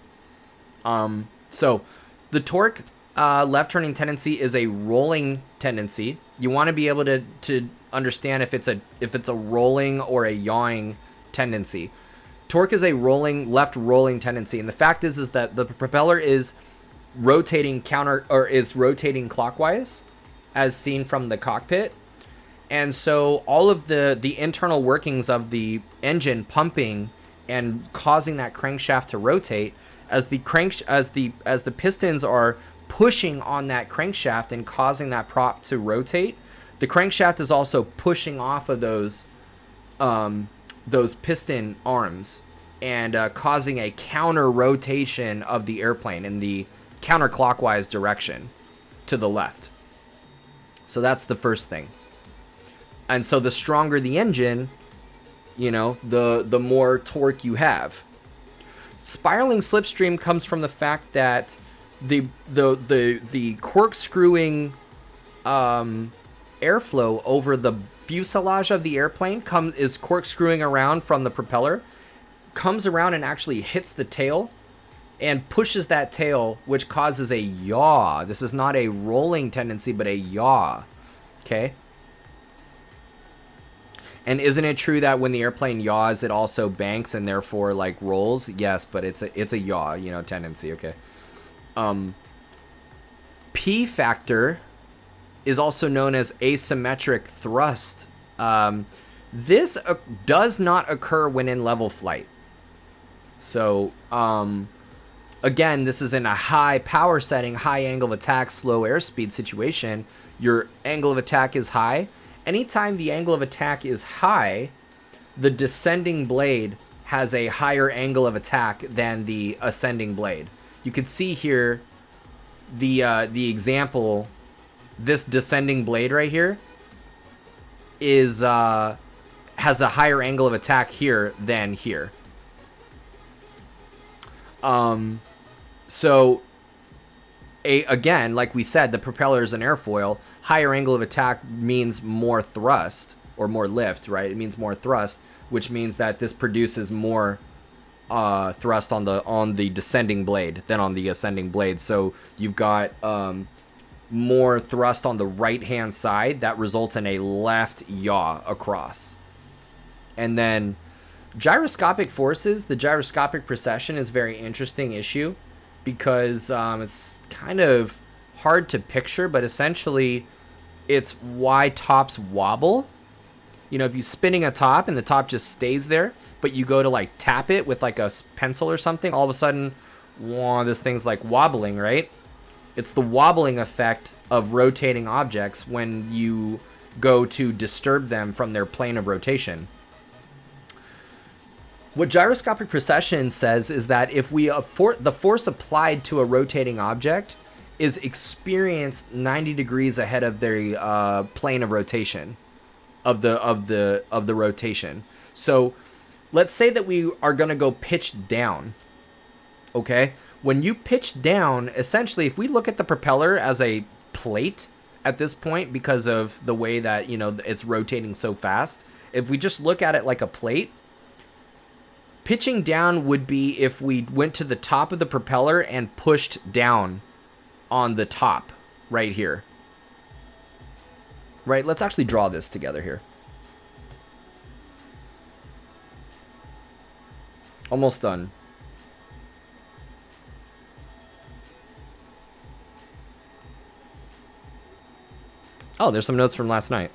So the torque left turning tendency is a rolling tendency. You want to be able to understand if it's a rolling or a yawing tendency. Torque is a left rolling tendency, and the fact is that the propeller is rotating rotating clockwise, as seen from the cockpit, and so all of the internal workings of the engine pumping and causing that crankshaft to rotate as the pistons are pushing on that crankshaft and causing that prop to rotate. The crankshaft is also pushing off of those piston arms and causing a counter rotation of the airplane in the counterclockwise direction to the left. So that's the first thing. And so the stronger the engine, the more torque you have. Spiraling slipstream comes from the fact that the corkscrewing airflow over the fuselage of the airplane is corkscrewing around from the propeller, comes around and actually hits the tail and pushes that tail, which causes a yaw. This is not a rolling tendency, but a yaw. Okay? And isn't it true that when the airplane yaws, it also banks and therefore like rolls? Yes, but it's a yaw, tendency. Okay. P factor is also known as asymmetric thrust. This does not occur when in level flight. So, again, this is in a high power setting, high angle of attack, slow airspeed situation. Your angle of attack is high. Anytime the angle of attack is high, the descending blade has a higher angle of attack than the ascending blade. You can see here the example. This descending blade right here has a higher angle of attack here than here. So again, like we said, the propeller is an airfoil. Higher angle of attack means more thrust or more lift, right? It means more thrust, which means that this produces more thrust on the descending blade than on the ascending blade. So you've got more thrust on the right hand side that results in a left yaw across. And then gyroscopic forces, the gyroscopic precession is a very interesting issue because it's kind of hard to picture, but essentially it's why tops wobble. If you're spinning a top and the top just stays there, but you go to like tap it with like a pencil or something, all of a sudden, this thing's like wobbling, right? It's the wobbling effect of rotating objects when you go to disturb them from their plane of rotation. What gyroscopic precession says is that if the force applied to a rotating object is experienced 90 degrees ahead of their plane of rotation, of the rotation. So let's say that we are going to go pitch down. Okay? When you pitch down, essentially, if we look at the propeller as a plate at this point, because of the way that, it's rotating so fast, if we just look at it like a plate, pitching down would be if we went to the top of the propeller and pushed down on the top right here. Right? Let's actually draw this together here. Almost done. Oh, there's some notes from last night.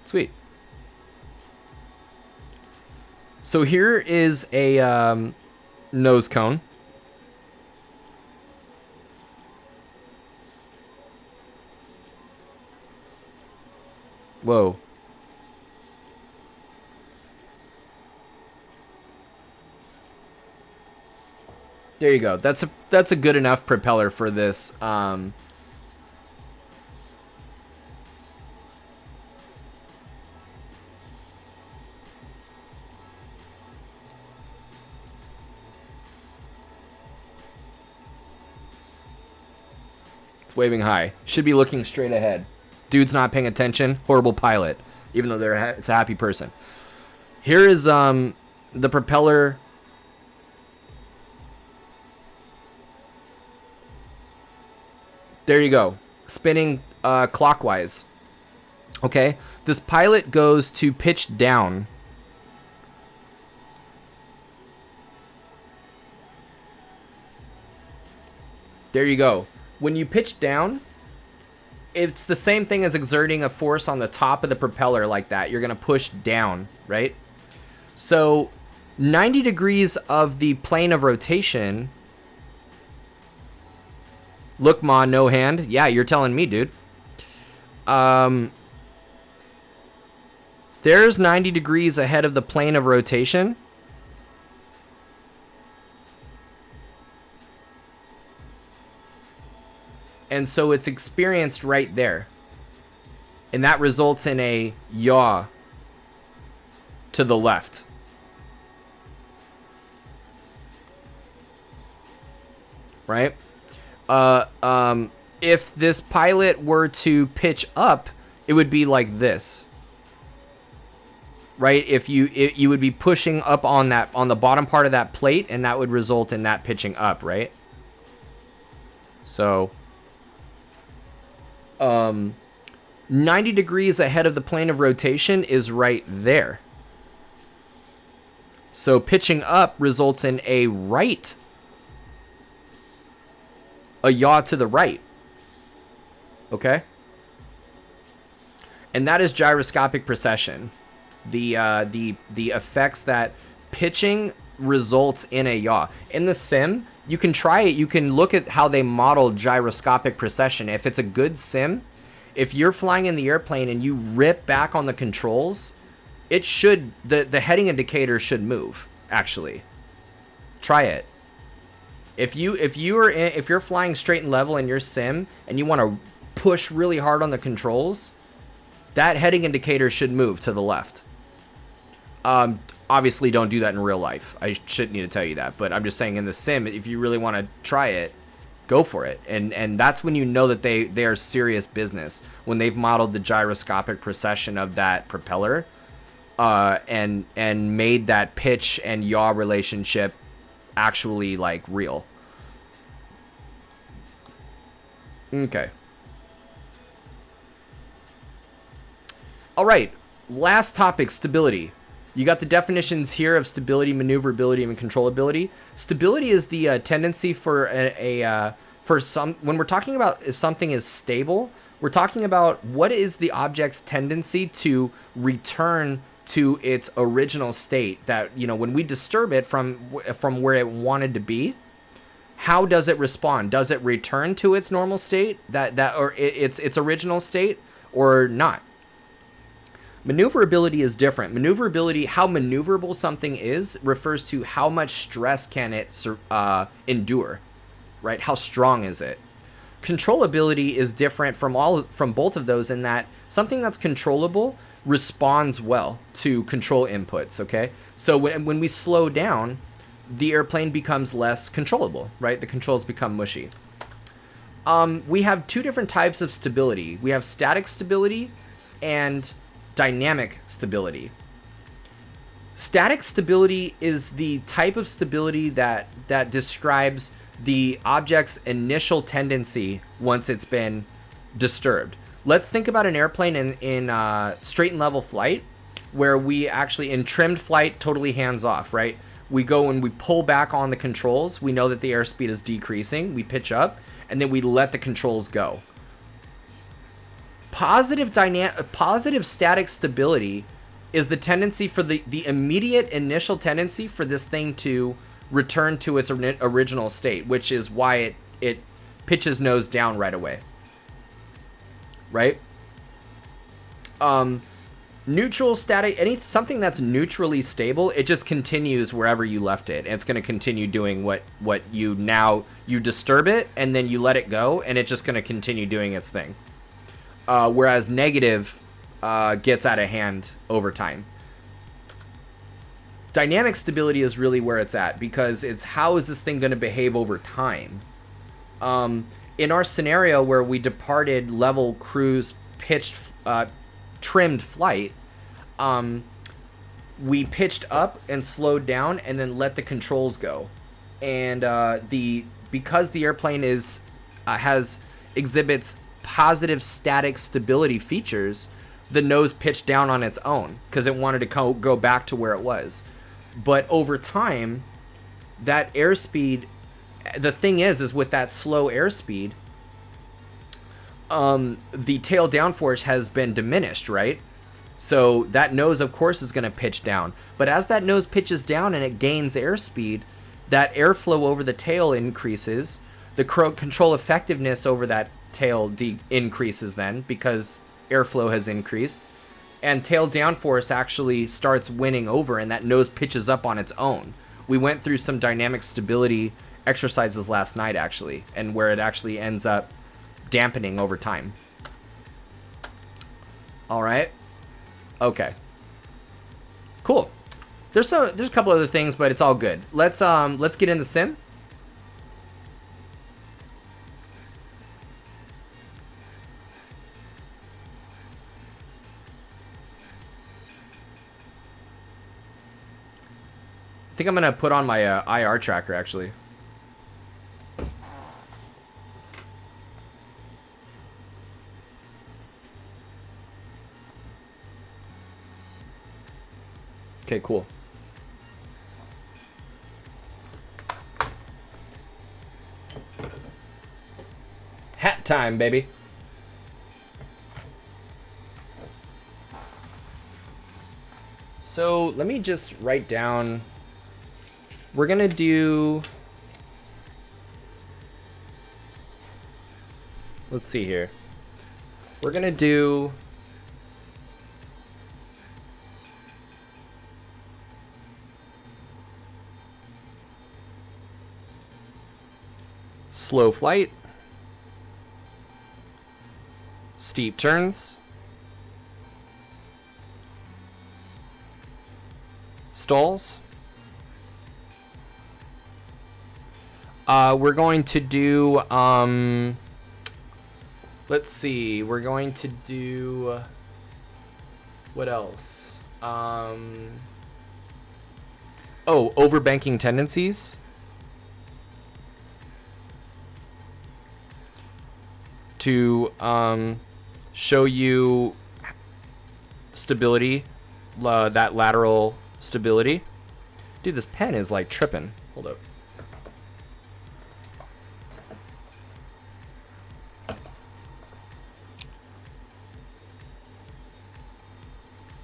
Sweet. So here is a nose cone. Whoa. There you go. That's a good enough propeller for this. It's waving high. Should be looking straight ahead. Dude's not paying attention. Horrible pilot. Even though it's a happy person. Here is the propeller. There you go. Spinning clockwise. Okay. This pilot goes to pitch down. There you go. When you pitch down, it's the same thing as exerting a force on the top of the propeller like that. You're going to push down, right? So 90 degrees of the plane of rotation. Look, Ma, no hand. Yeah, you're telling me, dude. There's 90 degrees ahead of the plane of rotation. And so it's experienced right there. And that results in a yaw to the left. Right? If this pilot were to pitch up, it would be like this. Right? If you would be pushing up on the bottom part of that plate, and that would result in that pitching up, right? So 90 degrees ahead of the plane of rotation is right there. So pitching up results in a yaw to the right. Okay? And that is gyroscopic precession. The effects that pitching results in a yaw. In the sim, you can try it. You can look at how they model gyroscopic precession. If it's a good sim, if you're flying in the airplane and you rip back on the controls, it should, the heading indicator should move, actually. Try it. If you're flying straight and level in your sim and you want to push really hard on the controls, that heading indicator should move to the left. Obviously, don't do that in real life. I shouldn't need to tell you that, but I'm just saying in the sim, if you really want to try it, go for it. And that's when you know that they are serious business, when they've modeled the gyroscopic precession of that propeller, and made that pitch and yaw relationship actually like real. Okay. All right. Last topic, stability. You got the definitions here of stability, maneuverability, and controllability. Stability is the tendency for when we're talking about if something is stable, we're talking about what is the object's tendency to return to its original state. That, you know, when we disturb it from where it wanted to be, how does it respond? Does it return to its normal state, or its original state, or not? Maneuverability is different. Maneuverability, how maneuverable something is, refers to how much stress can it endure, right? How strong is it? Controllability is different from both of those in that something that's controllable responds well to control inputs, okay? So when we slow down, the airplane becomes less controllable, right? The controls become mushy. We have two different types of stability. We have static stability and dynamic stability. Static stability is the type of stability that describes the object's initial tendency once it's been disturbed. Let's think about an airplane in straight and level flight, where we actually, in trimmed flight, totally hands off, right? We go and we pull back on the controls. We know that the airspeed is decreasing. We pitch up, and then we let the controls go. Positive static stability is the tendency for the immediate initial tendency for this thing to return to its original state, which is why it pitches nose down right away. Right? Neutral static, something that's neutrally stable, it just continues wherever you left it. And it's going to continue doing what you disturb it, and then you let it go, and it's just going to continue doing its thing. Whereas negative gets out of hand over time. Dynamic stability is really where it's at, because it's how is this thing going to behave over time. In our scenario where we departed level cruise pitched trimmed flight, we pitched up and slowed down and then let the controls go, and because the airplane exhibits positive static stability features, the nose pitched down on its own because it wanted to go back to where it was. But over time, that airspeed, the thing is with that slow airspeed, the tail downforce has been diminished, right? So that nose, of course, is going to pitch down. But as that nose pitches down and it gains airspeed, that airflow over the tail increases. The control effectiveness over that tail increases then because airflow has increased. And tail downforce actually starts winning over, and that nose pitches up on its own. We went through some dynamic stability exercises last night, actually, and where it actually ends up dampening over time. All right. Okay. Cool. There's a couple other things, but it's all good. Let's get in the sim. I think I'm gonna put on my IR tracker actually. Okay, cool. Hat time, baby. So let me just write down. We're gonna do. Let's see here. We're gonna do. Slow flight, steep turns, stalls. We're going to do, let's see, we're going to do, what else? Overbanking tendencies. To show you stability, that lateral stability. Dude, this pen is like tripping. Hold up.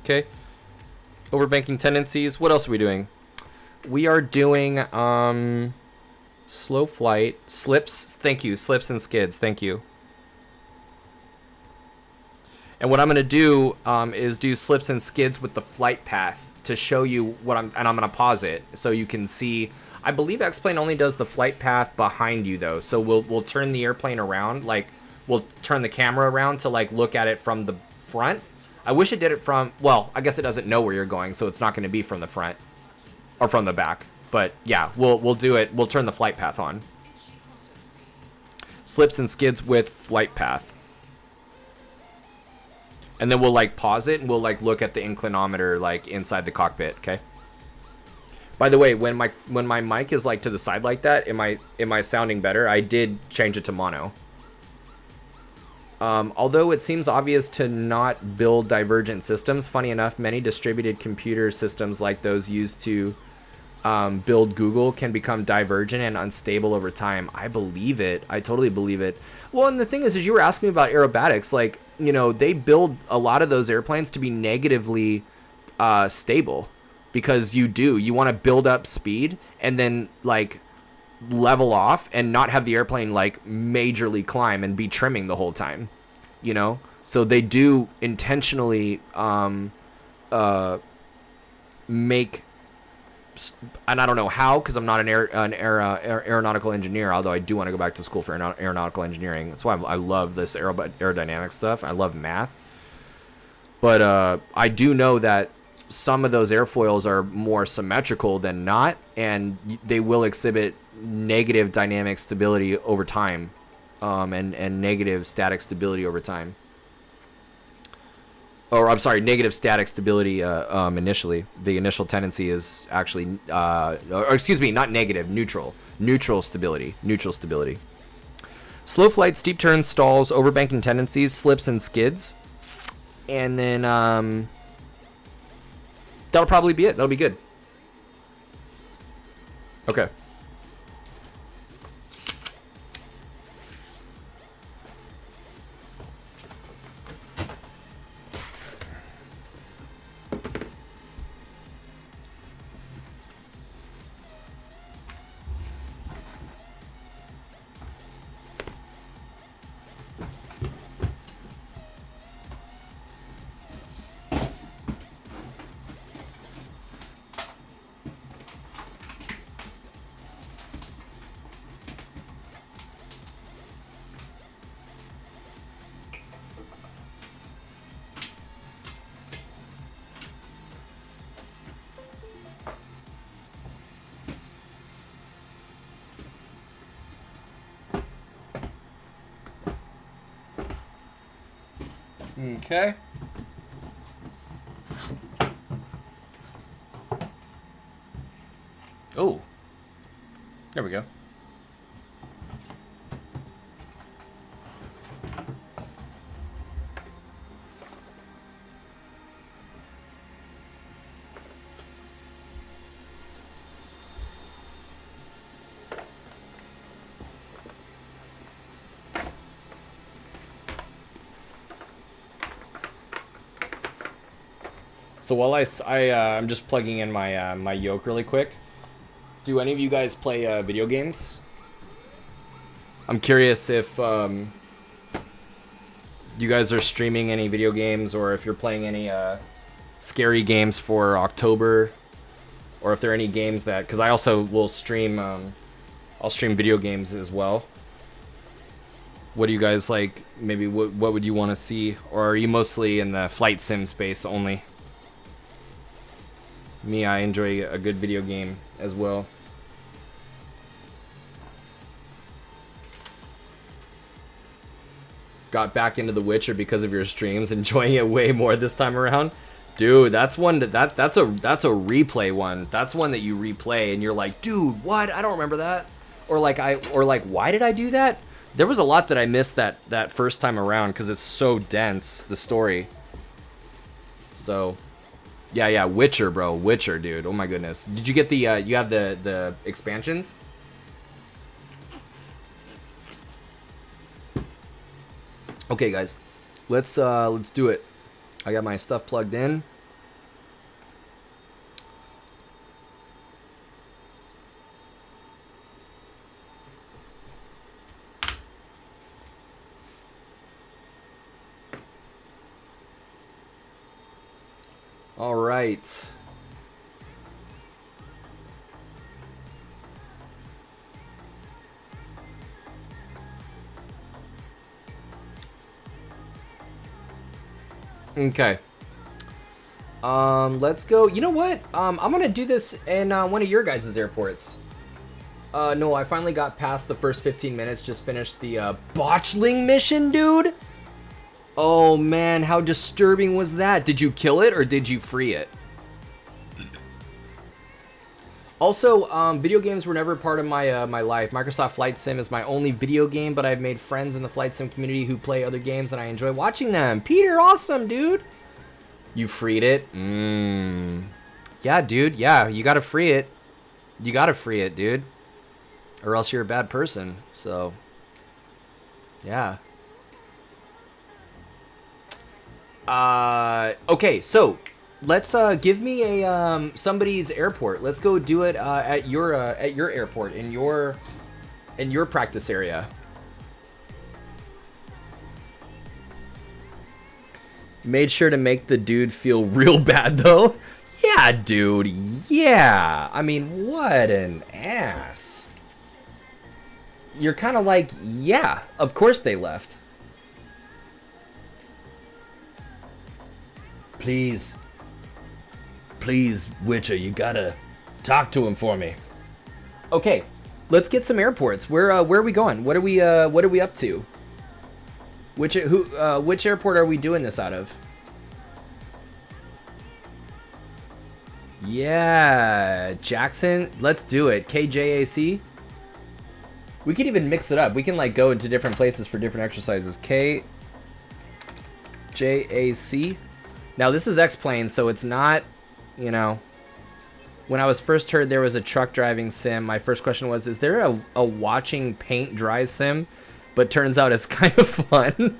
Okay. Overbanking tendencies. What else are we doing? We are doing slow flight, slips. Thank you. Slips and skids. Thank you. And what I'm going to do is do slips and skids with the flight path to show you what I'm going to pause it so you can see. I believe X-Plane only does the flight path behind you though. So we'll turn the airplane around, like we'll turn the camera around to like look at it from the front. I wish it did it from, well, I guess it doesn't know where you're going, so it's not going to be from the front or from the back. But yeah, we'll do it. We'll turn the flight path on. Slips and skids with flight path. And then we'll like pause it and we'll like look at the inclinometer like inside the cockpit, okay? By the way, when my mic is like to the side like that, am I sounding better? I did change it to mono. Although it seems obvious to not build divergent systems, funny enough, many distributed computer systems like those used to build Google can become divergent and unstable over time. I believe it. I totally believe it. Well, and the thing is you were asking me about aerobatics. Like, you know, they build a lot of those airplanes to be negatively stable, because you want to build up speed and then like level off and not have the airplane like majorly climb and be trimming the whole time, you know? So they do intentionally make, and I don't know how, because I'm not an aeronautical engineer, although I do want to go back to school for aeronautical engineering. That's why I love this aerodynamic stuff. I love math. But I do know that some of those airfoils are more symmetrical than not, and they will exhibit negative dynamic stability over time, and negative static stability over time. Or I'm sorry, negative static stability initially. The initial tendency is actually, or excuse me, not negative, neutral. Neutral stability. Slow flight, steep turns, stalls, overbanking tendencies, slips, and skids. And then that'll probably be it. That'll be good. Okay. Okay. Oh. There we go. So while I'm just plugging in my my yoke really quick. Do any of you guys play video games? I'm curious if you guys are streaming any video games, or if you're playing any scary games for October, or if there are any games that, because I also will stream. I'll stream video games as well. What do you guys like? Maybe what would you want to see, or are you mostly in the flight sim space only? Me, I enjoy a good video game as well. Got back into The Witcher because of your streams, enjoying it way more this time around. Dude, that's one that's a replay one. That's one that you replay and you're like, dude, what? I don't remember that. Or like why did I do that? There was a lot that I missed that first time around because it's so dense, the story. So yeah, Witcher, bro. Witcher, dude. Oh my goodness. Did you get the you have the expansions? Okay, guys. Let's do it. I got my stuff plugged in. All right. Okay. Let's go. You know what? I'm gonna do this in one of your guys' airports. No, I finally got past the first 15 minutes. Just finished the botchling mission, dude. Oh man, how disturbing was that? Did you kill it or did you free it? Also, video games were never part of my my life. Microsoft Flight Sim is my only video game, but I've made friends in the Flight Sim community who play other games and I enjoy watching them. Peter, awesome, dude. You freed it? Yeah, dude. Yeah, you gotta free it. You gotta free it, dude. Or else you're a bad person. So, yeah. Okay, so let's give me a somebody's airport. Let's go do it at your airport in your practice area. Made sure to make the dude feel real bad though. Yeah, dude. Yeah. I mean, what an ass. You're kind of like, yeah, of course they left. Please, Witcher, you gotta talk to him for me. Okay, let's get some airports. Where are we going? What are we up to? Which airport are we doing this out of? Yeah, Jackson. Let's do it. KJAC. We can even mix it up. We can like go into different places for different exercises. KJAC. Now this is X-Plane, so it's not, you know. When I was first heard there was a truck driving sim, my first question was, is there a watching paint dry sim? But turns out it's kind of fun.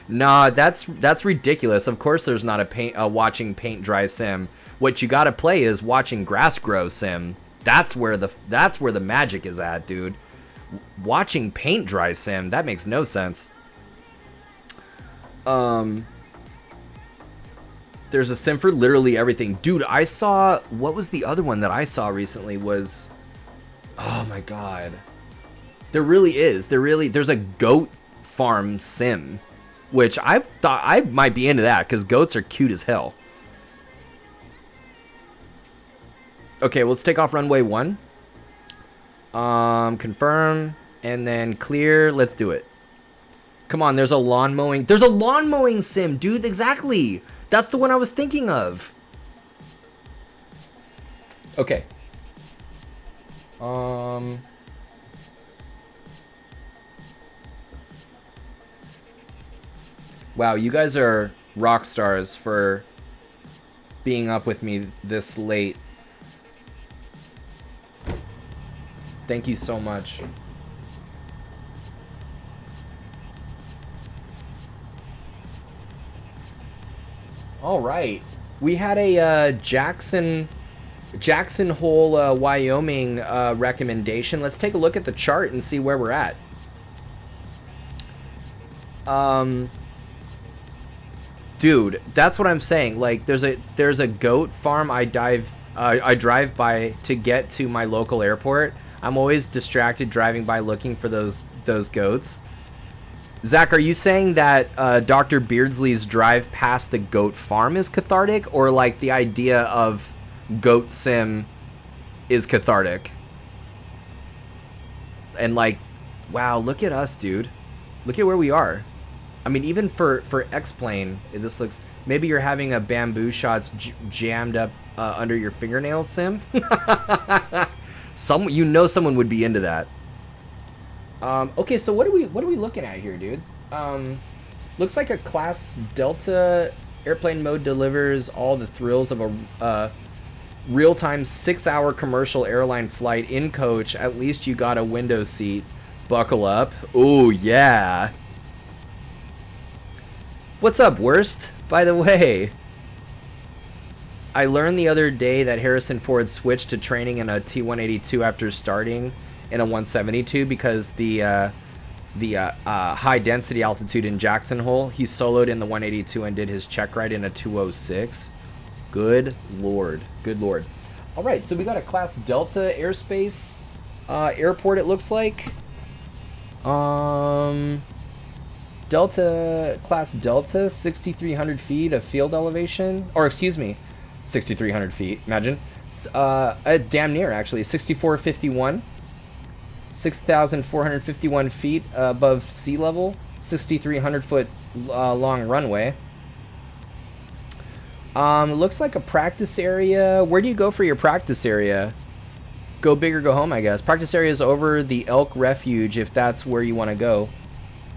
Nah, that's ridiculous. Of course there's not a watching paint dry sim. What you gotta play is watching grass grow sim. That's where the magic is at, dude. Watching paint dry sim, that makes no sense. There's a sim for literally everything. Dude, I saw... What was the other one that I saw recently was... Oh my god. There really is. There's a goat farm sim. Which I thought I might be into that, because goats are cute as hell. Okay, let's take off runway 1. Confirm. And then clear. Let's do it. Come on, there's a lawn mowing. There's a lawn mowing sim, dude. Exactly. That's the one I was thinking of. Okay. Wow, you guys are rock stars for being up with me this late. Thank you so much. All right, we had a Jackson Hole, Wyoming recommendation. Let's take a look at the chart and see where we're at. Dude, that's what I'm saying. Like, there's a goat farm I drive by to get to my local airport. I'm always distracted driving by looking for those goats. Zach, are you saying that Dr. Beardsley's drive past the goat farm is cathartic, or like the idea of goat sim is cathartic? And like, wow, look at us, dude. Look at where we are. I mean, even for X-Plane, this looks... Maybe you're having a bamboo shots jammed up under your fingernails sim? Someone would be into that. Okay, so what are we looking at here, dude? Looks like a Class Delta airplane mode delivers all the thrills of a real-time 6-hour commercial airline flight in coach. At least you got a window seat. Buckle up. Oh yeah. What's up, Worst? By the way, I learned the other day that Harrison Ford switched to training in a T-182 after starting in a 172 because the high density altitude in Jackson Hole. He soloed in the 182 and did his check ride in a 206. Good lord. Good lord. All right, so we got a Class Delta airspace airport, it looks like. Class Delta, 6,300 feet of field elevation. Or excuse me, 6,300 feet, imagine. Damn near, actually, 6,451. 6,451 feet above sea level, 6,300 foot long runway. Looks like a practice area. Where do you go for your practice area? Go big or go home, I guess. Practice area is over the Elk Refuge, if that's where you want to go.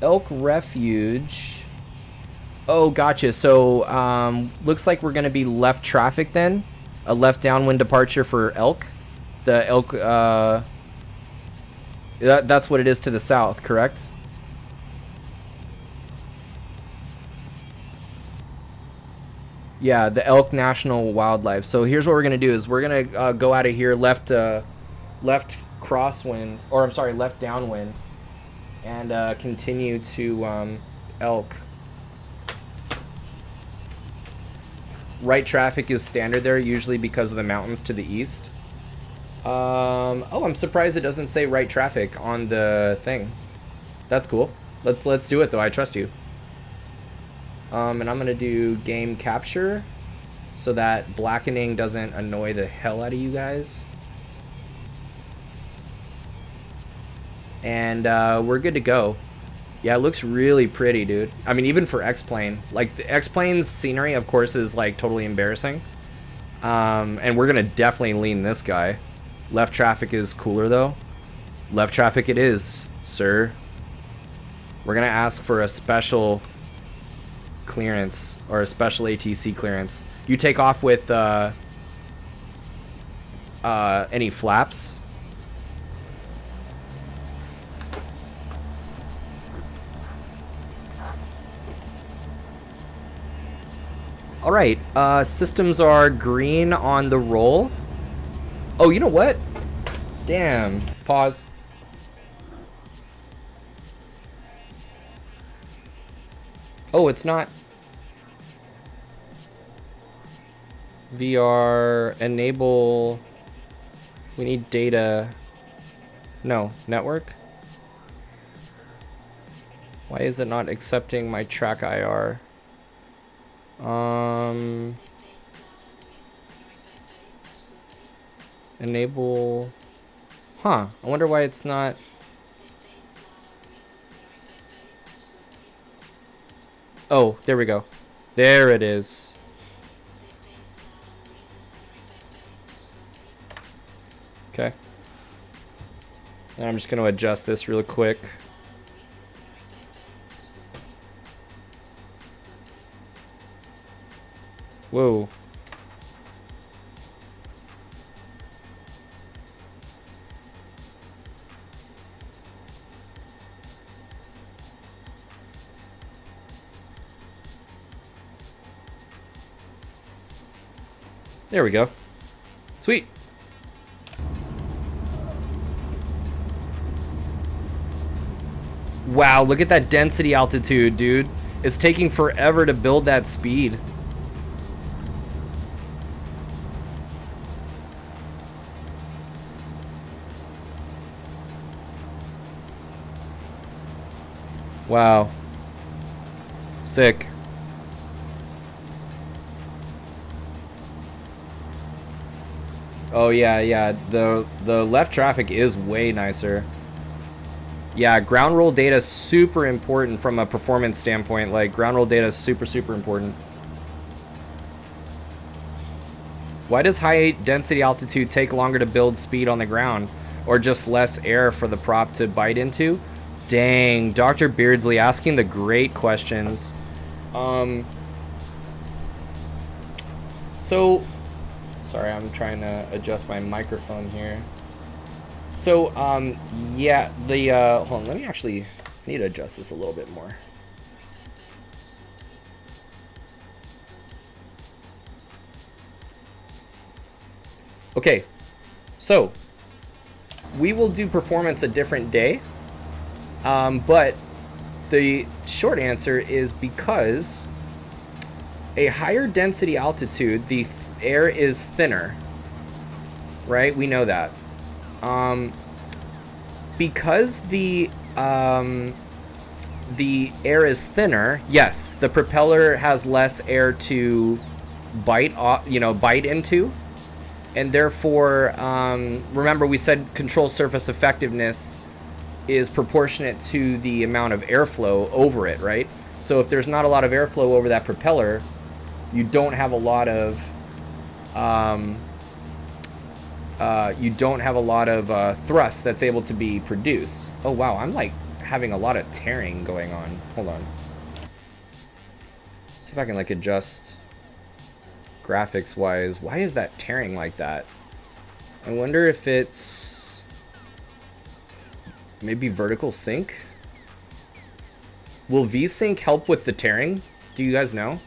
Elk Refuge. Oh, gotcha. So, looks like we're going to be left traffic then. A left downwind departure for Elk. the Elk, that's what it is to the south, correct? Yeah, the Elk National Wildlife. So here's what we're gonna do: is we're gonna go out of here, left crosswind, or I'm sorry, left downwind, and continue to Elk. Right traffic is standard there, usually because of the mountains to the east. Oh, I'm surprised it doesn't say right traffic on the thing. That's cool. Let's do it though. I trust you. And I'm gonna do game capture so that blackening doesn't annoy the hell out of you guys. And we're good to go. Yeah, it looks really pretty, dude. I mean, even for X-Plane. Like, the X-Plane's scenery, of course, is, like, totally embarrassing. And we're gonna definitely lean this guy. Left traffic is cooler, though. Left traffic it is, sir. We're gonna ask for a special clearance, or a special ATC clearance. You take off with any flaps? All right, systems are green on the roll. Oh, you know what? Damn. Pause. Oh, it's not. VR, enable. We need data. No, network. Why is it not accepting my track IR? Enable. Huh, I wonder why it's not. Oh, there we go. There it is. Okay. And I'm just going to adjust this real quick. Whoa. There we go. Sweet. Wow, look at that density altitude, dude. It's taking forever to build that speed. Wow. Sick. Oh yeah, yeah. The left traffic is way nicer. Yeah, ground roll data is super important from a performance standpoint. Like, ground roll data is super, super important. Why does high density altitude take longer to build speed on the ground? Or just less air for the prop to bite into? Dang, Dr. Beardsley asking the great questions. So, sorry, I'm trying to adjust my microphone here. So, yeah, hold on, let me actually, I need to adjust this a little bit more. Okay, so, we will do performance a different day, but the short answer is because a higher density altitude, the air is thinner, right? We know that. Because the air is thinner, yes, the propeller has less air to bite into, and therefore, remember we said control surface effectiveness is proportionate to the amount of airflow over it, right? So if there's not a lot of airflow over that propeller, you don't have a lot of thrust that's able to be produced. Oh wow, I'm like having a lot of tearing going on. Hold on. See if I can like adjust graphics wise. Why is that tearing like that? I wonder if it's maybe vertical sync. Will V-sync help with the tearing? Do you guys know?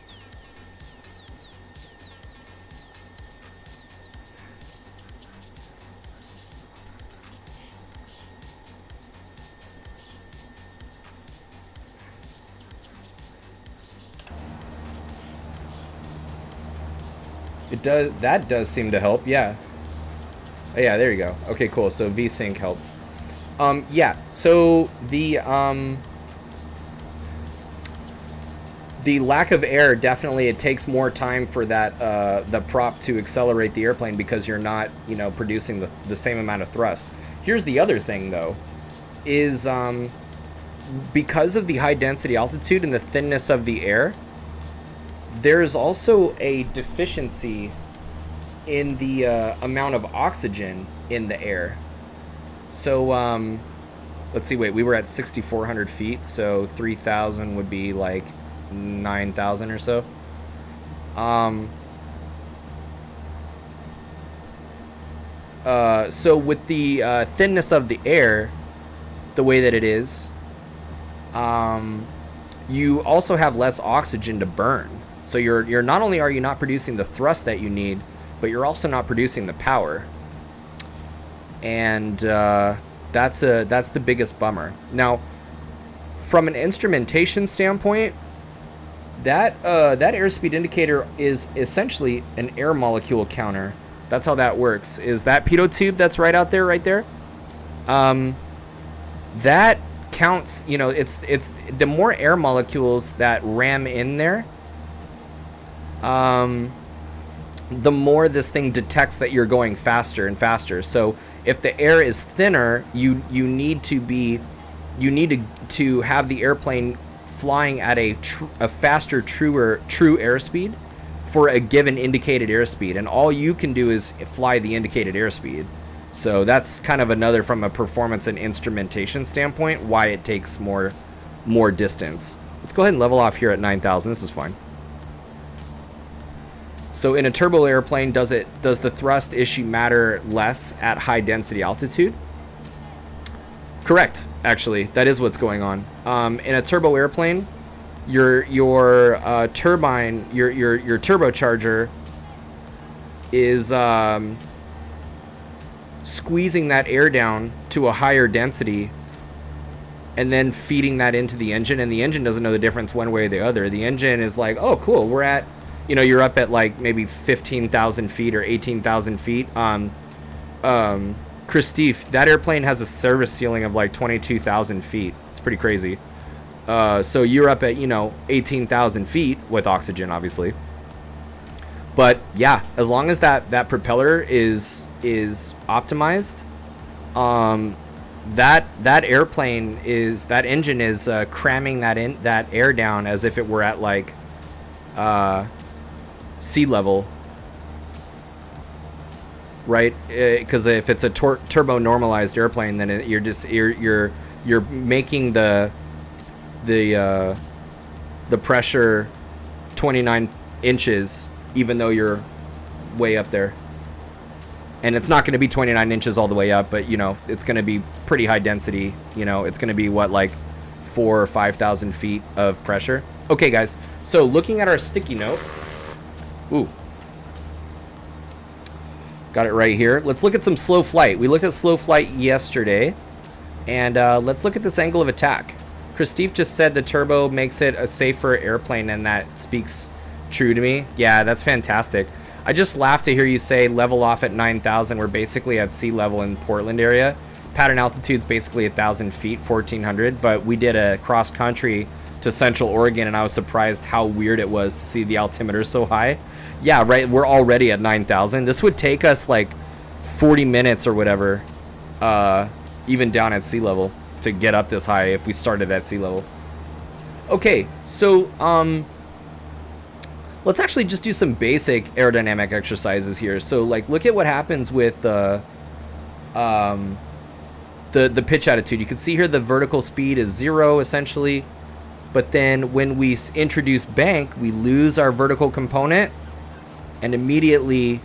It does. That does seem to help. Yeah. Oh, yeah. There you go. Okay. Cool. So V-sync helped. Yeah. So the lack of air, definitely it takes more time for that the prop to accelerate the airplane because you're not, you know, producing the same amount of thrust. Here's the other thing though, is because of the high density altitude and the thinness of the air, there's also a deficiency in the amount of oxygen in the air. So let's see, wait, we were at 6,400 feet, so 3,000 would be like 9,000 or so. So with the thinness of the air, the way that it is, you also have less oxygen to burn. So you're not only are you not producing the thrust that you need, but you're also not producing the power. And that's the biggest bummer. Now, from an instrumentation standpoint, that airspeed indicator is essentially an air molecule counter. That's how that works. Is that pitot tube that's right out there, right there? That counts. You know, it's the more air molecules that ram in there, the more this thing detects that you're going faster and faster. So if the air is thinner, you need to have the airplane flying at a faster, true airspeed for a given indicated airspeed, and all you can do is fly the indicated airspeed. So that's kind of another, from a performance and instrumentation standpoint, why it takes more distance. Let's go ahead and level off here at 9,000. This is fine. So in a turbo airplane, does the thrust issue matter less at high density altitude? Correct, actually, that is what's going on. In a turbo airplane, your turbine, your turbocharger is squeezing that air down to a higher density and then feeding that into the engine, and the engine doesn't know the difference one way or the other. The engine is like, oh cool, we're at, you know, you're up at like maybe 15,000 feet or 18,000 feet. Christophe, that airplane has a service ceiling of like 22,000 feet. It's pretty crazy. So you're up at, you know, 18,000 feet with oxygen, obviously. But yeah, as long as that propeller is optimized, that engine is cramming that air down as if it were at like sea level, right? Because if it's a turbo normalized airplane, then you're making the pressure 29 inches, even though you're way up there. And it's not going to be 29 inches all the way up, but you know, it's going to be pretty high density. You know, it's going to be what, like 4,000 or 5,000 feet of pressure. Okay, guys. So looking at our sticky note, ooh, got it right here. Let's look at some slow flight. We looked at slow flight yesterday, and let's look at this angle of attack. Christophe just said the turbo makes it a safer airplane, and that speaks true to me. Yeah, that's fantastic. I just laughed to hear you say level off at 9,000. We're basically at sea level in Portland area. Pattern altitude's basically 1,000 feet, 1,400, but we did a cross country to Central Oregon, and I was surprised how weird it was to see the altimeter so high. Yeah, right, we're already at 9,000. This would take us like 40 minutes or whatever, even down at sea level, to get up this high if we started at sea level. Okay, so let's actually just do some basic aerodynamic exercises here. So like, look at what happens with the pitch attitude. You can see here the vertical speed is 0 essentially, but then when we introduce bank, we lose our vertical component, and immediately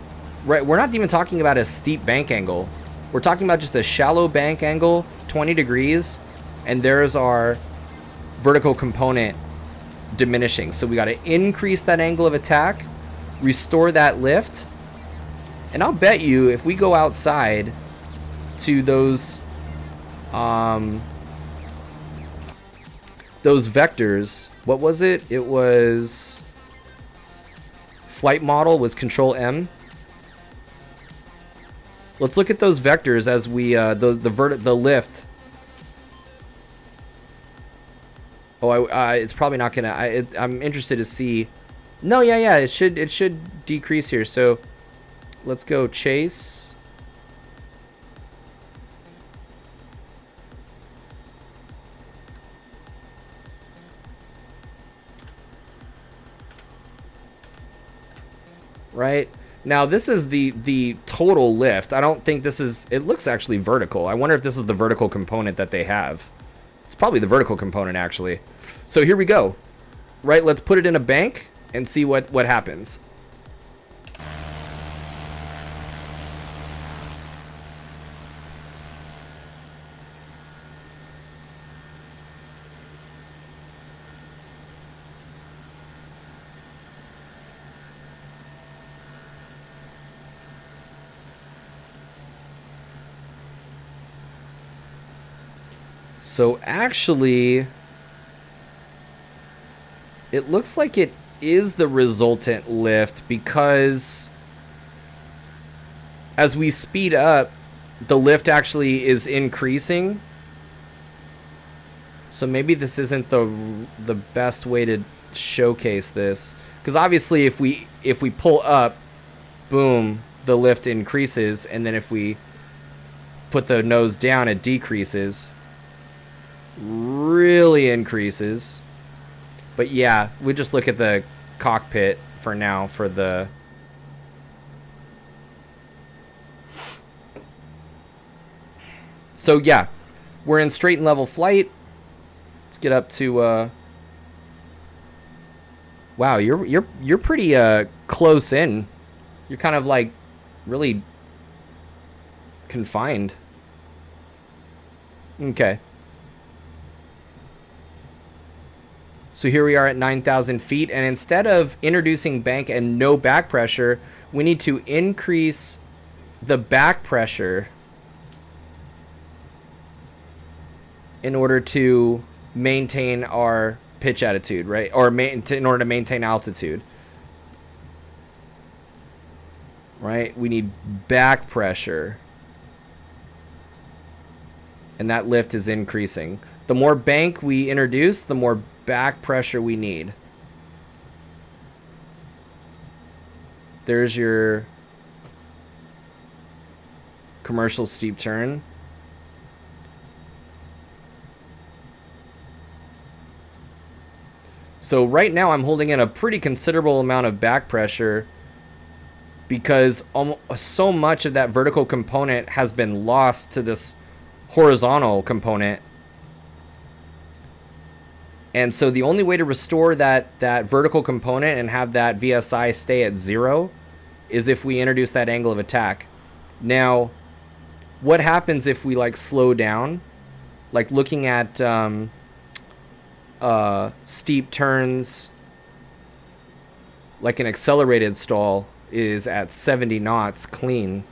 Right, we're not even talking about a steep bank angle. We're talking about just a shallow bank angle, 20 degrees, and there's our vertical component diminishing. So we got to increase that angle of attack, restore that lift, and I'll bet you if we go outside to those vectors, what was it? It was flight model was Control M. Let's look at those vectors as we the lift. Oh, it's probably not gonna. I'm interested to see. No, yeah, it should decrease here. So let's go chase. Right now, this is the total lift. I don't think this is. It looks actually vertical. I wonder if this is the vertical component that they have. It's probably the vertical component actually. So here we go. Right, let's put it in a bank and see what happens. So actually, it looks like it is the resultant lift because as we speed up, the lift actually is increasing. So maybe this isn't the best way to showcase this, because obviously if we pull up, boom, the lift increases, and then if we put the nose down, it decreases. Really increases. But yeah, we just look at the cockpit for now for the so yeah, we're in straight and level flight. Let's get up to wow, you're pretty close in. You're kind of like really confined. Okay. So here we are at 9,000 feet, and instead of introducing bank and no back pressure, we need to increase the back pressure in order to maintain our pitch attitude, right? Or in order to maintain altitude, right? We need back pressure, and that lift is increasing. The more bank we introduce, the more back pressure we need. There's your commercial steep turn. So right now I'm holding in a pretty considerable amount of back pressure because so much of that vertical component has been lost to this horizontal component. And so the only way to restore that vertical component and have that VSI stay at 0 is if we introduce that angle of attack. Now, what happens if we like slow down? Like looking at steep turns, like an accelerated stall is at 70 knots clean.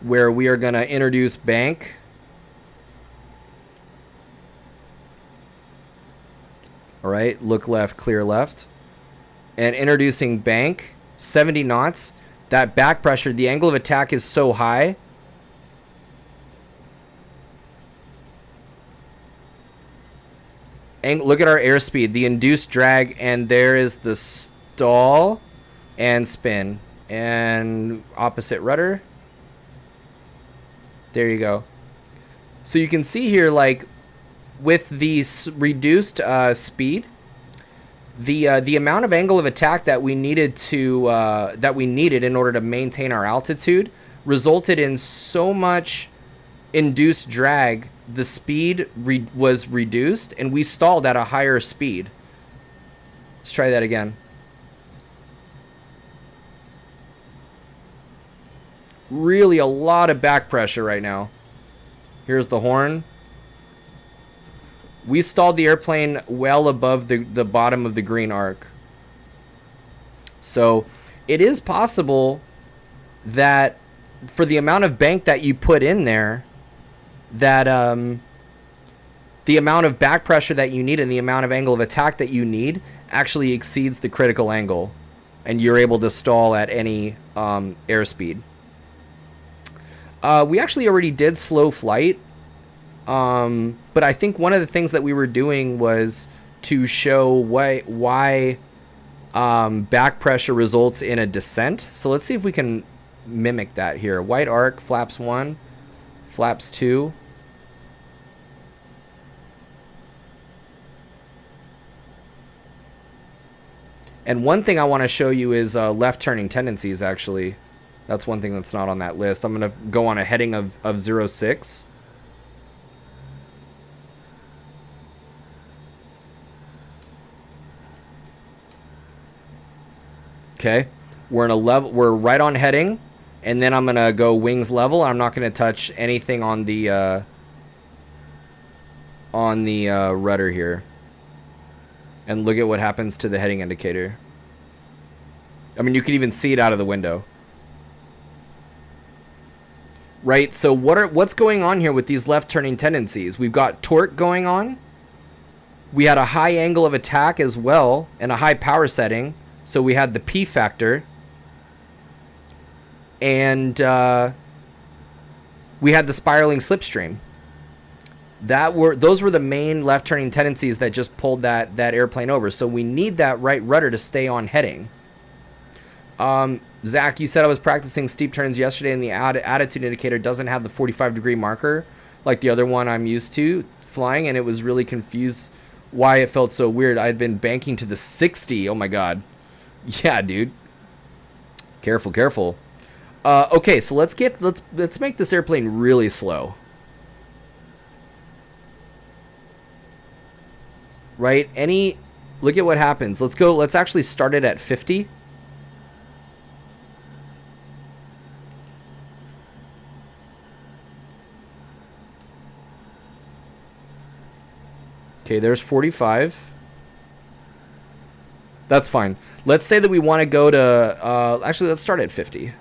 Where we are going to introduce bank. All right, look left, clear left. And introducing bank, 70 knots. That back pressure, the angle of attack is so high. And look at our airspeed, the induced drag, and there is the stall and spin. And opposite rudder. There you go. So you can see here, like, with the reduced speed, the amount of angle of attack that we needed in order to maintain our altitude resulted in so much induced drag. The speed was reduced, and we stalled at a higher speed. Let's try that again. Really a lot of back pressure right now. Here's the horn. We stalled the airplane well above the bottom of the green arc. So it is possible that for the amount of bank that you put in there, that the amount of back pressure that you need and the amount of angle of attack that you need actually exceeds the critical angle, and you're able to stall at any airspeed. We actually already did slow flight, but I think one of the things that we were doing was to show why back pressure results in a descent. So let's see if we can mimic that here. White arc, flaps 1, flaps 2. And one thing I want to show you is left turning tendencies, actually. That's one thing that's not on that list. I'm going to go on a heading of 0.6. Okay. We're in a level, we're right on heading, and then I'm going to go wings level. I'm not going to touch anything on the rudder here. And look at what happens to the heading indicator. I mean, you can even see it out of the window. Right, so what's going on here with these left turning tendencies? We've got torque going on. We had a high angle of attack as well, and a high power setting. So we had the P factor. And we had the spiraling slipstream. Those were the main left turning tendencies that just pulled that airplane over. So we need that right rudder to stay on heading. Zach, you said I was practicing steep turns yesterday and the attitude indicator doesn't have the 45-degree marker like the other one I'm used to flying, and it was really confused why it felt so weird. I had been banking to the 60. Oh my god. Yeah, dude. Careful, careful. Okay, so let's make this airplane really slow. Right? Look at what happens. Let's actually start it at 50. Okay, there's 45. That's fine. Let's say that we want to go to, actually, let's start at 50.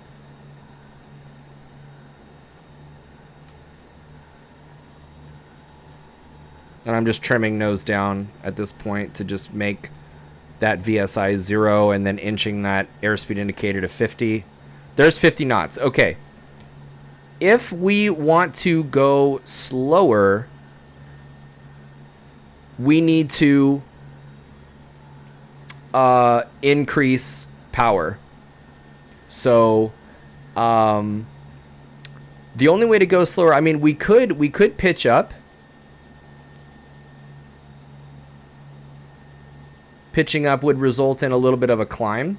And I'm just trimming nose down at this point to just make that VSI 0 and then inching that airspeed indicator to 50. There's 50 knots. Okay. If we want to go slower, we need to increase power. So the only way to go slower, I mean, we could pitch up. Pitching up would result in a little bit of a climb.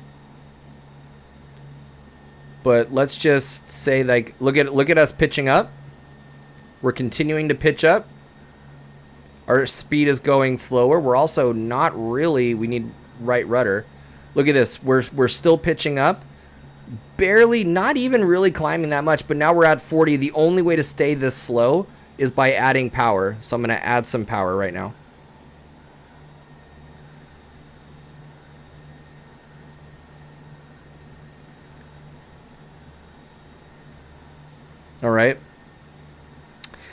But let's just say, like, look at us pitching up. We're continuing to pitch up. Our speed is going slower. We're also not really, we need right rudder. Look at this. We're still pitching up. Barely, not even really climbing that much, but now we're at 40. The only way to stay this slow is by adding power. So I'm going to add some power right now. All right.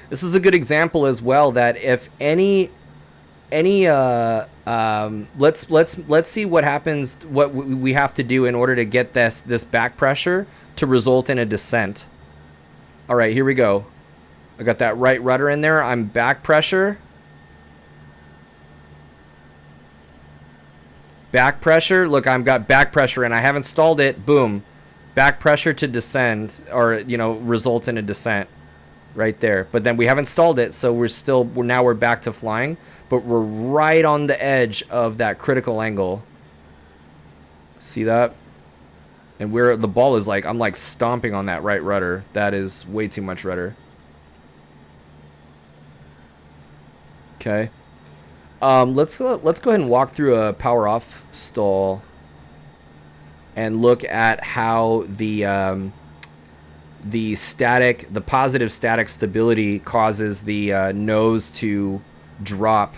This is a good example as well that if let's see what happens, what we have to do in order to get this back pressure to result in a descent. All right, here we go. I got that right rudder in there. I'm back pressure. Back pressure. Look, I've got back pressure and I haven't stalled it. Boom. Back pressure to descend, or, you know, result in a descent right there. But then we haven't stalled it, so we're back to flying, but we're right on the edge of that critical angle. See that? And the ball is like, I'm like stomping on that right rudder. That is way too much rudder. Okay. Let's go ahead and walk through a power off stall and look at how the the positive static stability causes the nose to drop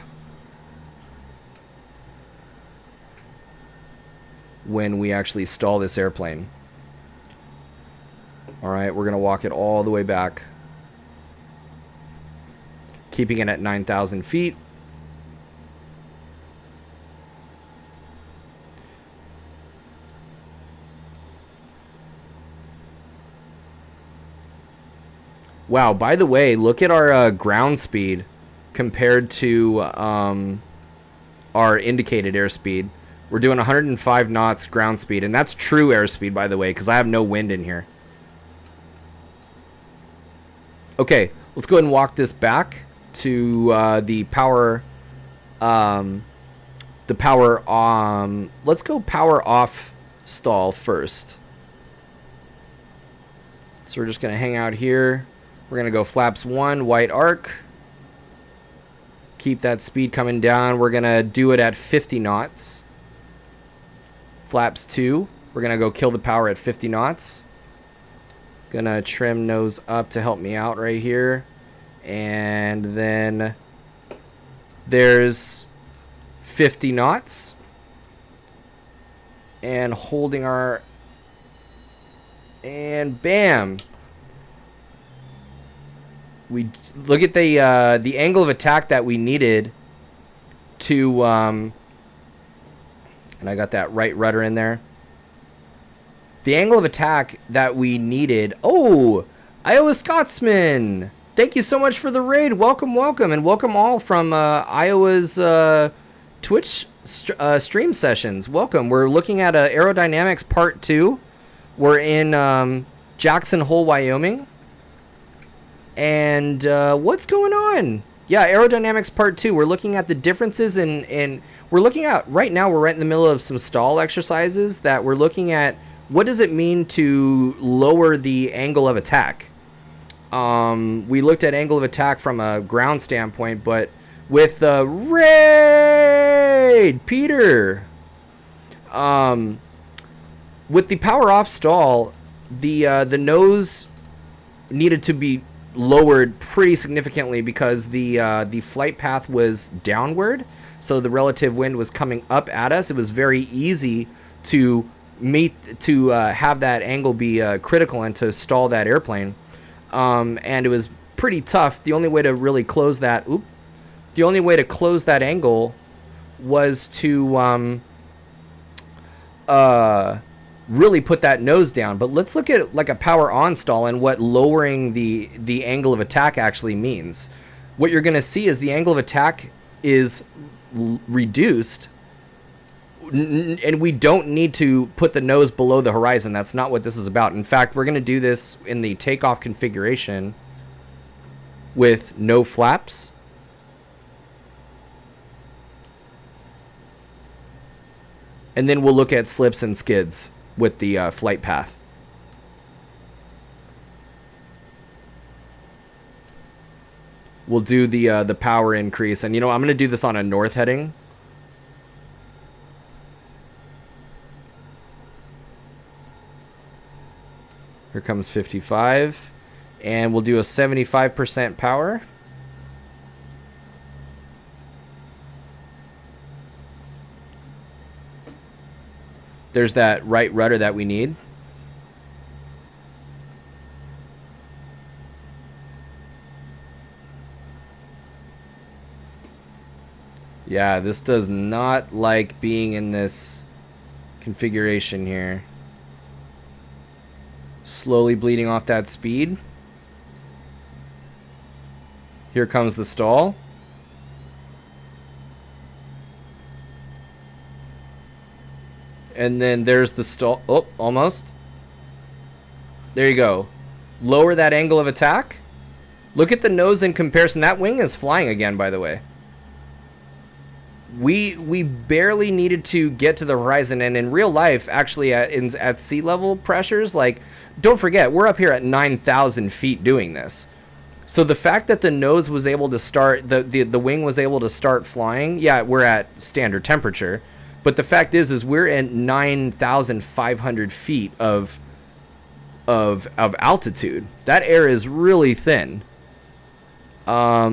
when we actually stall this airplane. All right, we're gonna walk it all the way back, keeping it at 9,000 feet. Wow, by the way, look at our ground speed compared to our indicated airspeed. We're doing 105 knots ground speed, and that's true airspeed, by the way, because I have no wind in here. Okay, let's go ahead and walk this back to the power. Let's go power off stall first. So we're just gonna hang out here. We're gonna go flaps 1, white arc. Keep that speed coming down. We're gonna do it at 50 knots. Flaps 2. We're gonna go kill the power at 50 knots. Gonna trim nose up to help me out right here. And then there's 50 knots. And holding our... And bam! We look at the angle of attack that we needed to... and I got that right rudder in there. The angle of attack that we needed... Oh! Iowa Scotsman! Thank you so much for the raid. Welcome, welcome. And welcome all from Iowa's Twitch stream sessions. Welcome. We're looking at Aerodynamics Part 2. We're in Jackson Hole, Wyoming. And what's going on? Yeah, Aerodynamics Part 2. We're looking at the differences in we're looking at, right now we're right in the middle of some stall exercises that we're looking at. What does it mean to lower the angle of attack? We looked at angle of attack from a ground standpoint, but with raid Peter, with the power off stall, the nose needed to be lowered pretty significantly because the flight path was downward, so the relative wind was coming up at us. It was very easy to have that angle be critical and to stall that airplane, and it was pretty tough. The only way to really close that angle was to really put that nose down. But let's look at like a power on stall and what lowering the angle of attack actually means. What you're going to see is the angle of attack is reduced, and we don't need to put the nose below the horizon. That's not what this is about. In fact, we're going to do this in the takeoff configuration with no flaps. And then we'll look at slips and skids with the flight path. We'll do the power increase. And, you know, I'm going to do this on a north heading. Here comes 55. And we'll do a 75% power. There's that right rudder that we need. Yeah, this does not like being in this configuration here. Slowly bleeding off that speed. Here comes the stall. And then there's the stall. Oh, almost. There you go. Lower that angle of attack. Look at the nose in comparison. That wing is flying again, by the way. We barely needed to get to the horizon, and in real life, actually at sea level pressures, like, don't forget, we're up here at 9,000 feet doing this. So the fact that the nose was able to start, the wing was able to start flying, yeah, we're at standard temperature, but the fact is we're at 9,500 feet of of altitude. That air is really thin,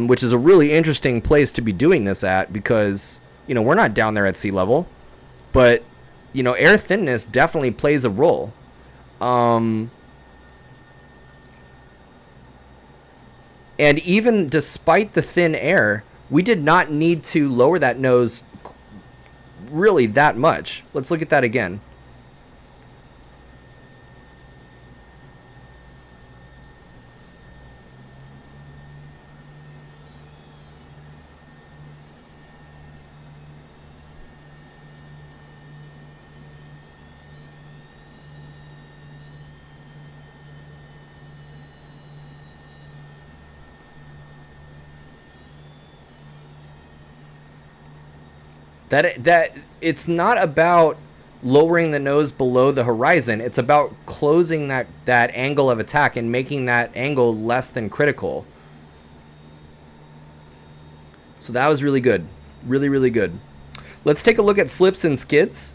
which is a really interesting place to be doing this at, because, you know, we're not down there at sea level, but, you know, air thinness definitely plays a role. And even despite the thin air, we did not need to lower that nose really that much. Let's look at that again. That it's not about lowering the nose below the horizon. It's about closing that angle of attack and making that angle less than critical. So that was really good. Really, really good. Let's take a look at slips and skids.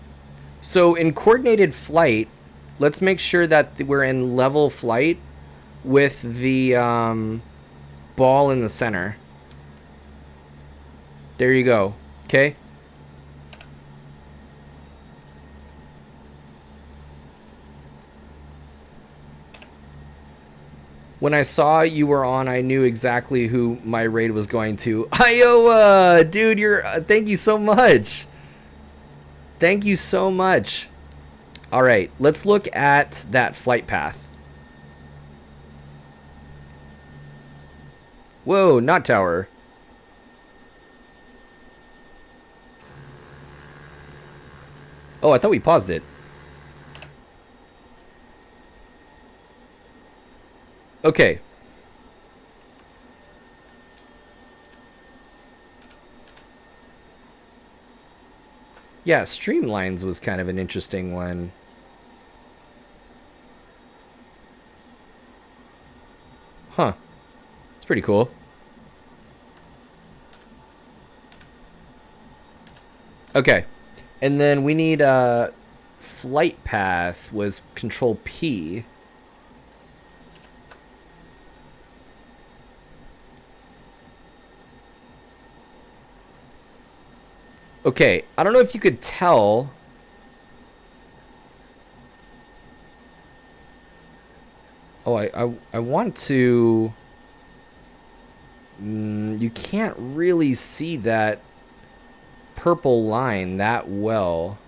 So in coordinated flight, let's make sure that we're in level flight with the ball in the center. There you go. Okay. When I saw you were on, I knew exactly who my raid was going to. Iowa, dude, thank you so much. Thank you so much. All right, let's look at that flight path. Whoa, not tower. Oh, I thought we paused it. Okay. Yeah, Streamlines was kind of an interesting one. Huh. It's pretty cool. Okay. And then we need flight path was Control P. Okay, I don't know if you could tell. Oh, I want to. You can't really see that purple line that well.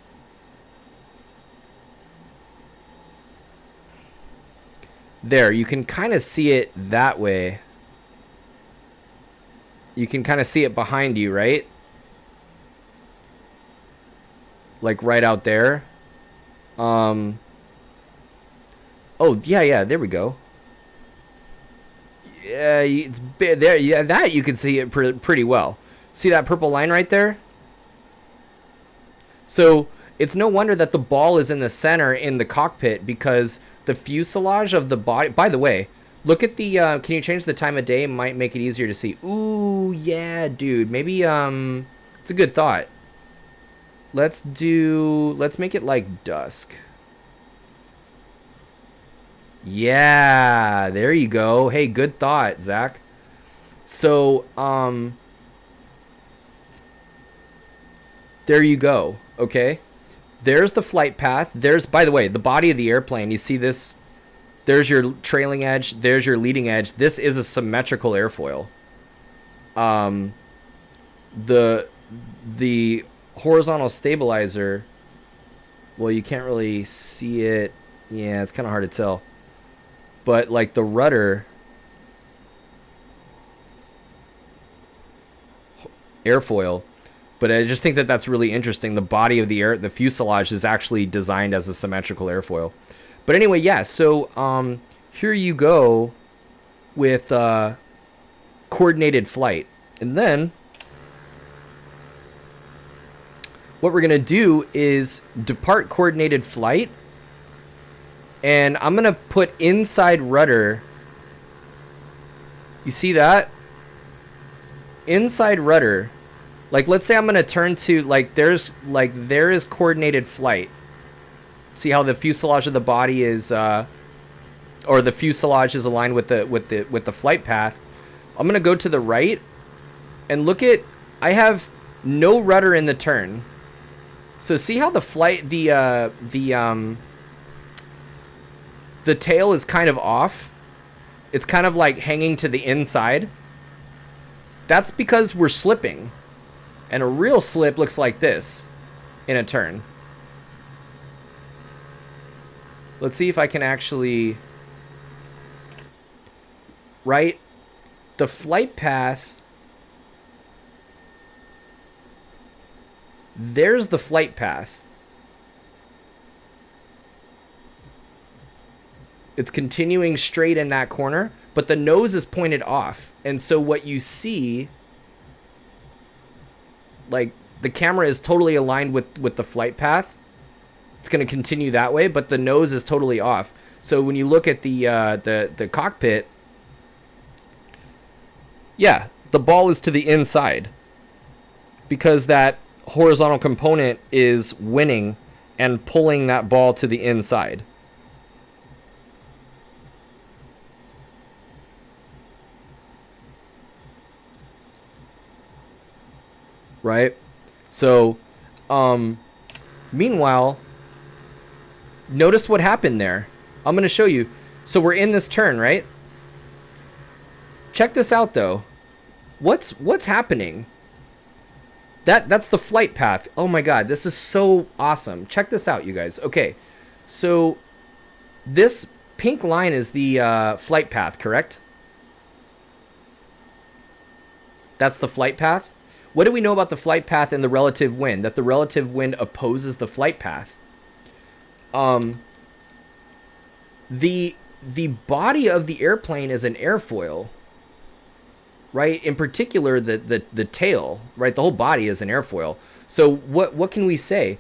There, you can kind of see it that way. You can kind of see it behind you, right? Like right out there. Oh, yeah, there we go. Yeah, it's there. Yeah, that you can see it pretty well. See that purple line right there? So it's no wonder that the ball is in the center in the cockpit, because the fuselage of the body... By the way, look at the... can you change the time of day? It might make it easier to see. Ooh, yeah, dude. Maybe, it's a good thought. Let's make it like dusk. Yeah, there you go. Hey, good thought, Zach. So, there you go. Okay. There's the flight path. There's, by the way, the body of the airplane. You see this? There's your trailing edge. There's your leading edge. This is a symmetrical airfoil. The horizontal stabilizer, well, you can't really see it. Yeah, it's kind of hard to tell. But like the rudder airfoil, but I just think that that's really interesting. The body of the fuselage is actually designed as a symmetrical airfoil. But anyway, yeah, so here you go with coordinated flight. And then what we're going to do is depart coordinated flight. And I'm going to put inside rudder. You see that? Inside rudder. Like, let's say I'm going to turn to, there is coordinated flight. See how the fuselage of the body is or the fuselage is aligned with the flight path. I'm gonna go to the right and look at, I have no rudder in the turn. So see how the the tail is kind of off? It's kind of like hanging to the inside. That's because we're slipping. And a real slip looks like this in a turn. Let's see if I can actually... Right? The flight path... There's the flight path. It's continuing straight in that corner, but the nose is pointed off. And so what you see, like, the camera is totally aligned with the flight path. It's going to continue that way, but the nose is totally off. So when you look at the cockpit, yeah, the ball is to the inside because that horizontal component is winning and pulling that ball to the inside. Right? So, meanwhile, notice what happened there. I'm going to show you. So we're in this turn, right? Check this out, though. What's happening? That's the flight path. Oh my god, this is so awesome. Check this out, you guys. Okay, so this pink line is the flight path, correct? That's the flight path. What do we know about the flight path and the relative wind? That the relative wind opposes the flight path. The body of the airplane is an airfoil, right? In particular, the tail, right? The whole body is an airfoil. So what can we say?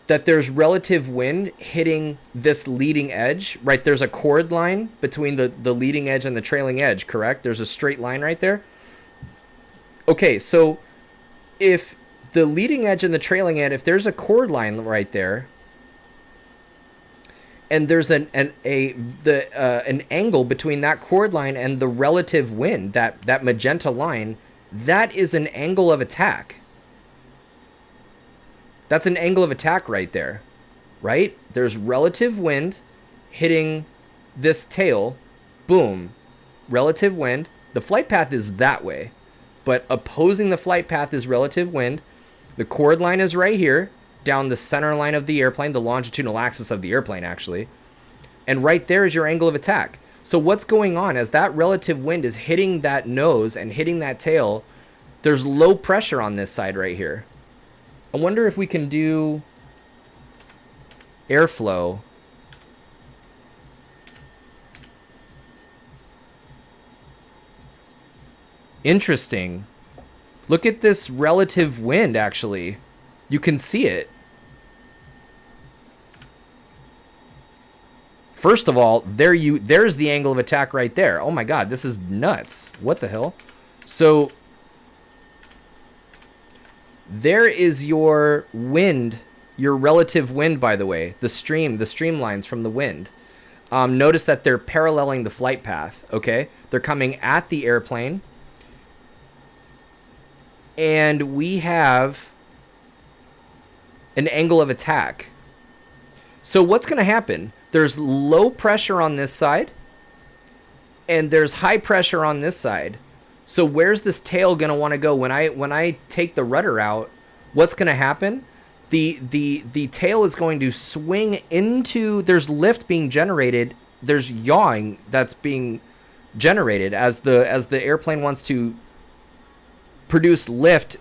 That there's relative wind hitting this leading edge, right? There's a chord line between the leading edge and the trailing edge, correct? There's a straight line right there. Okay, so if the leading edge and the trailing edge, if there's a chord line right there, and there's an angle between that chord line and the relative wind, that magenta line, that is an angle of attack. That's an angle of attack right there, right? There's relative wind hitting this tail, boom, relative wind. The flight path is that way, but opposing the flight path is relative wind. The chord line is right here, down the center line of the airplane, the longitudinal axis of the airplane, actually. And right there is your angle of attack. So what's going on as that relative wind is hitting that nose and hitting that tail, there's low pressure on this side right here. I wonder if we can do airflow. Interesting. Look at this relative wind, actually. You can see it. First of all, there's the angle of attack right there. Oh my god, this is nuts. What the hell? So there is your wind, your relative wind, by the way. The streamlines from the wind. Notice that they're paralleling the flight path, okay? They're coming at the airplane. And we have an angle of attack. So what's going to happen? There's low pressure on this side, and there's high pressure on this side. So where's this tail going to want to go? When I take the rudder out, what's going to happen? The tail is going to swing into, there's lift being generated, there's yawing that's being generated as the airplane wants to produce lift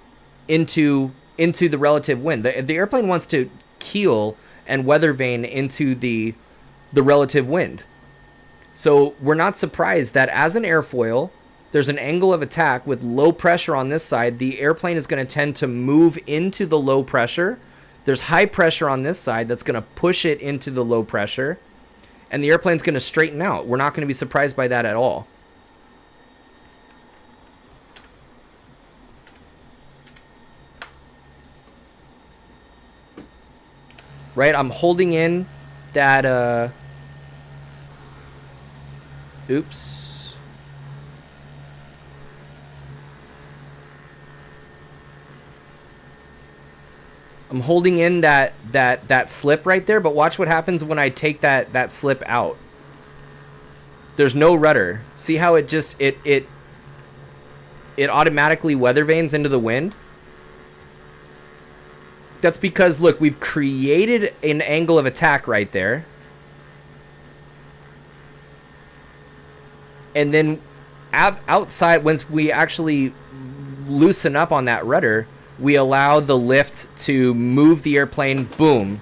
into the relative wind. The airplane wants to keel and weather vane into the relative wind. So we're not surprised that as an airfoil, there's an angle of attack with low pressure on this side. The airplane is going to tend to move into the low pressure. There's high pressure on this side that's going to push it into the low pressure. And the airplane's going to straighten out. We're not going to be surprised by that at all. Right? I'm holding in that Oops. I'm holding in that slip right there, but watch what happens when I take that slip out. There's no rudder. See how it just it automatically weather vanes into the wind? That's because, look, we've created an angle of attack right there. And then outside, once we actually loosen up on that rudder, we allow the lift to move the airplane, boom,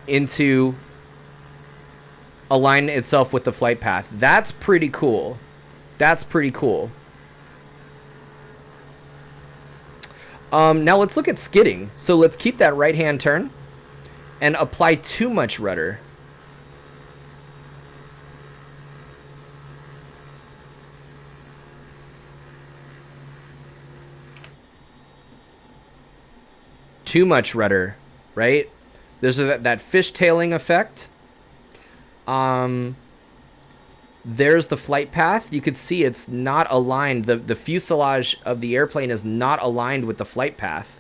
into align itself with the flight path. That's pretty cool. That's pretty cool. Now let's look at skidding. So let's keep that right-hand turn and apply too much rudder. Too much rudder, right? There's that fishtailing effect. There's the flight path. You could see it's not aligned. The fuselage of the airplane is not aligned with the flight path.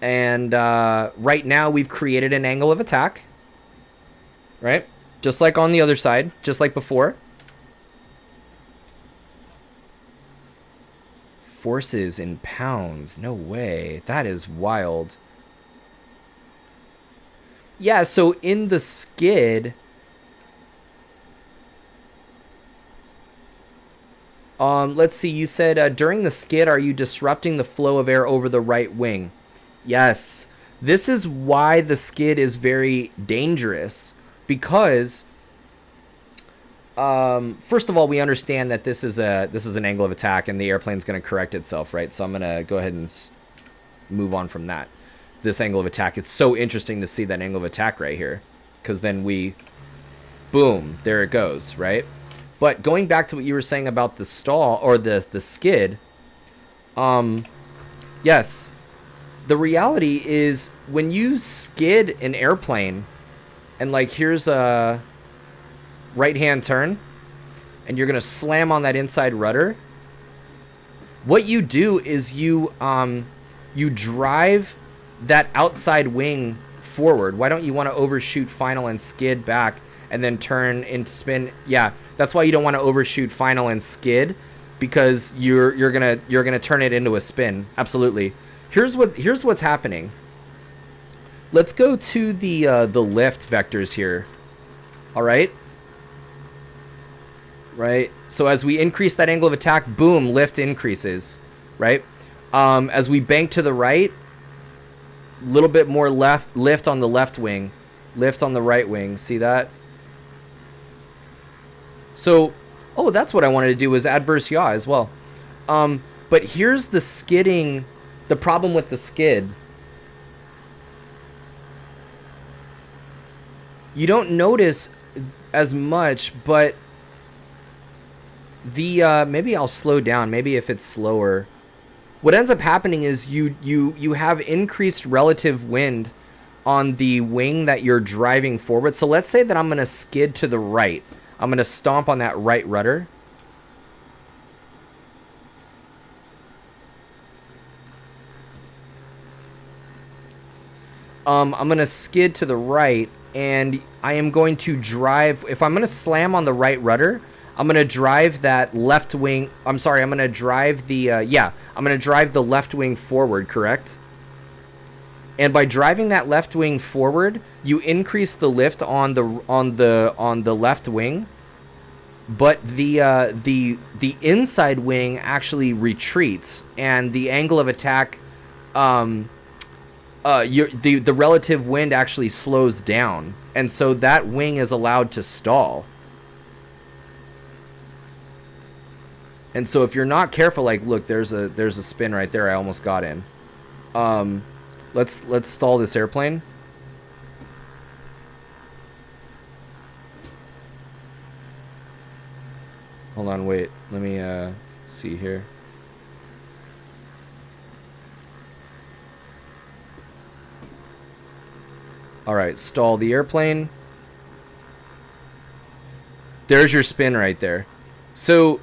And right now we've created an angle of attack. Right? Just like on the other side, just like before. Forces in pounds. No way. That is wild. Yeah, so in the skid, let's see, you said during the skid, are you disrupting the flow of air over the right wing? Yes. This is why the skid is very dangerous, because first of all, we understand that this is an angle of attack and the airplane's going to correct itself, right? So I'm going to go ahead and move on from that. This angle of attack, it's so interesting to see that angle of attack right here, because then we, boom, there it goes, right? But going back to what you were saying about the stall or the skid, yes, the reality is when you skid an airplane, and like here's a right-hand turn, and you're gonna slam on that inside rudder, what you do is you drive that outside wing forward. Why don't you want to overshoot final and skid back and then turn and spin? Yeah, that's why you don't want to overshoot final and skid, because you're gonna turn it into a spin. Absolutely. Here's what's happening. Let's go to the lift vectors here. All right. Right. So as we increase that angle of attack, boom, lift increases. Right. As we bank to the right, a little bit more lift on the left wing, lift on the right wing. See that? So, oh, that's what I wanted to do, was adverse yaw as well. But here's the skidding, the problem with the skid. You don't notice as much, but the maybe I'll slow down. Maybe if it's slower. What ends up happening is you have increased relative wind on the wing that you're driving forward. So let's say that I'm going to skid to the right. I'm going to stomp on that right rudder. I'm going to skid to the right, and I am going to drive. If I'm going to slam on the right rudder, I'm going to drive that left wing. I'm sorry, I'm going to drive the, I'm going to drive the left wing forward, correct? And by driving that left wing forward, you increase the lift on the left wing, but the inside wing actually retreats, and the angle of attack, the relative wind actually slows down, and so that wing is allowed to stall. And so if you're not careful, like, look, there's a spin right there. I almost got in. Let's stall this airplane. Hold on, wait. Let me see here. All right, stall the airplane. There's your spin right there. So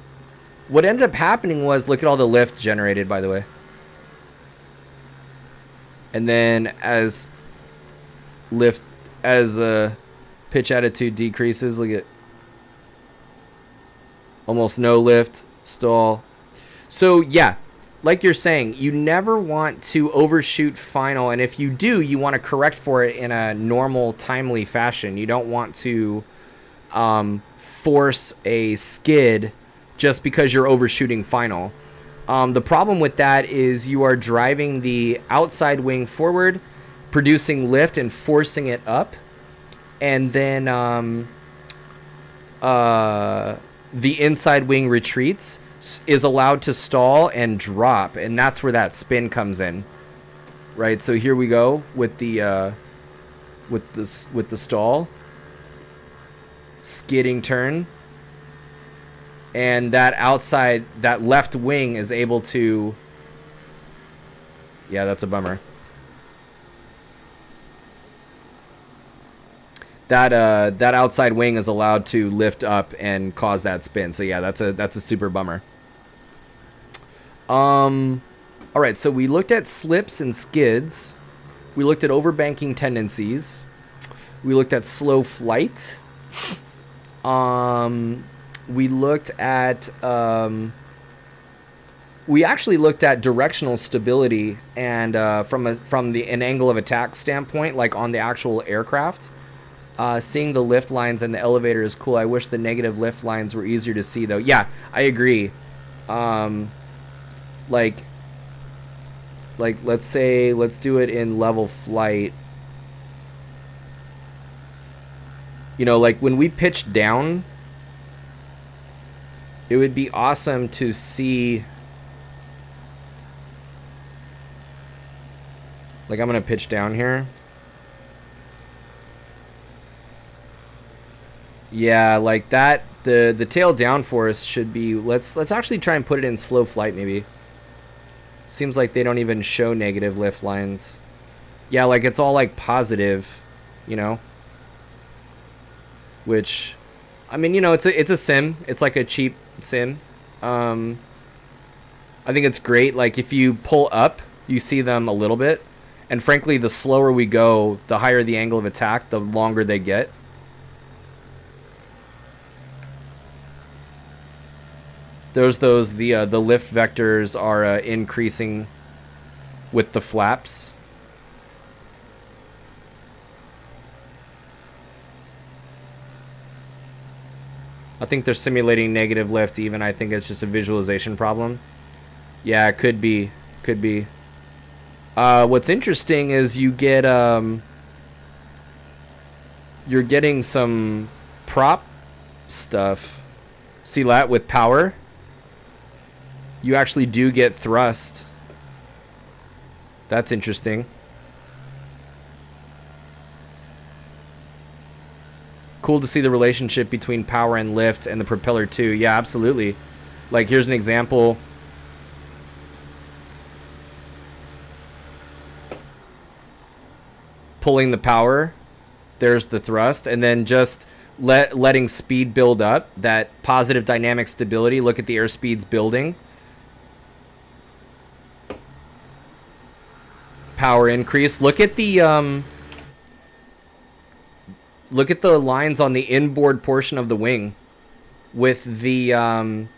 what ended up happening was, look at all the lift generated, by the way. And then as pitch attitude decreases, look at almost no lift, stall. So yeah, like you're saying, you never want to overshoot final, and if you do, you want to correct for it in a normal, timely fashion. You don't want to force a skid just because you're overshooting final. The problem with that is you are driving the outside wing forward, producing lift and forcing it up, and then the inside wing retreats, is allowed to stall and drop, and that's where that spin comes in, right? So here we go with the stall, skidding turn, and that outside, that left wing is able to, yeah, that's a bummer. That outside wing is allowed to lift up and cause that spin. So yeah, that's a super bummer. All right, so we looked at slips and skids. We looked at overbanking tendencies. We looked at slow flight. We looked at we actually looked at directional stability and from an angle of attack standpoint, like on the actual aircraft. Seeing the lift lines and the elevator is cool. I wish the negative lift lines were easier to see, though. Yeah, I agree. Like let's do it in level flight. You know, like when we pitch down, it would be awesome to see. Like, I'm gonna pitch down here. Yeah, like that. The tail down force should be. Let's actually try and put it in slow flight, maybe. Seems like they don't even show negative lift lines. Yeah, like it's all like positive, you know. Which, I mean, you know, it's a sim. It's like a cheap sim. I think it's great. Like if you pull up, you see them a little bit, and frankly, the slower we go, the higher the angle of attack, the longer they get. There's those, the lift vectors are increasing with the flaps. I think they're simulating negative lift even. I think it's just a visualization problem. Yeah, it could be. Could be. What's interesting is you get you're getting some prop stuff. See that with power? You actually do get thrust. That's interesting. Cool to see the relationship between power and lift and the propeller too. Yeah, absolutely. Like here's an example. Pulling the power. There's the thrust. And then just letting speed build up. That positive dynamic stability. Look at the airspeeds building. Power increase. Look at the lines on the inboard portion of the wing, with the angle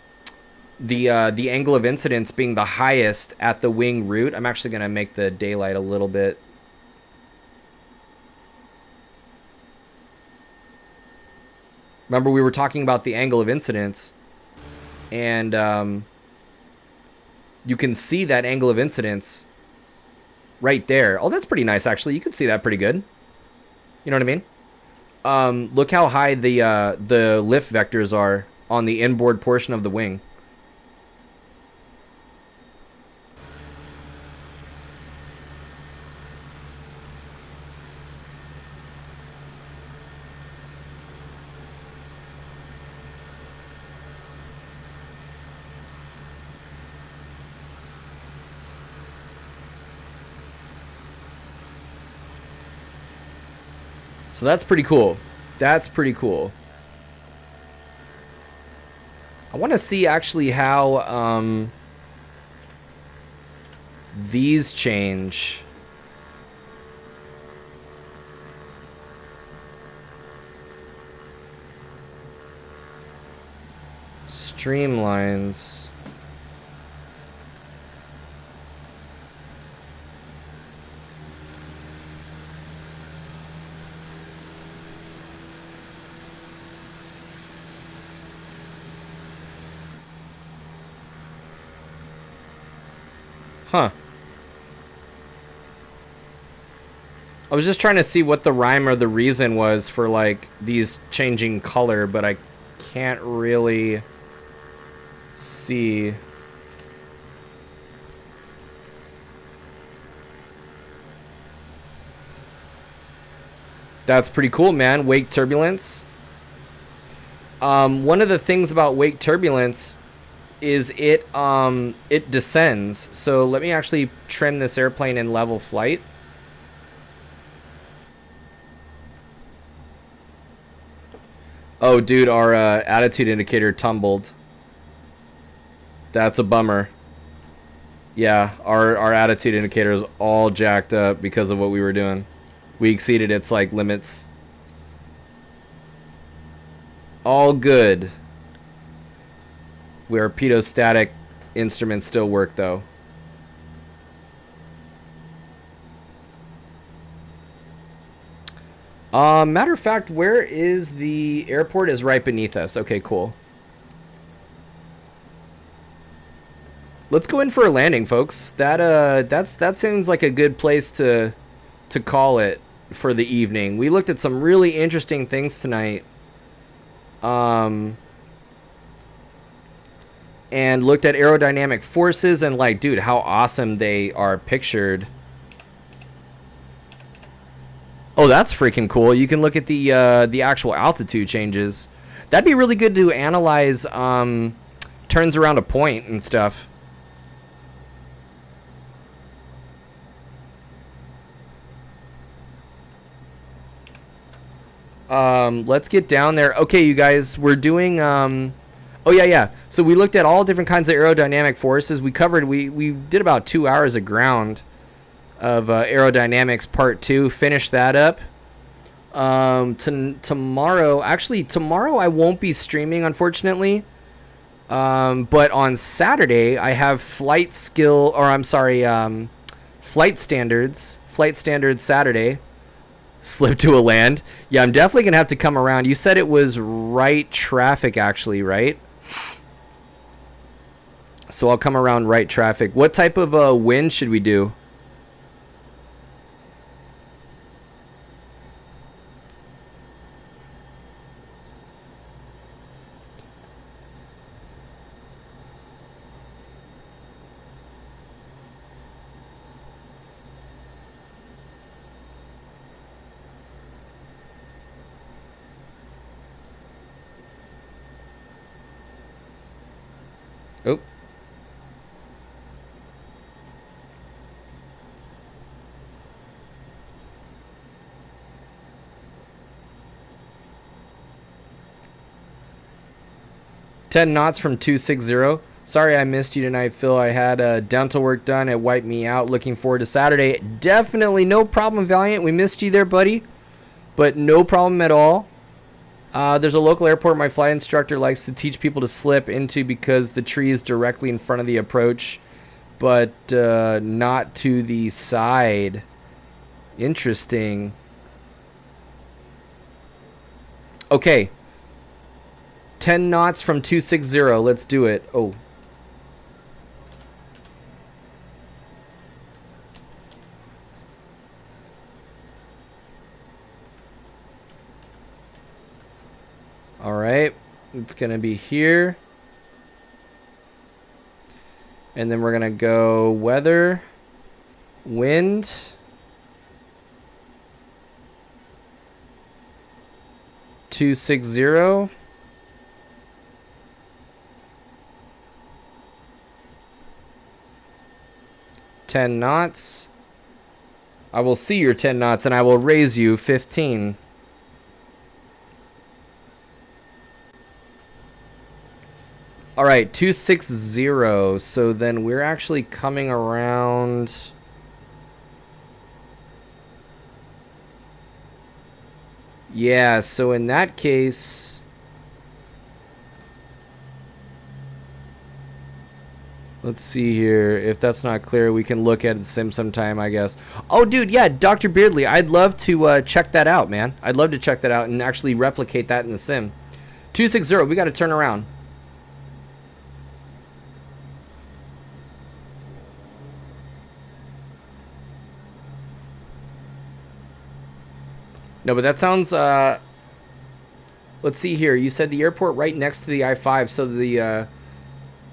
of incidence being the highest at the wing root. I'm actually gonna make the daylight a little bit. Remember, we were talking about the angle of incidence, and you can see that angle of incidence right there. Oh, that's pretty nice, actually. You can see that pretty good. You know what I mean? Look how high the lift vectors are on the inboard portion of the wing. So that's pretty cool. That's pretty cool. I want to see actually how these change. Streamlines. Huh. I was just trying to see what the rhyme or the reason was for like these changing color, but I can't really see. That's pretty cool, man. Wake turbulence. One of the things about wake turbulence is it descends. So let me actually trim this airplane in level flight. Oh, dude, our attitude indicator tumbled. That's a bummer. Yeah, our attitude indicator is all jacked up because of what we were doing. We exceeded its like limits. All good. Where pedostatic instruments still work though. Matter of fact, where is the airport? Is right beneath us. Okay, cool. Let's go in for a landing, folks. That seems like a good place to call it for the evening. We looked at some really interesting things tonight. And looked at aerodynamic forces and like, dude, how awesome they are pictured. Oh, that's freaking cool. You can look at the actual altitude changes. That'd be really good to analyze turns around a point and stuff. Let's get down there. Okay, you guys, we're doing oh yeah. So we looked at all different kinds of aerodynamic forces. We covered we did about 2 hours of ground of aerodynamics part 2. Finished that up. Tomorrow I won't be streaming, unfortunately. But on Saturday I have flight standards Saturday. Slip to a land. Yeah, I'm definitely gonna have to come around. You said it was right traffic, actually, right? So I'll come around right traffic. What type of wind should we do? Oh. Ten knots from 260. Sorry I missed you tonight, Phil. I had dental work done. It wiped me out. Looking forward to Saturday. Definitely no problem, Valiant. We missed you there, buddy. But no problem at all. There's a local airport my flight instructor likes to teach people to slip into because the tree is directly in front of the approach, but not to the side. Interesting. Okay. 10 knots from 260. Let's do it. Oh. All right. It's going to be here. And then we're going to go weather, wind. $260. $10 knots. I will see your 10 knots and I will raise you 15. All right, 260. So then we're actually coming around. Yeah, so in that case, let's see here. If that's not clear, we can look at the sim sometime, I guess. Oh, dude, yeah, Dr. Beardley, I'd love to check that out, man. I'd love to check that out and actually replicate that in the sim. 260, we got to turn around. No, but that sounds, let's see here. You said the airport right next to the I-5, so the,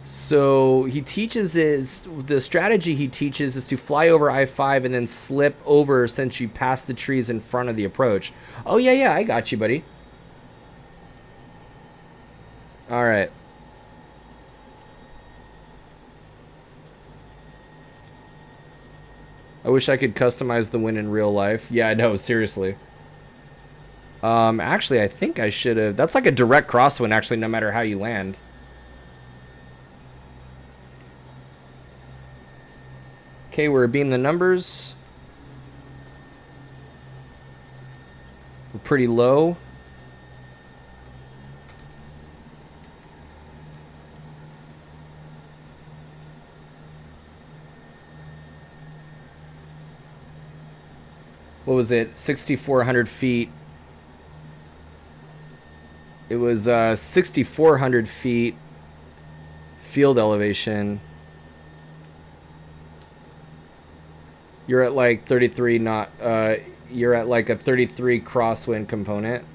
so he teaches the strategy he teaches is to fly over I-5 and then slip over since you passed the trees in front of the approach. Oh, yeah, I got you, buddy. All right. I wish I could customize the win in real life. Yeah, I know, seriously. Actually, I think I should have. That's like a direct crosswind, actually, no matter how you land. Okay, we're beaming the numbers. We're pretty low. What was it? 6,400 feet. It was 6,400 feet field elevation. You're at like 33 knot. You're at like a 33 crosswind component.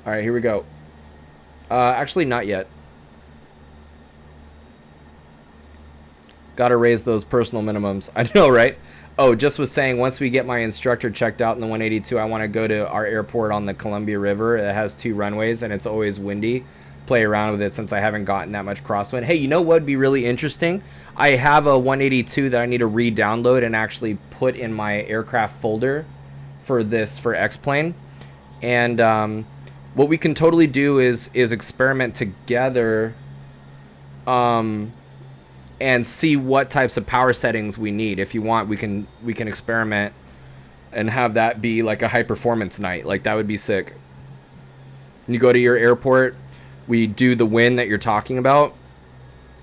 All right, here we go. Actually, not yet. Gotta raise those personal minimums. I know, right? Oh, just was saying, once we get my instructor checked out in the 182, I want to go to our airport on the Columbia River. It has 2 runways, and it's always windy. Play around with it since I haven't gotten that much crosswind. Hey, you know what would be really interesting? I have a 182 that I need to re-download and actually put in my aircraft folder for this, for X-Plane. And what we can totally do is experiment together and see what types of power settings we need. If you want, we can experiment and have that be like a high performance night. Like, that would be sick. You go to your airport, we do the win that you're talking about,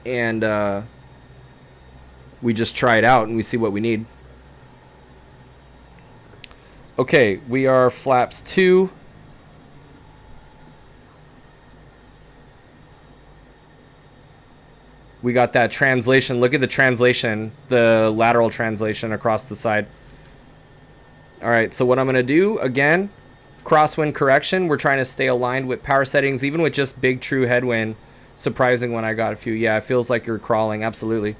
and we just try it out and we see what we need. Okay, we are flaps 2. We got that translation. Look at the translation, the lateral translation across the side. All right, so what I'm going to do, again, crosswind correction. We're trying to stay aligned with power settings, even with just big true headwind. Surprising when I got a few. Yeah, it feels like you're crawling. Absolutely.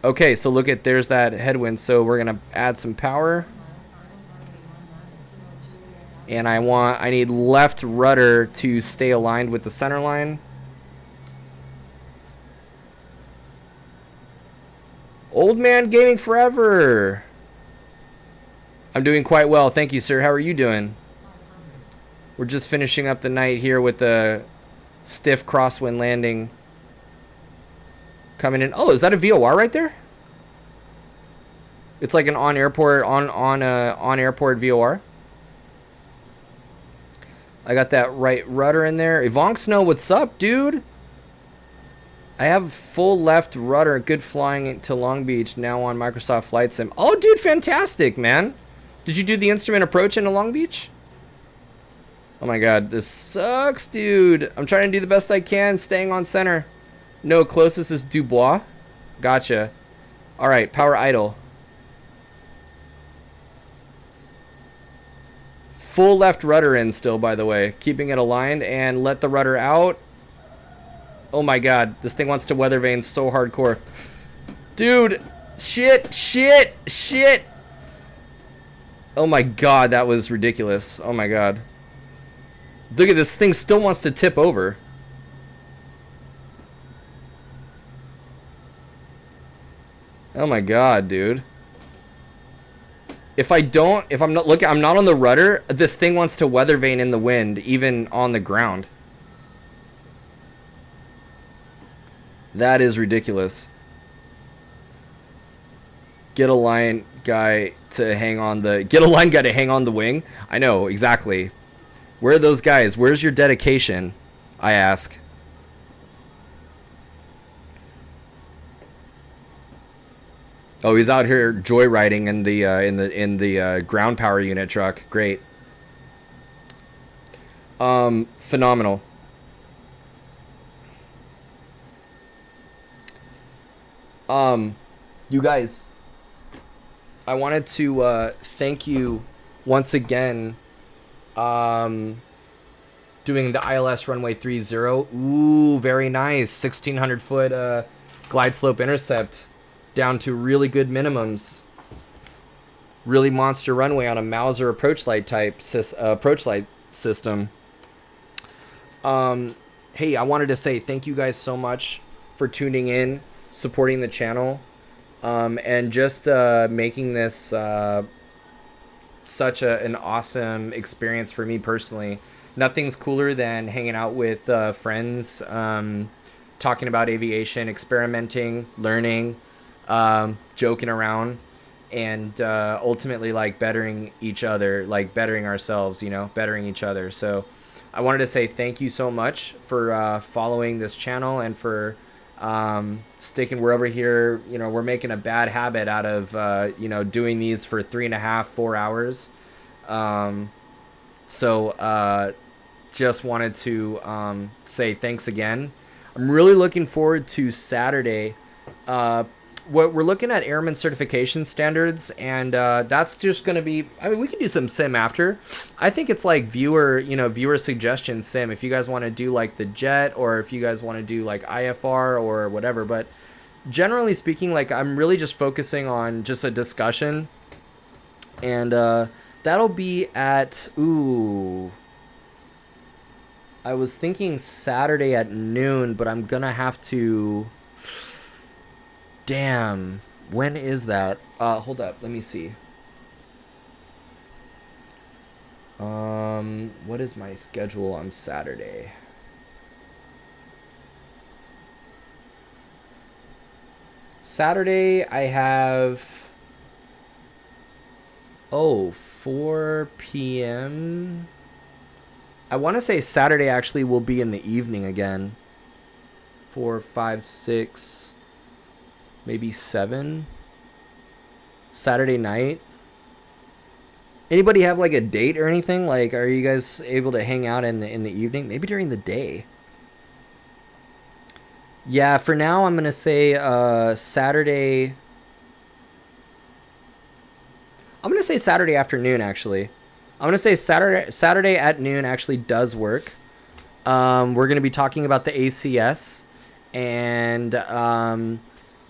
Okay, so look at, there's that headwind. So we're going to add some power. And I need left rudder to stay aligned with the center line. Old man gaming forever. I'm doing quite well, thank you, sir. How are you doing? We're just finishing up the night here with the stiff crosswind landing coming in. Oh, is that a VOR right there? It's like an on airport VOR. I got that right rudder in there. Evonk Snow, what's up, dude? I have full left rudder, good flying to Long Beach, now on Microsoft Flight Sim. Oh, dude, fantastic, man. Did you do the instrument approach into Long Beach? Oh my god, this sucks, dude. I'm trying to do the best I can, staying on center. No, closest is Dubois. Gotcha. Alright, power idle. Full left rudder in still, by the way. Keeping it aligned, and let the rudder out. Oh my god, this thing wants to weather vane so hardcore. Dude, shit. Oh my god, that was ridiculous. Oh my god. Look at this thing, still wants to tip over. Oh my god, dude. If I'm not looking, I'm not on the rudder. This thing wants to weather vane in the wind, even on the ground. That is ridiculous. Get a line guy to hang on the wing. I know exactly. Where are those guys? Where's your dedication? I ask. Oh, he's out here joyriding in the ground power unit truck. Great. Phenomenal. You guys, I wanted to thank you once again. Doing the ILS runway 30. Ooh, very nice. 1600 foot glide slope intercept down to really good minimums. Really monster runway on a Mauser approach light system. Hey, I wanted to say thank you guys so much for tuning in, supporting the channel, and just making this such an awesome experience for me personally. Nothing's cooler than hanging out with friends, talking about aviation, experimenting, learning, joking around, and ultimately like bettering each other, like bettering ourselves, bettering each other. So I wanted to say thank you so much for following this channel and for sticking. We're over here, we're making a bad habit out of doing these for 3.5-4 hours. So just wanted to say thanks again. I'm really looking forward to Saturday. What we're looking at airman certification standards, and that's just going to be, I mean, we can do some sim after. I think it's like viewer suggestion sim if you guys want to do like the jet, or if you guys want to do like IFR or whatever. But generally speaking, like I'm really just focusing on just a discussion, and that'll be at, I was thinking Saturday at noon, but I'm gonna have to, damn, when is that? Hold up, let me see. What is my schedule on Saturday? Saturday I have 4 p.m. I want to say Saturday actually will be in the evening again. 4, 5, 6, maybe 7. Saturday night. Anybody have like a date or anything? Like, are you guys able to hang out in the evening? Maybe during the day. Yeah, for now I'm gonna say Saturday. I'm gonna say Saturday afternoon actually. I'm gonna say Saturday at noon actually does work. We're gonna be talking about the ACS, and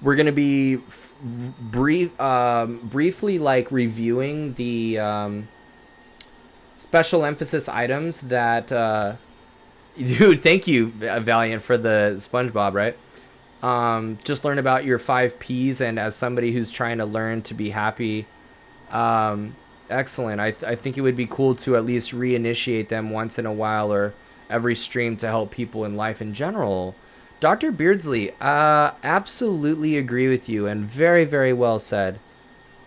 we're gonna be briefly like reviewing the special emphasis items that. Dude, thank you, Valiant, for the SpongeBob. Right? Just learn about your 5 Ps, and as somebody who's trying to learn to be happy. Excellent. I think it would be cool to at least reinitiate them once in a while or every stream to help people in life in general. Dr. Beardsley, absolutely agree with you, and very, very well said.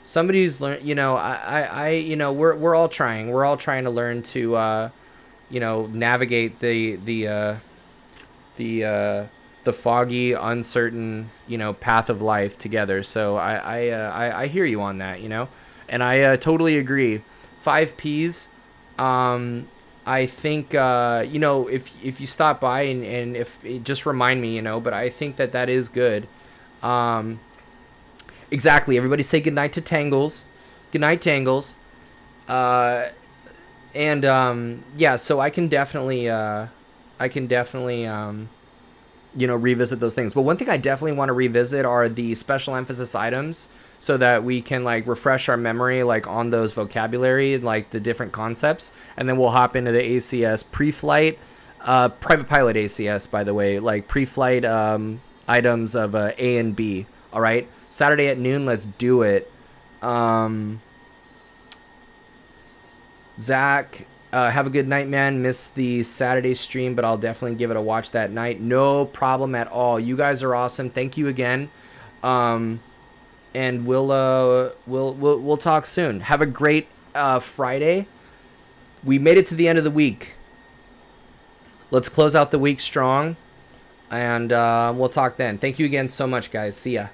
Somebody who's learned, we're all trying. We're all trying to learn to, navigate the foggy, uncertain, path of life together. So I hear you on that, And I totally agree. 5 Ps. I think if you stop by and if just remind me, But I think that is good. Exactly. Everybody say goodnight to Tangles. Good night, Tangles. Yeah. So I can definitely revisit those things. But one thing I definitely want to revisit are the special emphasis items, so that we can like refresh our memory like on those vocabulary, like the different concepts, and then we'll hop into the ACS pre-flight, private pilot ACS, by the way, like pre-flight items of A and B. All right, Saturday at noon, let's do it. Zach, have a good night, man. Missed the Saturday stream, but I'll definitely give it a watch that night. No problem at all. You guys are awesome. Thank you again. And we'll talk soon. Have a great Friday. We made it to the end of the week. Let's close out the week strong, and we'll talk then. Thank you again so much, guys. See ya.